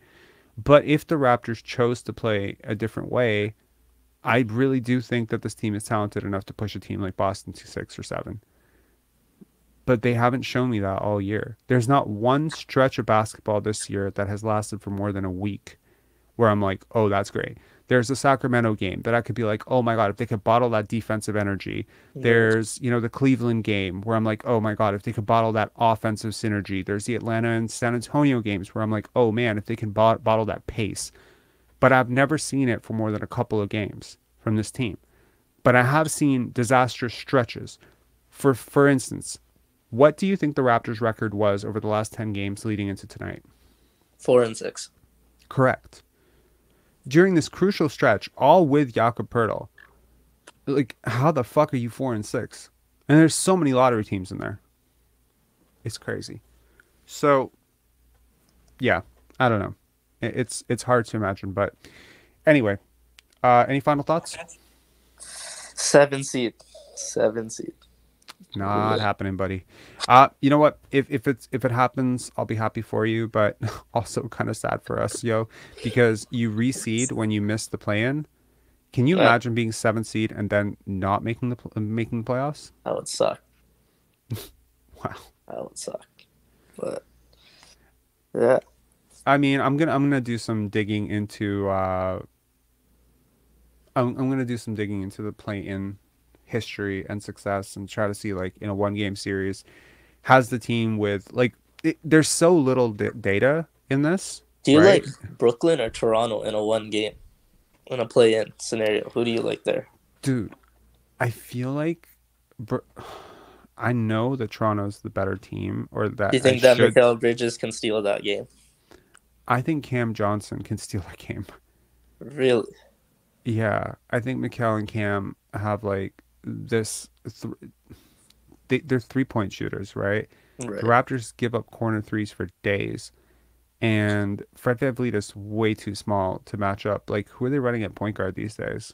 But if the Raptors chose to play a different way, I really do think that this team is talented enough to push a team like Boston to 6 or 7. But they haven't shown me that all year. There's not one stretch of basketball this year that has lasted for more than a week where I'm like, oh, that's great. There's a Sacramento game that I could be like, oh my God, if they could bottle that defensive energy. There's, the Cleveland game where I'm like, oh my God, if they could bottle that offensive synergy. There's the Atlanta and San Antonio games where I'm like, oh man, if they can bottle that pace. But I've never seen it for more than a couple of games from this team. But I have seen disastrous stretches. For instance, what do you think the Raptors' record was over the last 10 games leading into tonight? 4-6. Correct. During this crucial stretch, all with Jakob Poeltl, like, how the fuck are you 4-6? And there's so many lottery teams in there. It's crazy. So, yeah, I don't know. It's hard to imagine, but anyway, any final thoughts? 7 seed. Not happening, buddy. You know what? If it happens, I'll be happy for you, but also kind of sad for us, because you reseed when you miss the play-in. Can you imagine being 7th seed and then not making the playoffs? That would suck. Wow, that would suck. But yeah, I mean, I'm gonna do some digging into I'm gonna do some digging into the play-in history and success and try to see, like, in a one-game series, has the team with, like, there's so little data in this, Do you right? like Brooklyn or Toronto in a one game, in a play-in scenario? Who do you like there? Dude, I feel like I know that Toronto's the better team, or that Do you think that Mikal Bridges can steal that game? I think Cam Johnson can steal that game. Really? Yeah, I think Mikal and Cam have, like, this. They're 3-point shooters, right? Right. The Raptors give up corner threes for days, and Fred VanVleet is way too small to match up. Like, who are they running at point guard these days?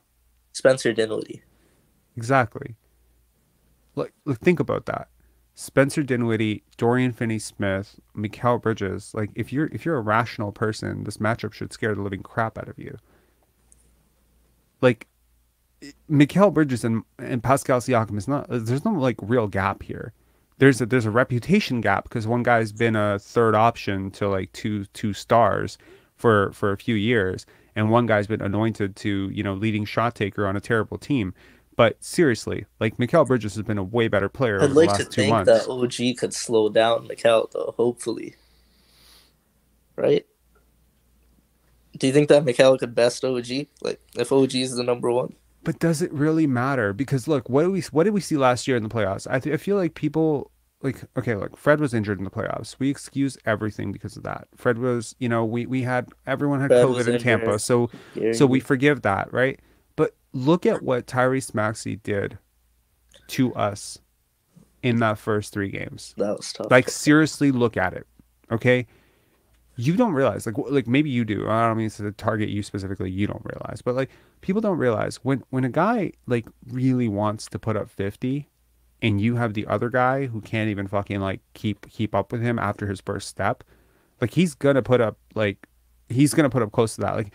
Spencer Dinwiddie. Exactly. Like, think about that. Spencer Dinwiddie, Dorian Finney-Smith, Mikal Bridges. Like, if you're a rational person, this matchup should scare the living crap out of you. Like, Mikal Bridges and Pascal Siakam is not. There's no, like, real gap here. There's a reputation gap because one guy's been a third option to, like, two stars for a few years, and one guy's been anointed to, leading shot taker on a terrible team. But seriously, like, Mikal Bridges has been a way better player I'd over the like to last 2 think months. that OG could slow down Mikal, though, hopefully. Right? Do you think that Mikal could best OG? Like, if OG is the number one? But does it really matter? Because, look, what did we see last year in the playoffs? I feel like people, like, okay, look, Fred was injured in the playoffs. We excuse everything because of that. Fred was, everyone had Fred was COVID in Tampa, injured. so we forgive that, right? But look at what Tyrese Maxey did to us in that first 3 games. That was tough. Like, seriously, look at it, okay? You don't realize, like maybe you do. I don't mean to target you specifically. You don't realize, but, like, people don't realize when a guy, like, really wants to put up 50, and you have the other guy who can't even fucking, like, keep up with him after his first step, like, he's gonna put up close to that.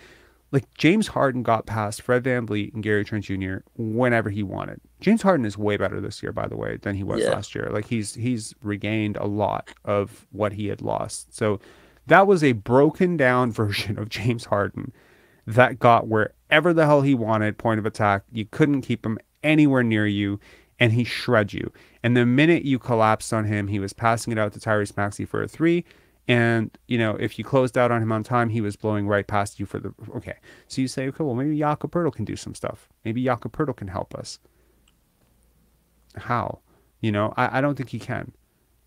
Like James Harden got past Fred VanVleet and Gary Trent Jr. whenever he wanted. James Harden is way better this year, by the way, than he was last year. Like, he's regained a lot of what he had lost. So that was a broken down version of James Harden that got wherever the hell he wanted, point of attack. You couldn't keep him anywhere near you, and he shred you. And the minute you collapsed on him, he was passing it out to Tyrese Maxey for a 3. And, if you closed out on him on time, he was blowing right past you for the... Okay. So you say, okay, well, maybe Jakob Poeltl can do some stuff. Maybe Jakob Poeltl can help us. How? I don't think he can.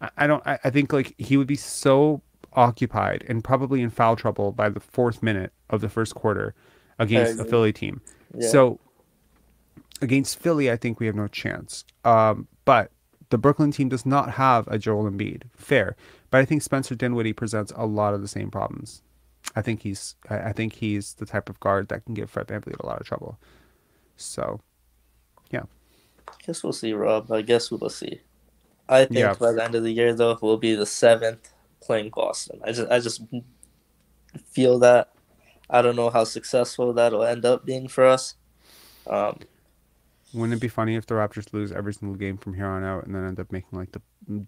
I think, like, he would be so occupied and probably in foul trouble by the 4th minute of the first quarter against a Philly team. Yeah. So against Philly, I think we have no chance. But the Brooklyn team does not have a Joel Embiid. Fair. But I think Spencer Dinwiddie presents a lot of the same problems. I think he's the type of guard that can give Fred VanVleet a lot of trouble. So, yeah. I guess we'll see, Rob. I guess we'll see. I think by the end of the year, though, we'll be the 7th playing Boston. I just feel that. I don't know how successful that'll end up being for us. Wouldn't it be funny if the Raptors lose every single game from here on out and then end up making, like,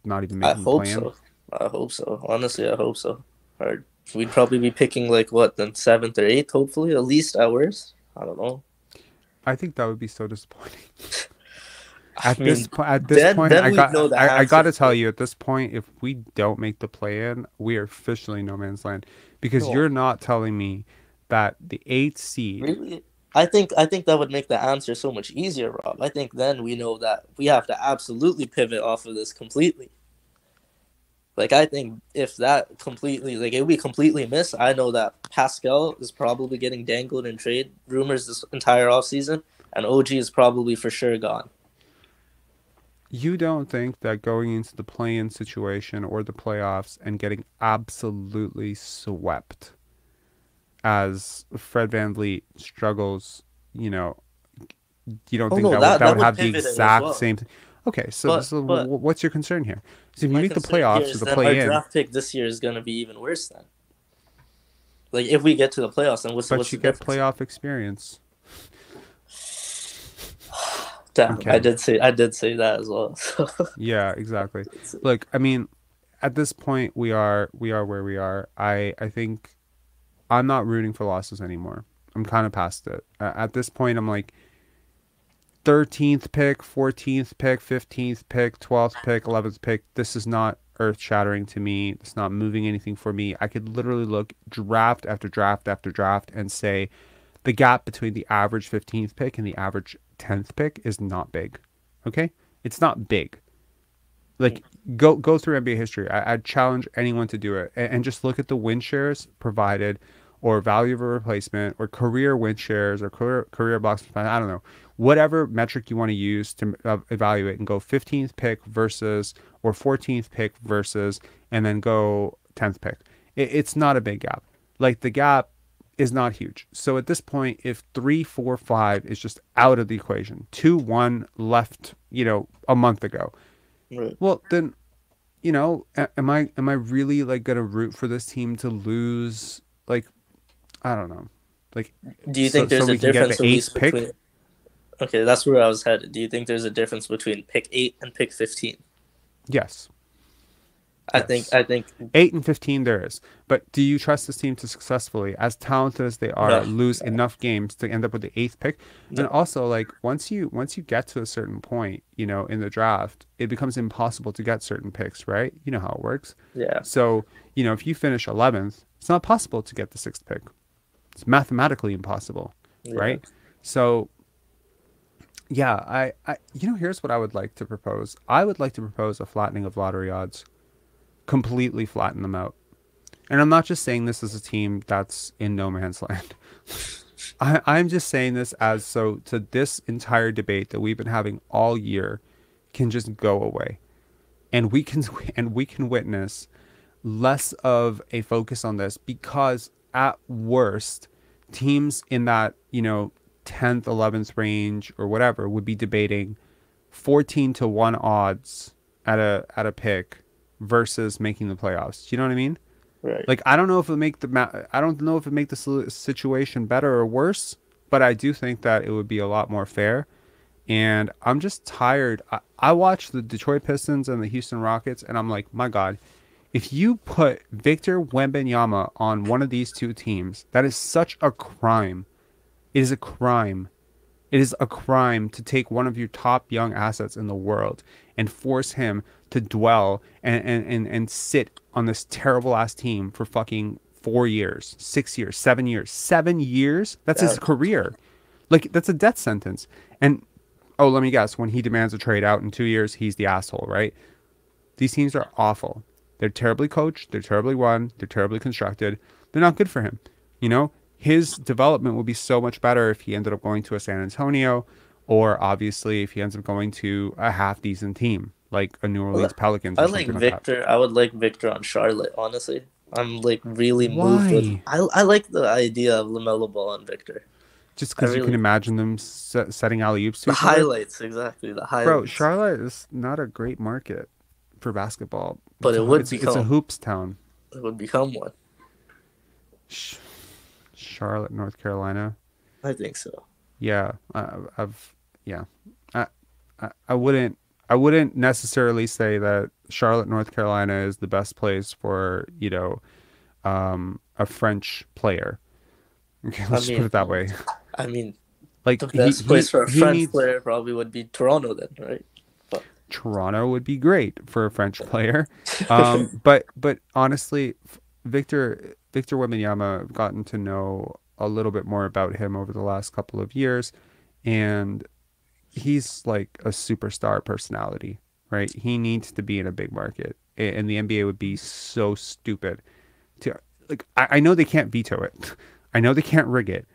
not even making the play-in? I hope so. Honestly, I hope so. Or we'd probably be picking, like, then 7th or 8th, hopefully, at least at worst. I don't know. I think that would be so disappointing. At this point, I got to tell you, at this point, if we don't make the play-in, we are officially no man's land. Because you're not telling me that the 8th seed... Really? I think that would make the answer so much easier, Rob. I think then we know that we have to absolutely pivot off of this completely. Like, I think if that completely, like, if we completely miss, I know that Pascal is probably getting dangled in trade rumors this entire offseason, and OG is probably for sure gone. You don't think that going into the play-in situation or the playoffs and getting absolutely swept as Fred VanVleet struggles, you don't think that would have the exact same thing? Okay, so what's your concern here? So if you make the playoffs or the play-in, our draft pick this year is going to be even worse then. Like, if we get to the playoffs, then what's the difference? But you get playoff experience. Damn, okay. I did say that as well. So. Yeah, exactly. Look, I mean, at this point we are where we are. I think I'm not rooting for losses anymore. I'm kind of past it. At this point, I'm like 13th pick, 14th pick, 15th pick, 12th pick, 11th pick. This is not earth shattering to me. It's not moving anything for me. I could literally look draft after draft after draft and say the gap between the average 15th pick and the average 10th pick is not big. Okay? It's not big. Like, go through NBA history. I'd challenge anyone to do it and just look at the win shares provided, or value of a replacement, or career win shares, or career box. I don't know, whatever metric you want to use to evaluate, and go 15th pick versus, or 14th pick versus, and then go 10th pick. It's not a big gap. Like, the gap is not huge. So at this point, if 3, 4, 5 is just out of the equation, 2, 1 left, a month ago. Right. Well, then, am I really like gonna root for this team to lose? Like, I don't know. Like, do you think there's so a difference the 8th pick? between? Okay, that's where I was headed. Do you think there's a difference between pick 8 and pick 15? Yes. I think 8 and 15 there is. But do you trust this team to successfully, as talented as they are, lose enough games to end up with the 8th pick? No. And also, like, once you get to a certain point, in the draft, it becomes impossible to get certain picks, right? You know how it works. Yeah. So, if you finish 11th, it's not possible to get the 6th pick. It's mathematically impossible, right? So, yeah, I here's what I would like to propose. I would like to propose a flattening of lottery odds. Completely flatten them out. And I'm not just saying this as a team that's in no man's land. I'm just saying this so this entire debate that we've been having all year can just go away. And we can witness less of a focus on this, because at worst, teams in that, 10th, 11th range or whatever would be debating 14-1 odds at a pick versus making the playoffs. Do you know what I mean? Right. Like, I don't know if it make the situation better or worse, but I do think that it would be a lot more fair. And I'm just tired. I watched the Detroit Pistons and the Houston Rockets, and I'm like, my God, if you put Victor Wembanyama on one of these two teams, that is such a crime. It is a crime. It is a crime to take one of your top young assets in the world and force him to dwell and sit on this terrible ass team for fucking 4 years, 6 years, 7 years. 7 years? That's his career. Like, that's a death sentence. And, let me guess, when he demands a trade out in 2 years, he's the asshole, right? These teams are awful. They're terribly coached. They're terribly run. They're terribly constructed. They're not good for him. His development would be so much better if he ended up going to a San Antonio, or obviously if he ends up going to a half decent team like a New Orleans Pelicans. I like Victor. I would like Victor on Charlotte, honestly. I'm like really moved with. I like the idea of LaMelo Ball on Victor. Just because you can imagine them setting alley-oops to the highlights, exactly. The highlights. Bro, Charlotte is not a great market for basketball. But it's It would become one. Charlotte, North Carolina. I think so. Yeah, I wouldn't necessarily say that Charlotte, North Carolina is the best place for, a French player. Okay, let's just put it that way. I mean, like, the best place for a French player probably would be Toronto then, right? Toronto would be great for a French player. But honestly, Victor Wembanyama, I've gotten to know a little bit more about him over the last couple of years, and he's like a superstar personality, right? He needs to be in a big market, and the NBA would be so stupid to, like, I know they can't veto it. I know they can't rig it.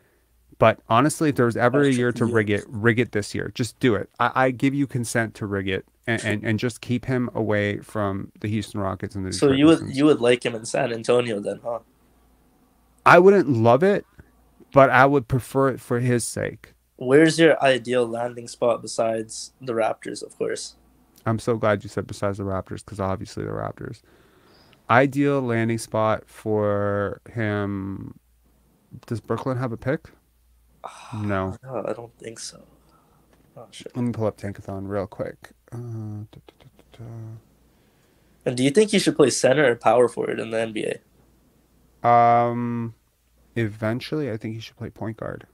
But honestly, if there was ever a year to rig it this year. Just do it. I give you consent to rig it, and just keep him away from the Houston Rockets and the Detroit Pistons. You would like him in San Antonio then, huh? I wouldn't love it, but I would prefer it for his sake. Where's your ideal landing spot besides the Raptors, of course? I'm so glad you said besides the Raptors, because obviously the Raptors. Ideal landing spot for him. Does Brooklyn have a pick? No. No, I don't think so. Oh, shit. Let me pull up Tankathon real quick. And And do you think he should play center or power forward in the NBA? Eventually, I think he should play point guard.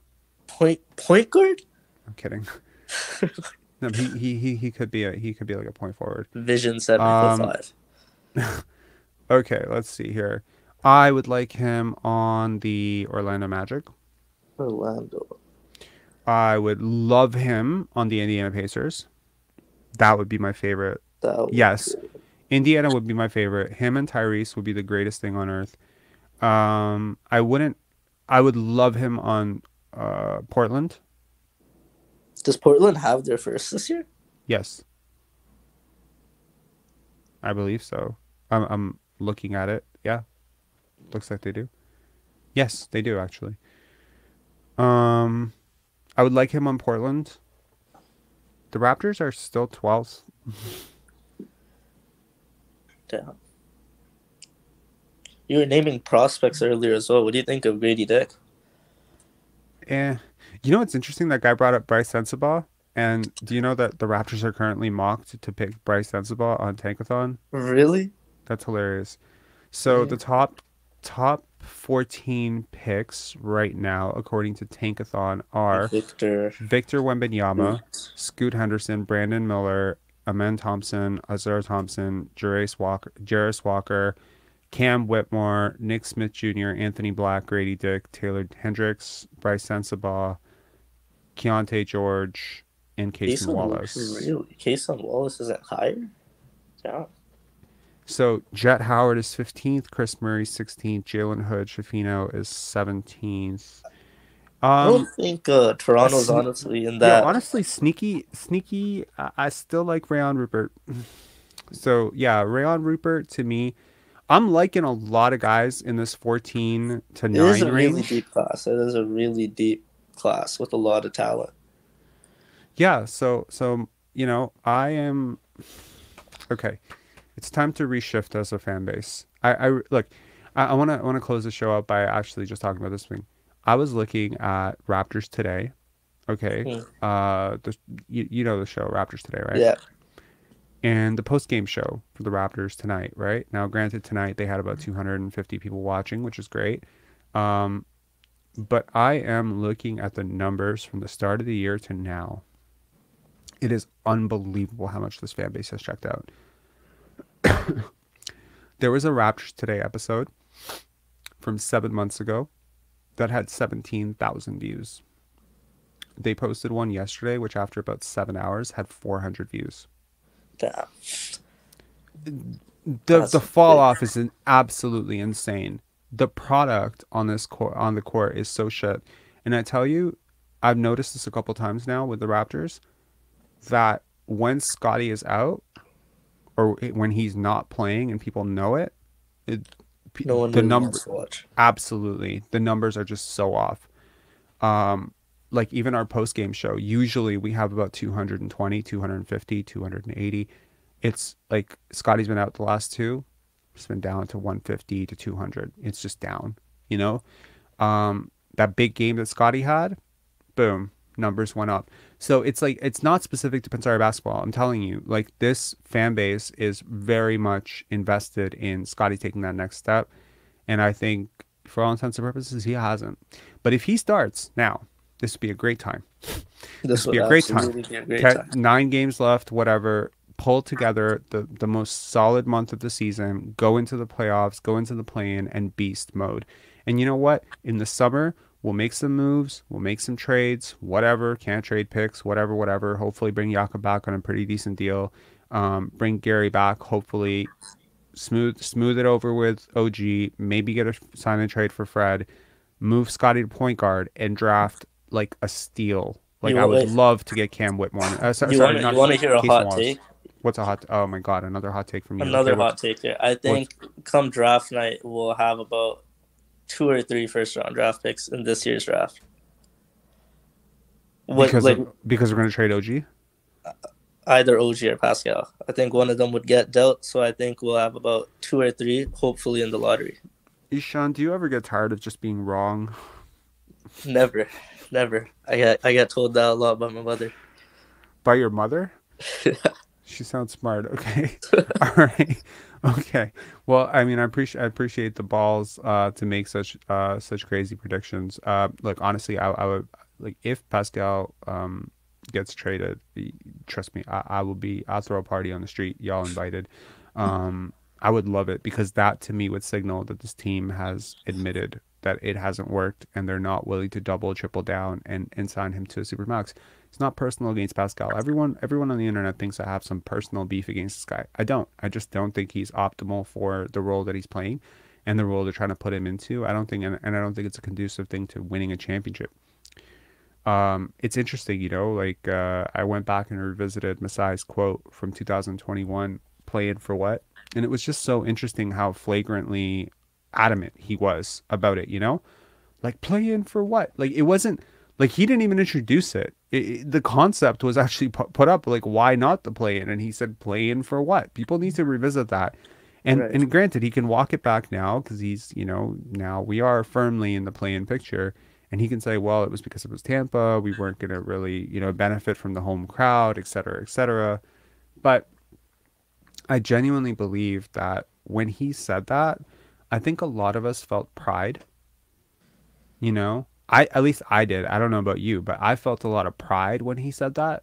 Point guard? I'm kidding. No, he could be like a point forward. Vision 7'5". Okay, let's see here. I would like him on the Orlando Magic. Orlando. I would love him on the Indiana Pacers. That would be my favorite. Yes. Indiana would be my favorite. Him and Tyrese would be the greatest thing on earth. I would love him on Portland. Does Portland have their first this year? Yes. I believe so. I'm looking at it. Yeah. Looks like they do. Yes, they do actually. I would like him on Portland. The Raptors are still 12th. Damn. You were naming prospects earlier as well. What do you think of Grady Dick? You know what's interesting? That guy brought up Brice Sensabaugh. And do you know that the Raptors are currently mocked to pick Brice Sensabaugh on Tankathon? Really? That's hilarious. So the top 14 picks right now, according to Tankathon, are Victor Wembanyama, Scoot Henderson, Brandon Miller, Amen Thompson, Azar Thompson, Jarris Walker, Cam Whitmore, Nick Smith Jr., Anthony Black, Grady Dick, Taylor Hendricks, Brice Sensabaugh, Keyonte George, and Cason Wallace. Really? Cason Wallace isn't higher? Yeah. So Jet Howard is 15th, Chris Murray 16th, Jaylen Hood Shafino is 17th. I don't think Toronto's honestly in that. Yeah, honestly, sneaky. I still like Rayon Rupert. So yeah, Rayon Rupert to me, I'm liking a lot of guys in this 14 to 9 range. It is a really deep class. It is a really deep class with a lot of talent. Yeah, so you know, I am okay. It's time to reshift as a fan base. I want to close the show out by actually just talking about this thing. I was looking at Raptors Today. Okay. You know the show Raptors Today, right? Yeah. And the post-game show for the Raptors tonight, right? Now, granted, tonight they had about 250 people watching, which is great. But I am looking at the numbers from the start of the year to now. It is unbelievable how much this fan base has checked out. There was a Raptors Today episode from 7 months ago that had 17,000 views. They posted one yesterday, which after about 7 hours had 400 views. Damn. The fall off is absolutely insane. The product on the court is so shit. And I tell you, I've noticed this a couple times now with the Raptors, that when Scottie is out, or when he's not playing and people know it, no one really wants to watch. Absolutely. The numbers are just so off. Like even our post-game show, usually we have about 220, 250, 280. It's like Scottie's been out the last two. It's been down to 150 to 200. It's just down, you know? That big game that Scottie had, boom, numbers went up. So it's like, it's not specific to Pensare basketball. I'm telling you, like, this fan base is very much invested in Scottie taking that next step. And I think for all intents and purposes, he hasn't. But if he starts now, this would be a great time. This would be a great time. 9 games left, whatever. Pull together the most solid month of the season, go into the playoffs, go into the play-in, and beast mode. And you know what? In the summer, we'll make some moves, we'll make some trades, whatever, can't trade picks, whatever. Hopefully bring Jakob back on a pretty decent deal. Bring Gary back, hopefully smooth it over with OG, maybe get a sign and trade for Fred, move Scottie to point guard, and draft like a steal. Like, I would love to get Cam Whitmore. You want to hear a hot take? What's a hot? Oh my God, another hot take from you. Another hot take there. I think come draft night, we'll have about 2 or 3 first-round draft picks in this year's draft. Because we're going to trade OG? Either OG or Pascal. I think one of them would get dealt, so I think we'll have about 2 or 3, hopefully, in the lottery. Ishan, do you ever get tired of just being wrong? Never. I get told that a lot by my mother. By your mother? She sounds smart. Okay. All right. Okay. Well, I mean, I appreciate the balls to make such crazy predictions. Look, honestly, I would like if Pascal gets traded, trust me, I'll throw a party on the street. Y'all invited. I would love it because that to me would signal that this team has admitted that it hasn't worked and they're not willing to double, triple down and sign him to a supermax. It's not personal against Pascal. Everyone on the internet thinks I have some personal beef against this guy. I don't. I just don't think he's optimal for the role that he's playing and the role they're trying to put him into. I don't think, and I don't think it's a conducive thing to winning a championship. It's interesting, like I went back and revisited Masai's quote from 2021, playing for what? And it was just so interesting how flagrantly adamant he was about it, like play in for what? Like it wasn't like he didn't even introduce it. The concept was actually put up, like why not the play in? And he said play in for what? People need to revisit that. And Right. and granted, he can walk it back now because he's now we are firmly in the play in picture. And he can say, well, it was because it was Tampa. We weren't going to really, benefit from the home crowd, et cetera, et cetera. But I genuinely believe that when he said that, I think a lot of us felt pride. At least I did. I don't know about you, but I felt a lot of pride when he said that.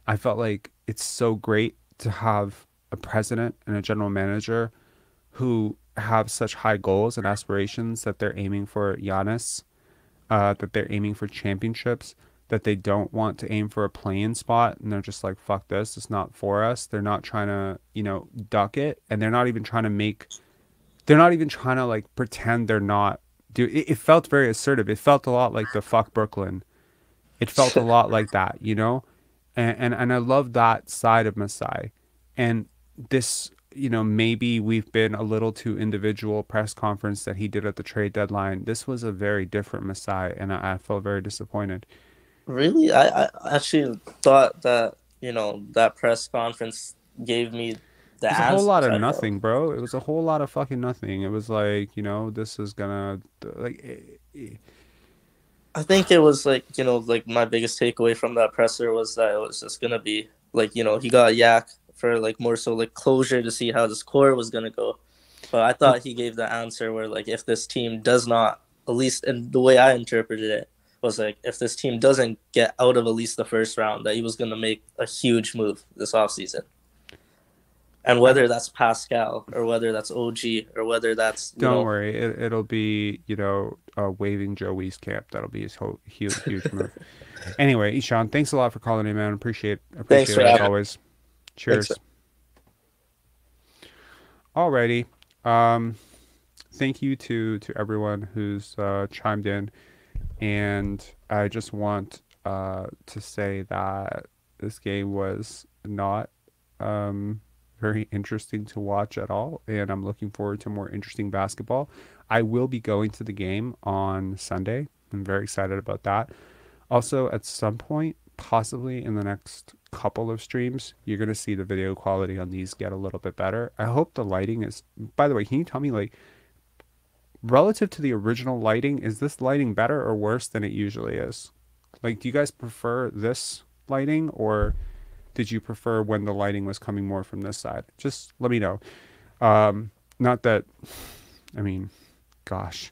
I felt like it's so great to have a president and a general manager who have such high goals and aspirations that they're aiming for Giannis, that they're aiming for championships, that they don't want to aim for a play-in spot, and they're just like, fuck this, it's not for us. They're not trying to, duck it, and they're not even trying to like pretend they're not. Dude, it felt very assertive. It felt a lot like the fuck Brooklyn. It felt a lot like that, and I love that side of Masai. And this, maybe we've been a little too individual press conference that he did at the trade deadline. This was a very different Masai, and I felt very disappointed. Really? I actually thought that, that press conference gave me the It was a answers. whole lot of I nothing, bro. It was a whole lot of fucking nothing. It was like, this is gonna, like, think it was like, like my biggest takeaway from that presser was that it was just gonna be like, he got Yak for like more so like closure to see how this core was gonna go. But I thought he gave the answer where like if this team does not, at least in the way I interpreted it, was like if this team doesn't get out of at least the first round, that he was gonna make a huge move this offseason. And whether that's Pascal or whether that's OG or whether that's don't worry, it'll be waving Joe Wieskamp. That'll be his whole huge move. Anyway, Ishan, thanks a lot for calling in, man. Appreciate it as always. Cheers. Alrighty. Thank you to everyone who's chimed in, and I just want to say that this game was not very interesting to watch at all, and I'm looking forward to more interesting basketball. I will be going to the game on Sunday. I'm very excited about that. Also, at some point, possibly in the next couple of streams, you're going to see the video quality on these get a little bit better. I hope the lighting is, by the way, can you tell me, like, relative to the original lighting, is this lighting better or worse than it usually is? Like, do you guys prefer this lighting, or did you prefer when the lighting was coming more from this side? Just let me know. Not that, I mean, gosh,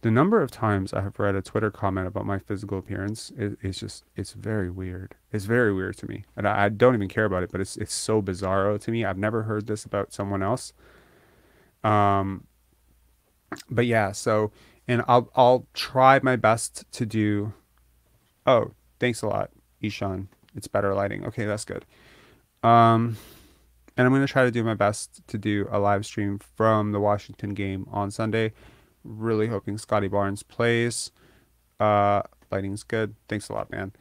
the number of times I have read a Twitter comment about my physical appearance is just, it's very weird. It's very weird to me. And I don't even care about it, but it's so bizarro to me. I've never heard this about someone else. But yeah, so, and I'll try my best to do, oh, thanks a lot, Ishan. It's better lighting. Okay, that's good. And I'm going to try to do my best to do a live stream from the Washington game on Sunday. Really hoping Scottie Barnes plays. Lighting's good. Thanks a lot, man.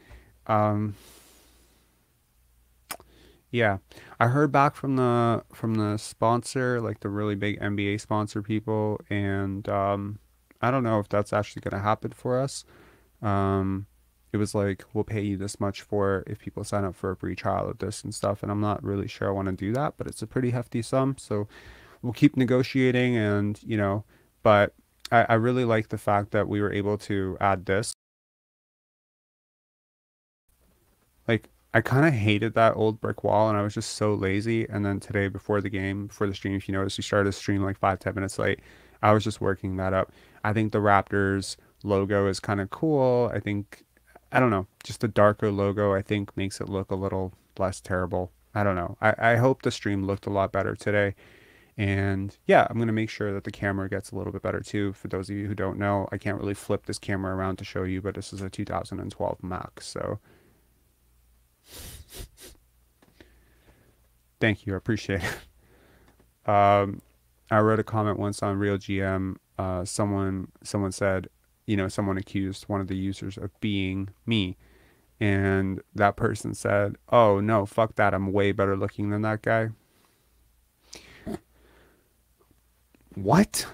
Yeah, I heard back from the sponsor, like the really big NBA sponsor people, and I don't know if that's actually going to happen for us. It was like, we'll pay you this much for if people sign up for a free trial of this and stuff. And I'm not really sure I want to do that, but it's a pretty hefty sum. So we'll keep negotiating, and, but I really like the fact that we were able to add this. Like, I kind of hated that old brick wall, and I was just so lazy. And then today, before the game, before the stream, if you notice, we started the stream like 5-10 minutes late. I was just working that up. I think the Raptors logo is kind of cool. I think, I don't know, just a darker logo, I think makes it look a little less terrible. I don't know. I hope the stream looked a lot better today. And yeah, I'm going to make sure that the camera gets a little bit better too. For those of you who don't know, I can't really flip this camera around to show you, but this is a 2012 Mac. So thank you. I appreciate it. I wrote a comment once on Real GM. Someone said, you know, someone accused one of the users of being me. And that person said, oh no, fuck that. I'm way better looking than that guy. What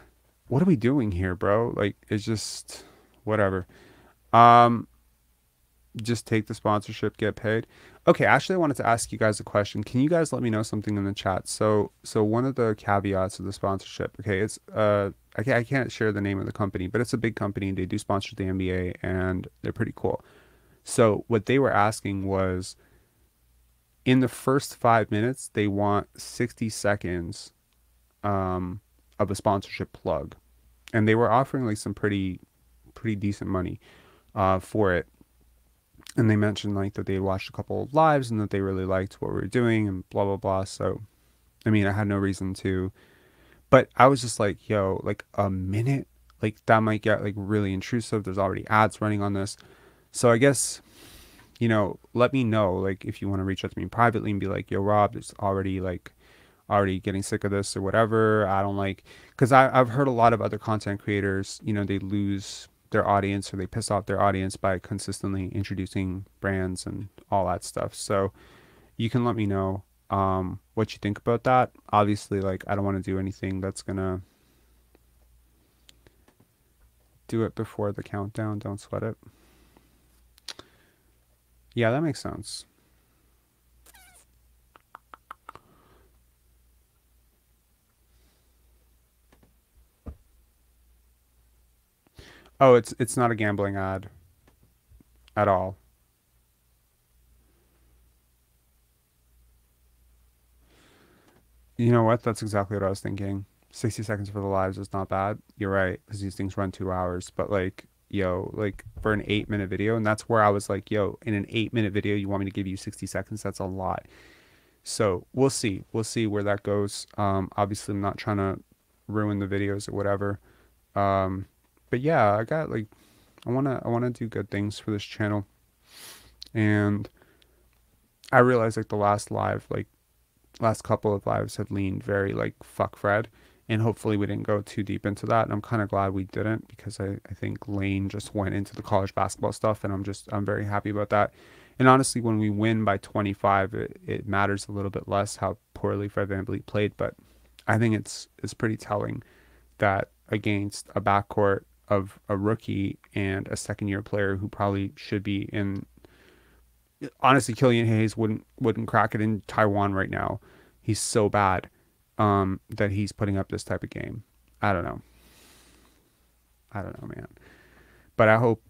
are we doing here, bro? Like, it's just whatever. Just take the sponsorship, get paid. Okay, actually I wanted to ask you guys a question. Can you guys let me know something in the chat? So one of the caveats of the sponsorship, okay, it's I can't share the name of the company, but it's a big company. They do sponsor the NBA and they're pretty cool. So what they were asking was, in the first 5 minutes, they want 60 seconds of a sponsorship plug, and they were offering like some pretty decent money for it. And they mentioned like that they had watched a couple of lives and that they really liked what we were doing and blah blah blah. So I mean, I had no reason to, but I was just like, yo, like a minute, like that might get like really intrusive. There's already ads running on this. So I guess, you know, let me know, like, if you want to reach out to me privately and be like, yo, Rob, there's already getting sick of this or whatever. I don't like, because I've heard a lot of other content creators, you know, they lose their audience or they piss off their audience by consistently introducing brands and all that stuff. So you can let me know what you think about that. Obviously, like, I don't want to do anything that's gonna do it before the countdown. Don't sweat it. Yeah, that makes sense. Oh, it's not a gambling ad at all. You know what? That's exactly what I was thinking. 60 seconds for the lives is not bad. You're right, because these things run 2 hours. But like, yo, like for an 8-minute video, and that's where I was like, yo, in an 8-minute video, you want me to give you 60 seconds? That's a lot. So we'll see. We'll see where that goes. Obviously, I'm not trying to ruin the videos or whatever. But yeah, I got like, I wanna do good things for this channel. And I realized like the last couple of lives had leaned very like fuck Fred, and hopefully we didn't go too deep into that. And I'm kind of glad we didn't, because I think Lane just went into the college basketball stuff, and I'm very happy about that. And honestly, when we win by 25, it matters a little bit less how poorly Fred VanVleet played. But I think it's pretty telling that against a backcourt of a rookie and a second-year player who probably should be in, honestly, Killian Hayes wouldn't crack it in Taiwan right now. He's so bad that he's putting up this type of game. I don't know, man. But I hope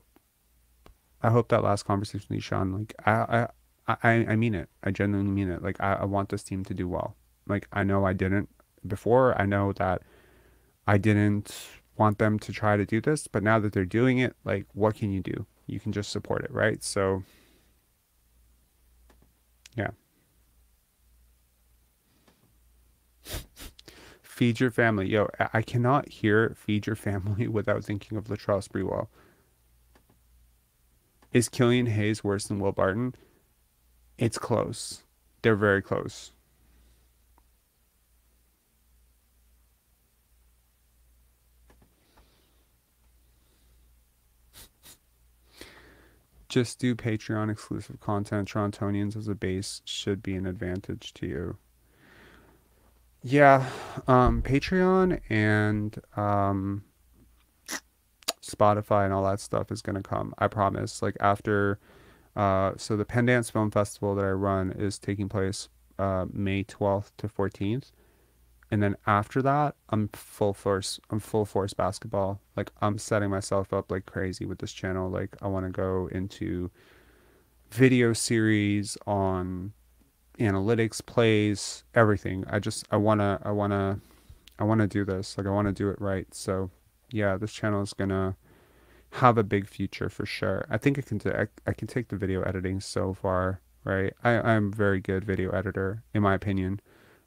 that last conversation with you, Sean, like I mean it. I genuinely mean it. Like I want this team to do well. Like, I know I didn't before. I know that I didn't want them to try to do this, but now that they're doing it, like, what can you do? You can just support it, right? So yeah. Feed your family. Yo, I cannot hear feed your family without thinking of Latrell Sprewell. Is Killian Hayes worse than Will Barton? It's close. They're very close. Just do Patreon exclusive content. Torontonians as a base should be an advantage to you. Yeah, Patreon and Spotify and all that stuff is gonna come. I promise. Like, after, so the Pendance Film Festival that I run is taking place May 12th to 14th. And then after that, I'm full force basketball. Like, I'm setting myself up like crazy with this channel. Like, I want to go into video series on analytics, plays, everything. I wanna do this. Like, I wanna do it right. So yeah, this channel is gonna have a big future for sure. I think I can take the video editing so far, right? I'm a very good video editor, in my opinion,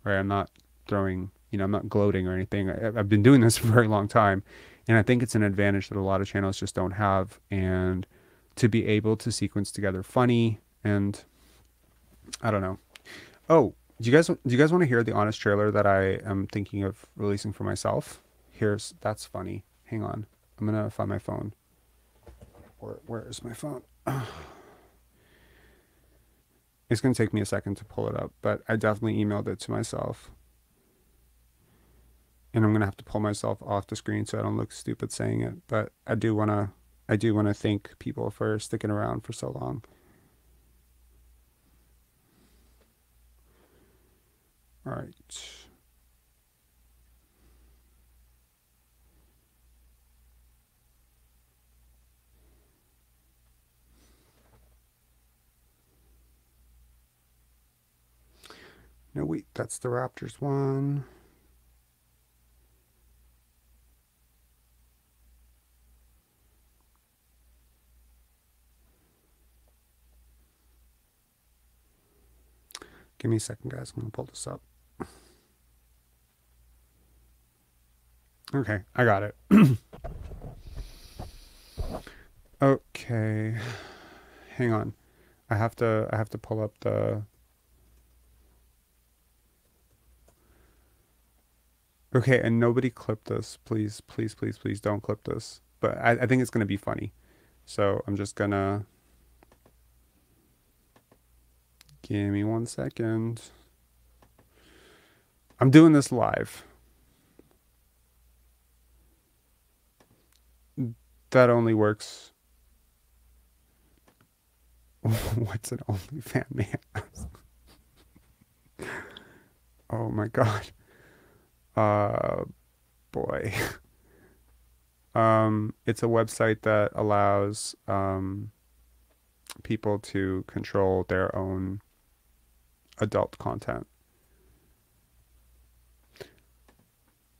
right? I'm not throwing, I'm not gloating or anything. I've been doing this for a very long time, and I think it's an advantage that a lot of channels just don't have. And to be able to sequence together funny, and I don't know. Oh, do you guys want to hear the honest trailer that I am thinking of releasing for myself? That's funny. Hang on. I'm going to find my phone. Where is my phone? It's going to take me a second to pull it up, but I definitely emailed it to myself. And I'm going to have to pull myself off the screen so I don't look stupid saying it, but I do want to thank people for sticking around for so long. All right. No, wait, that's the Raptors one. Give me a second, guys. I'm going to pull this up. Okay, I got it. Okay. Hang on. I have to pull up the... Okay, and nobody clip this. Please, please, please, please don't clip this. But I think it's going to be funny. So I'm just going to... Give me 1 second. I'm doing this live. That only works. What's an OnlyFans man? Oh my god. Boy. It's a website that allows people to control their own adult content.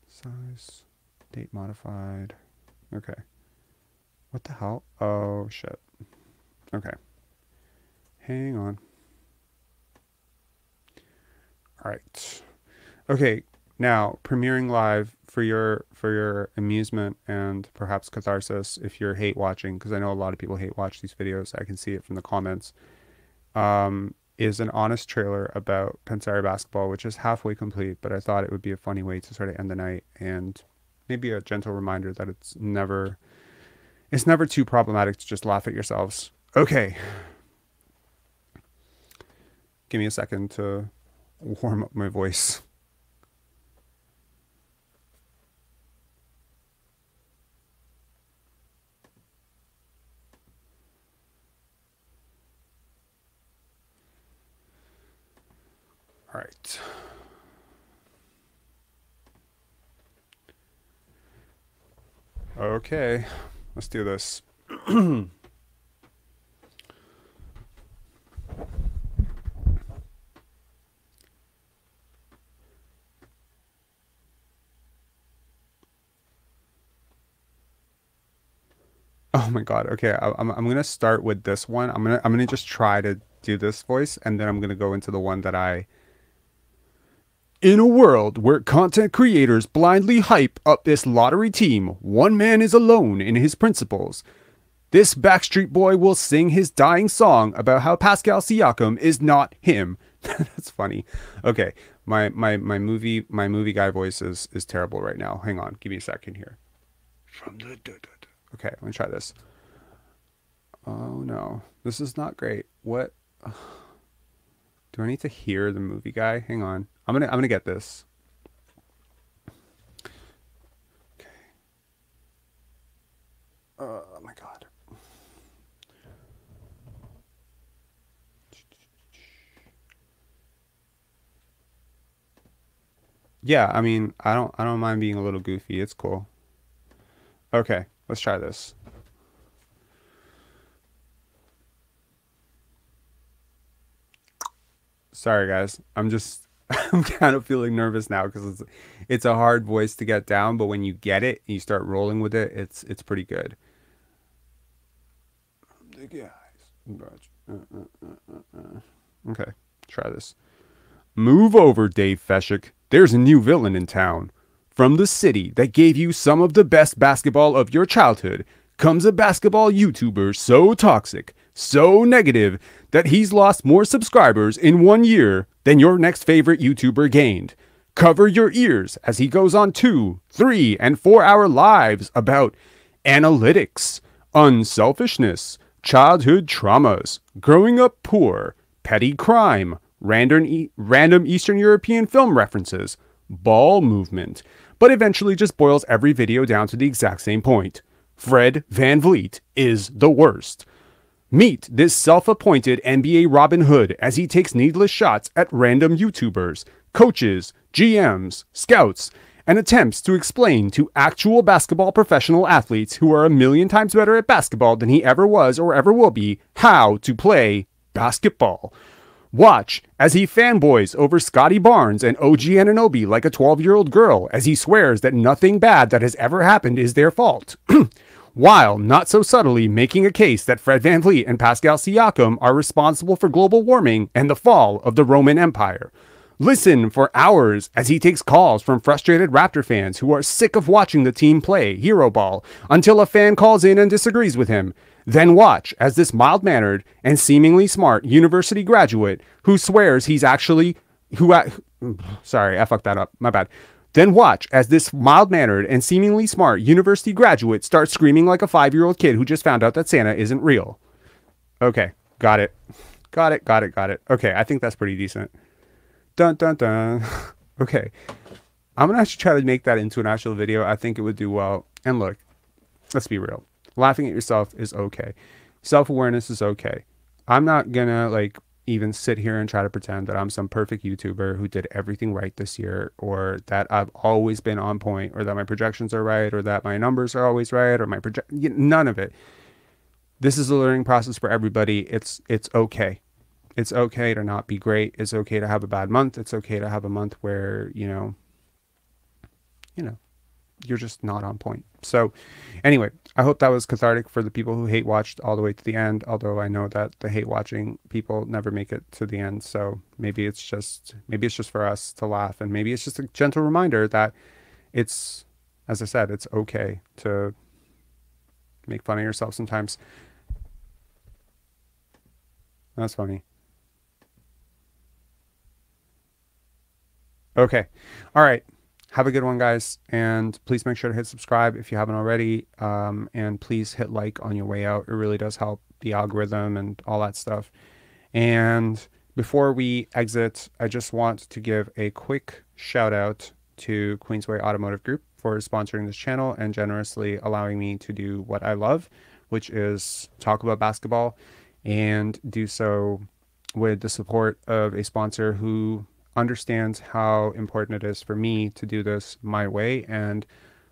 Size, date modified. Okay. What the hell? Oh shit. Okay. Hang on. All right. Okay. Now, premiering live for your amusement and perhaps catharsis if you're hate watching, because I know a lot of people hate watch these videos. I can see it from the comments. Is an honest trailer about Pensare basketball, which is halfway complete, but I thought it would be a funny way to sort of end the night and maybe a gentle reminder that it's never too problematic to just laugh at yourselves. Okay. Give me a second to warm up my voice. All right. Okay, let's do this. Oh my god. Okay, I'm gonna start with this one. I'm gonna just try to do this voice, and then I'm gonna go into the one that I... In a world where content creators blindly hype up this lottery team, one man is alone in his principles. This Backstreet Boy will sing his dying song about how Pascal Siakam is not him. That's funny. Okay, my movie guy voice is terrible right now. Hang on, give me a second here. Okay, let me try this. Oh no, this is not great. What? Do I need to hear the movie guy? Hang on. I'm gonna get this. Okay. Oh my god. Yeah, I mean, I don't mind being a little goofy. It's cool. Okay, let's try this. Sorry, guys. I'm kind of feeling nervous now because it's a hard voice to get down, but when you get it and you start rolling with it, it's pretty good. Okay, try this. Move over, Dave Feshik. There's a new villain in town. From the city that gave you some of the best basketball of your childhood comes a basketball YouTuber so toxic, so negative, that he's lost more subscribers in 1 year than your next favorite YouTuber gained. Cover your ears as he goes on 2, 3, and 4-hour lives about analytics, unselfishness, childhood traumas, growing up poor, petty crime, random Eastern European film references, ball movement, but eventually just boils every video down to the exact same point. Fred VanVleet is the worst. Meet this self-appointed NBA Robin Hood as he takes needless shots at random YouTubers, coaches, GMs, scouts, and attempts to explain to actual basketball professional athletes who are a million times better at basketball than he ever was or ever will be how to play basketball. Watch as he fanboys over Scottie Barnes and OG Anunoby like a 12-year-old girl as he swears that nothing bad that has ever happened is their fault. While not so subtly making a case that Fred VanVleet and Pascal Siakam are responsible for global warming and the fall of the Roman Empire. Listen for hours as he takes calls from frustrated Raptor fans who are sick of watching the team play hero ball until a fan calls in and disagrees with him. Then watch as this mild-mannered and seemingly smart university graduate who swears he's actually sorry, I fucked that up. My bad. Then watch as this mild-mannered and seemingly smart university graduate starts screaming like a 5-year-old kid who just found out that Santa isn't real. Okay, got it. Got it. Okay, I think that's pretty decent. Dun, dun, dun. Okay. I'm going to actually try to make that into an actual video. I think it would do well. And look, let's be real. Laughing at yourself is okay. Self-awareness is okay. I'm not going to even sit here and try to pretend that I'm some perfect YouTuber who did everything right this year, or that I've always been on point, or that my projections are right, or that my numbers are always right, or none of it. This is a learning process for everybody. It's okay. It's okay to not be great. It's okay to have a bad month. It's okay to have a month where, you're just not on point. So anyway, I hope that was cathartic for the people who hate watched all the way to the end, although I know that the hate watching people never make it to the end. So maybe it's just for us to laugh, and maybe it's just a gentle reminder that it's, as I said, it's okay to make fun of yourself sometimes. That's funny. Okay. All right. Have a good one, guys. And please make sure to hit subscribe if you haven't already. And please hit like on your way out. It really does help the algorithm and all that stuff. And before we exit, I just want to give a quick shout out to Queensway Automotive Group for sponsoring this channel and generously allowing me to do what I love, which is talk about basketball, and do so with the support of a sponsor who understands how important it is for me to do this my way, and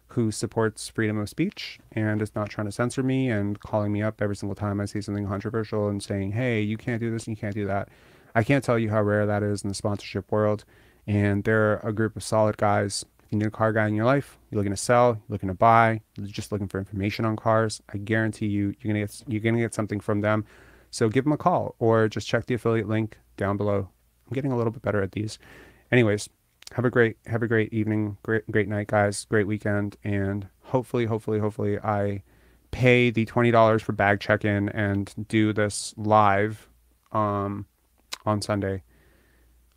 who supports freedom of speech and is not trying to censor me and calling me up every single time I see something controversial and saying, hey, you can't do this and you can't do that. I can't tell you how rare that is in the sponsorship world. And they're a group of solid guys. You need a car guy in your life, you're looking to sell, you're looking to buy, you're just looking for information on cars, I guarantee you, you're gonna get something from them. So give them a call, or just check the affiliate link down below. I'm getting a little bit better at these. Anyways, have a great evening, great night, guys, great weekend, and hopefully I pay the $20 for bag check-in and do this live on Sunday.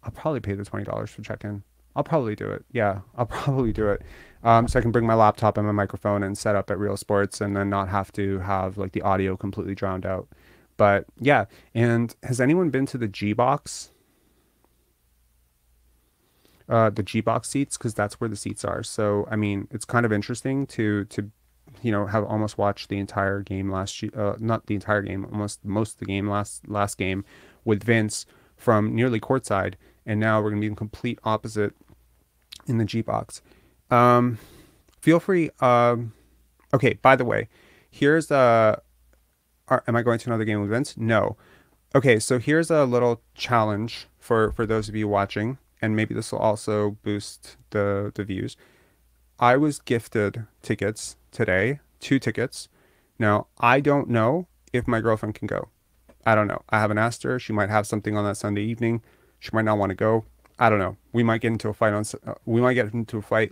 I'll probably pay the $20 for check-in. I'll probably do it. Yeah, I'll probably do it. So I can bring my laptop and my microphone and set up at Real Sports, and then not have to have the audio completely drowned out. But yeah, and has anyone been to the G-Box? The G-Box seats, because that's where the seats are. So I mean, it's kind of interesting to have almost watched the entire game not the entire game, almost most of the game last game with Vince from nearly courtside, and now we're gonna be in complete opposite in the G-Box. Feel free. Okay, by the way, here's am I going to another game with Vince? No. Okay, so here's a little challenge for those of you watching, and maybe this will also boost the views. I was gifted tickets today, 2 tickets. Now, I don't know if my girlfriend can go. I don't know. I haven't asked her. She might have something on that Sunday evening. She might not want to go. I don't know. We might get into a fight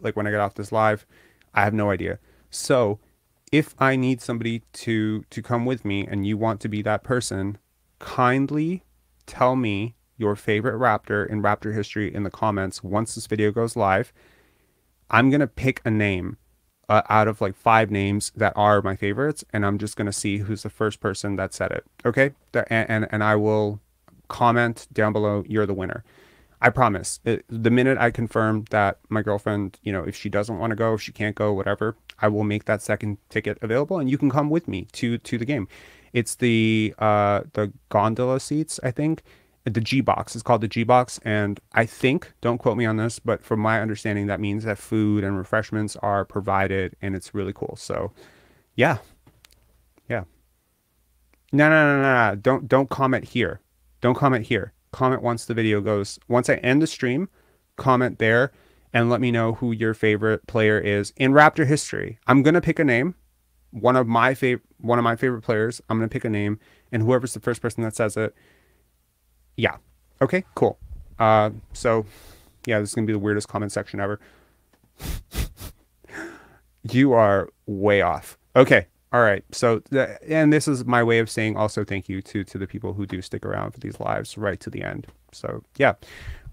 like when I get off this live. I have no idea. So, if I need somebody to come with me and you want to be that person, kindly tell me your favorite Raptor in Raptor history in the comments once this video goes live. I'm going to pick a name out of like 5 names that are my favorites, and I'm just going to see who's the first person that said it. Okay? And I will comment down below, you're the winner. I promise. The minute I confirm that my girlfriend, you know, if she doesn't want to go, if she can't go, whatever, I will make that second ticket available, and you can come with me to the game. It's the gondola seats, I think. The G box. It's called the G box, and I think, don't quote me on this, but from my understanding, that means that food and refreshments are provided, and it's really cool. So, yeah. No. Don't comment here. Don't comment here. Comment once the video goes. Once I end the stream, comment there and let me know who your favorite player is in Raptor history. I'm gonna pick a name. One of my favorite players. I'm gonna pick a name, and whoever's the first person that says it. Yeah. Okay, cool. So yeah, this is gonna be the weirdest comment section ever. You are way off. Okay. All right. So, and this is my way of saying also thank you to the people who do stick around for these lives right to the end. So yeah,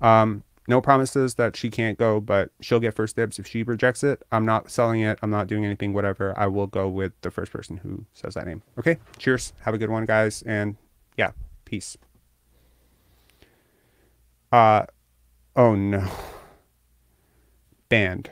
no promises that she can't go, but she'll get first dibs if she rejects it. I'm not selling it. I'm not doing anything, whatever. I will go with the first person who says that name. Okay. Cheers. Have a good one, guys. And yeah, peace. Oh no. Banned.